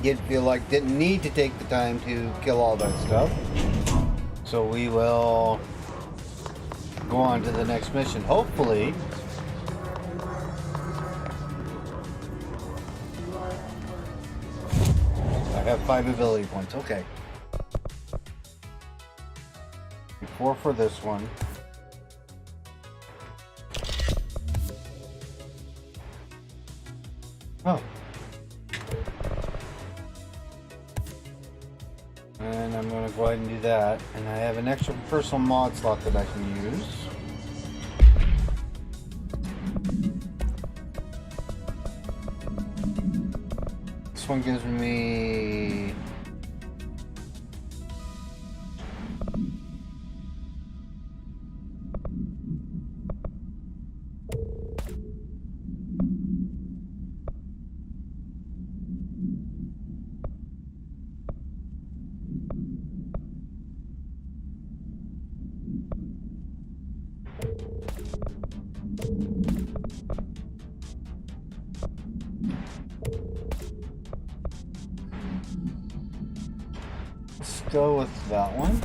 Didn't feel like didn't need to take the time to kill all that stuff. So we will go on to the next mission. Hopefully. I have 5 ability points. Okay. 4 for this one. Oh. And I'm going to go ahead and do that. And I have an extra personal mod slot that I can use. This one gives me... Let's go with that one.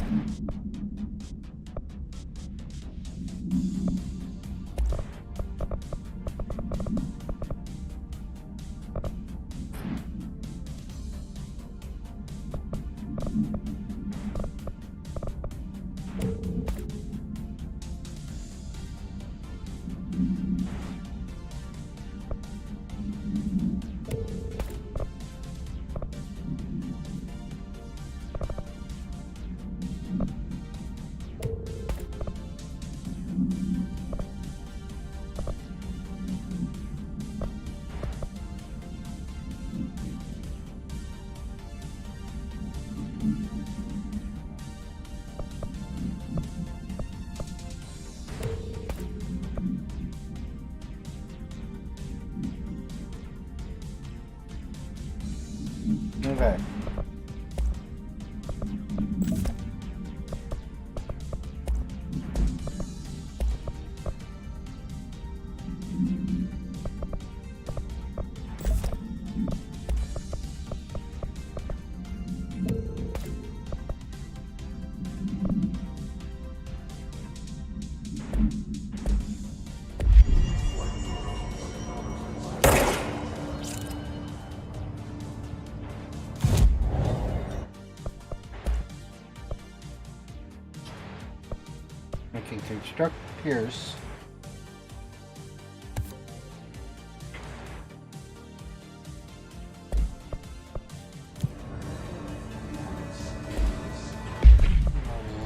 I can construct Pierce.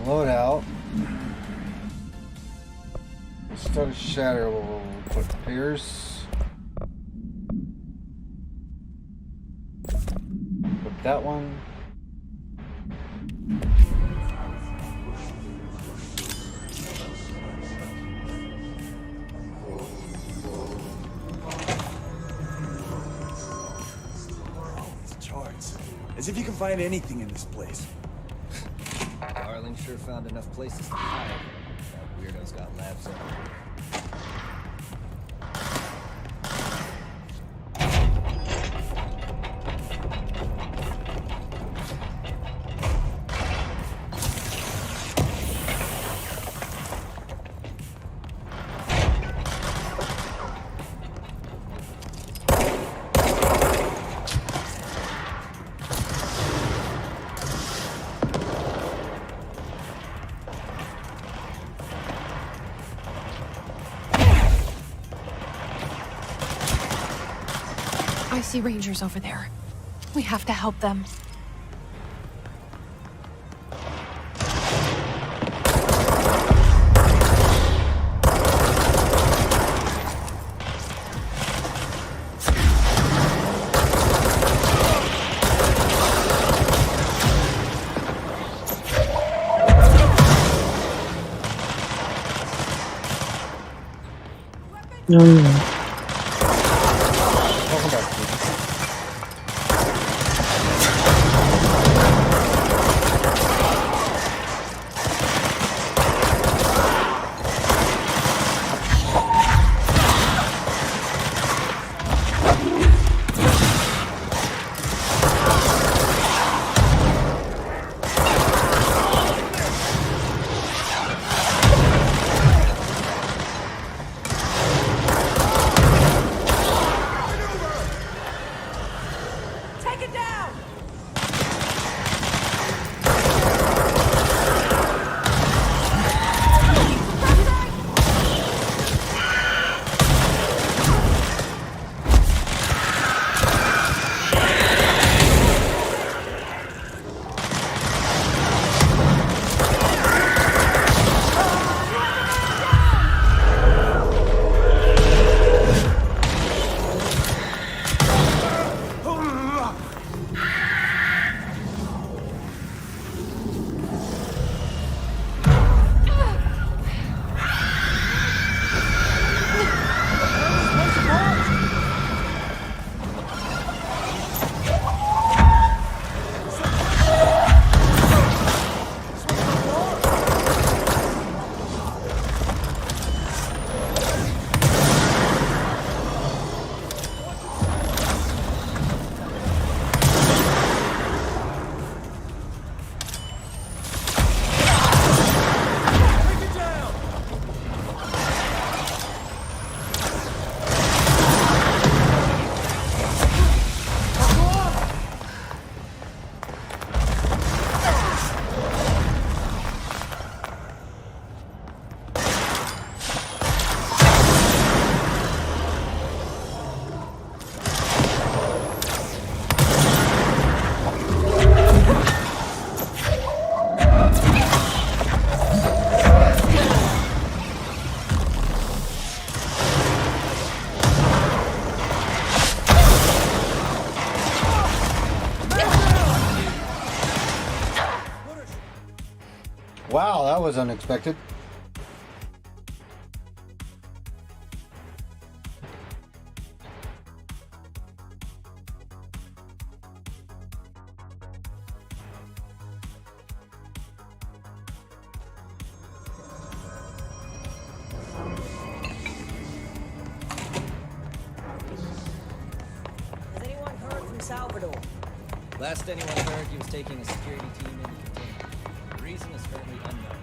Load out. Instead of shatter, we'll put Pierce. Put that one. Charts. As if you can find anything in this place. Darling sure found enough places to hide. That weirdo's got labs everywhere. I see Rangers over there. We have to help them. No. Wow, that was unexpected. Has anyone heard from Salvador? Last anyone heard, he was taking a security team into containment. The reason is currently unknown.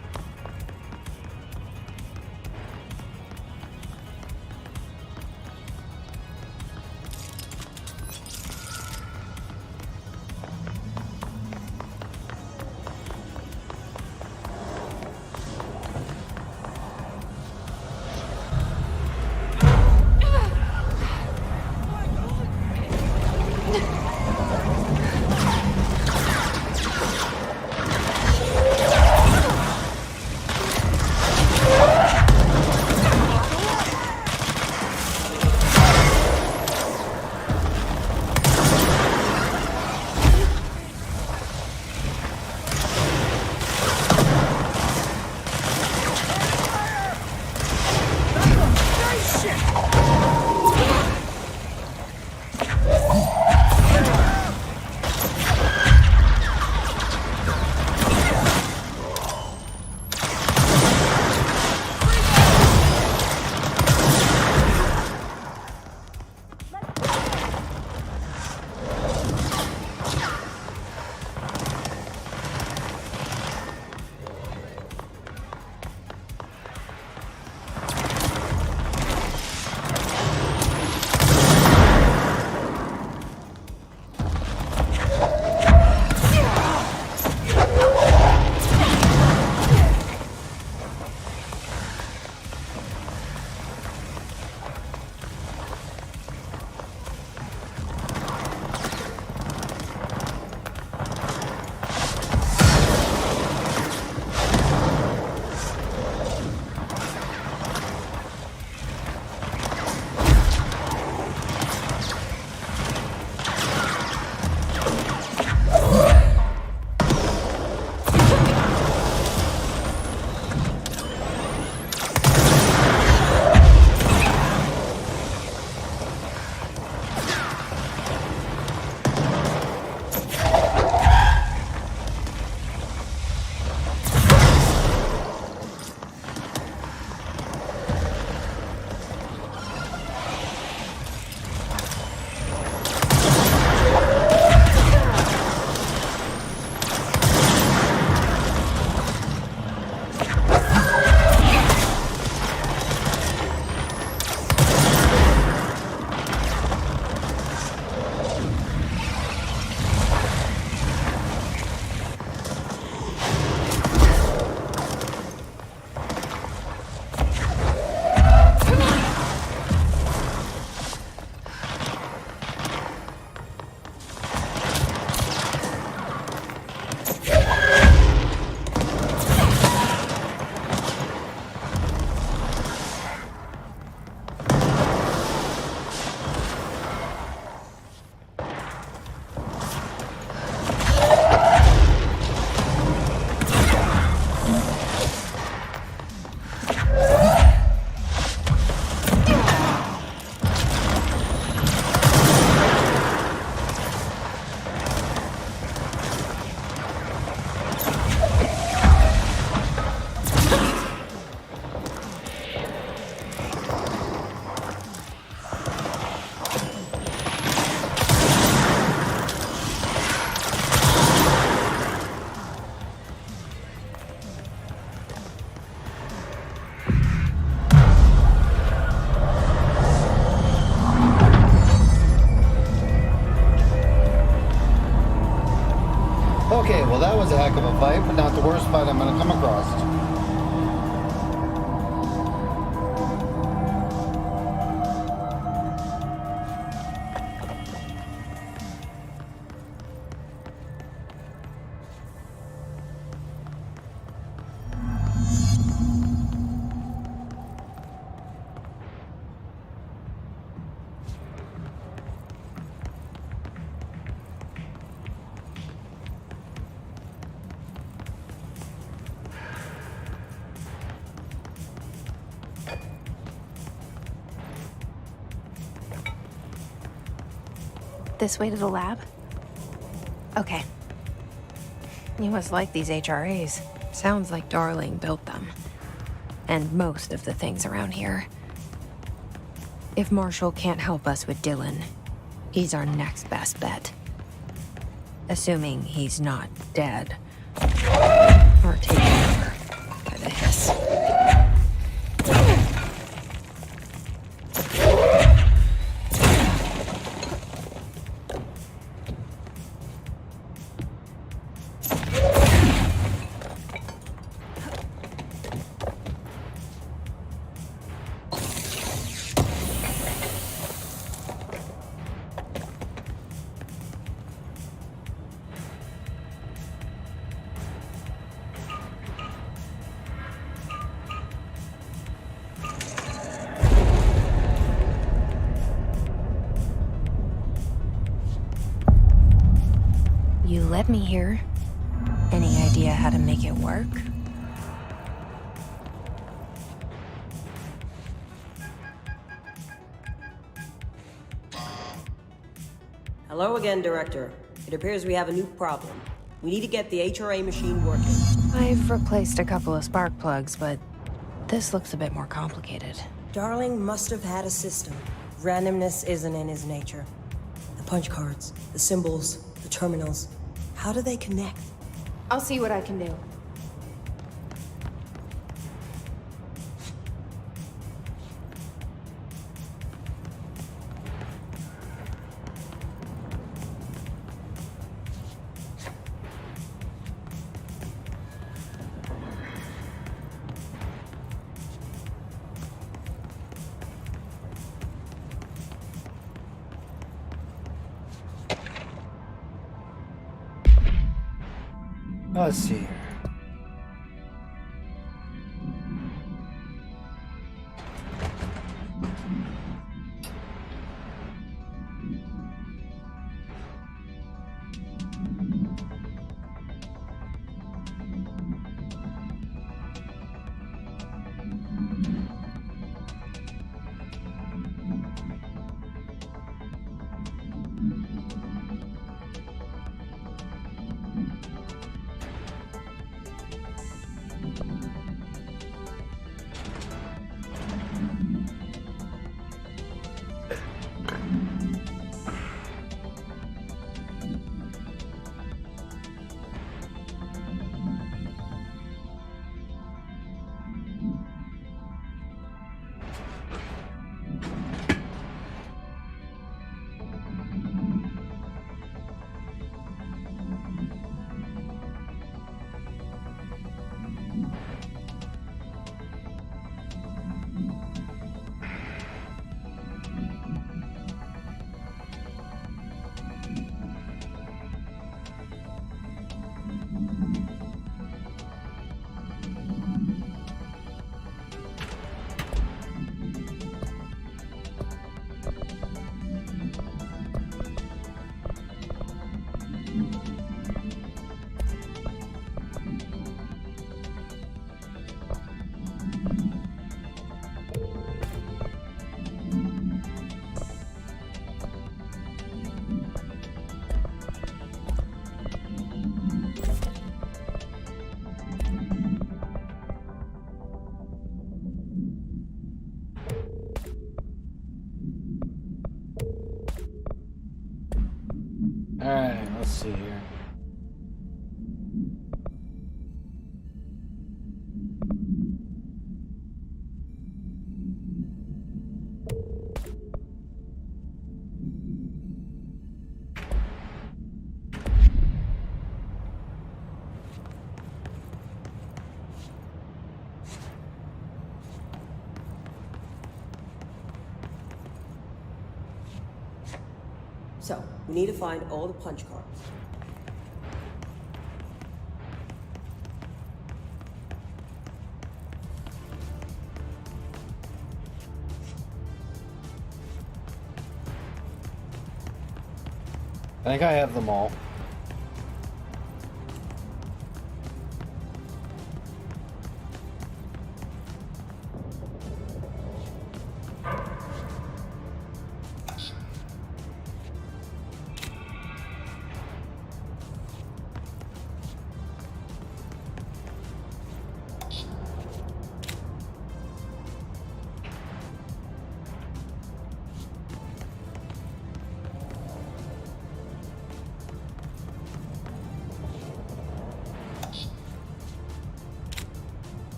was a heck of a fight, but not the worst fight I'm gonna come across. This way to the lab? Okay. You must like these HRAs. Sounds like Darling built them. And most of the things around here. If Marshall can't help us with Dylan, he's our next best bet. Assuming he's not dead. Or taken over by the hiss. You led me here. Any idea how to make it work? Hello again, Director. It appears we have a new problem. We need to get the HRA machine working. I've replaced a couple of spark plugs, but this looks a bit more complicated. Darling must have had a system. Randomness isn't in his nature. The punch cards, the symbols, the terminals. How do they connect? I'll see what I can do. Let's see here. Alright, let's see here. So, we need to find all the punch cards. I think I have them all.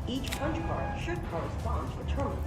Each punch card should correspond to a terminal.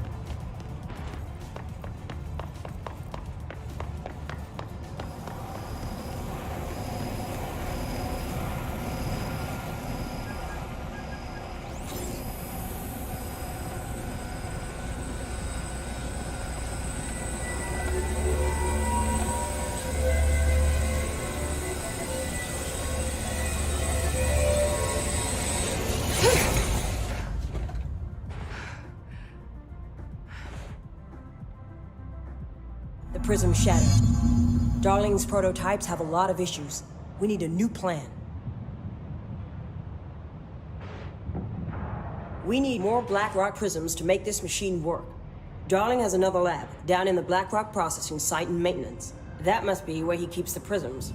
The prism shattered. Darling's prototypes have a lot of issues. We need a new plan. We need more Blackrock prisms to make this machine work. Darling has another lab, down in the Blackrock processing site and maintenance. That must be where he keeps the prisms.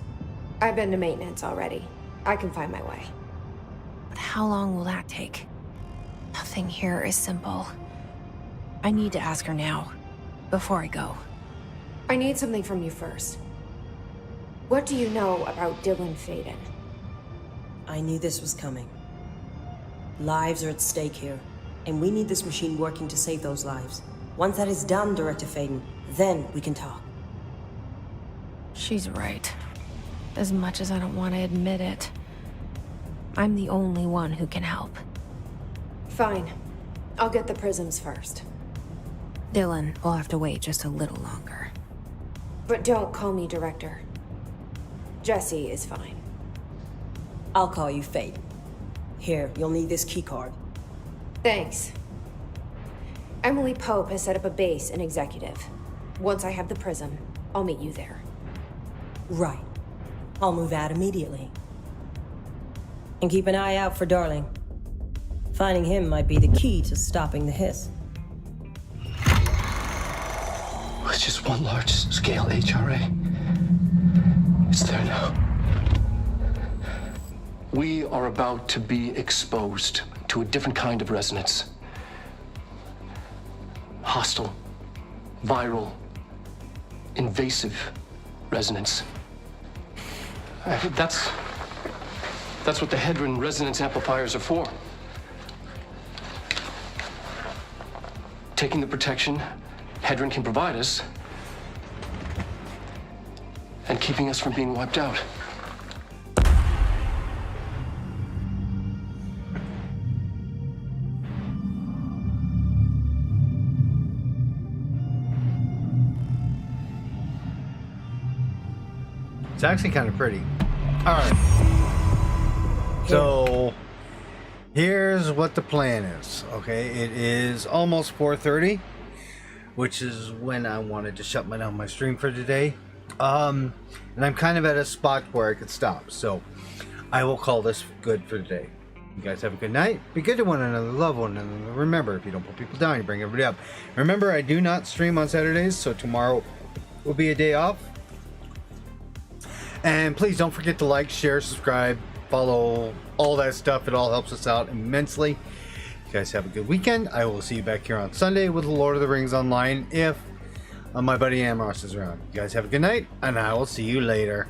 I've been to maintenance already. I can find my way. But how long will that take? Nothing here is simple. I need to ask her now, before I go. I need something from you first. What do you know about Dylan Faden? I knew this was coming. Lives are at stake here, and we need this machine working to save those lives. Once that is done, Director Faden, then we can talk. She's right. As much as I don't want to admit it, I'm the only one who can help. Fine. I'll get the prisms first. Dylan will have to wait just a little longer. But don't call me Director. Jesse is fine. I'll call you Faden. Here, you'll need this keycard. Thanks. Emily Pope has set up a base in Executive. Once I have the prism, I'll meet you there. Right. I'll move out immediately. And keep an eye out for Darling. Finding him might be the key to stopping the hiss. It's just one large-scale HRA. It's there now. We are about to be exposed to a different kind of resonance. Hostile, viral, invasive resonance. That's what the Hedron resonance amplifiers are for. Taking the protection Hedron can provide us and keeping us from being wiped out. It's actually kind of pretty. All right. So here's what the plan is. Okay, it is almost 4:30, which is when I wanted to shut down my stream for today. And I'm kind of at a spot where I could stop. So I will call this good for today. You guys have a good night. Be good to one another. Love one another. Remember, if you don't put people down, you bring everybody up. Remember, I do not stream on Saturdays, so tomorrow will be a day off. And please don't forget to like, share, subscribe, follow, all that stuff. It all helps us out immensely. You guys have a good weekend. I will see you back here on Sunday with the Lord of the Rings Online if my buddy Amros is around. You guys have a good night, and I will see you later.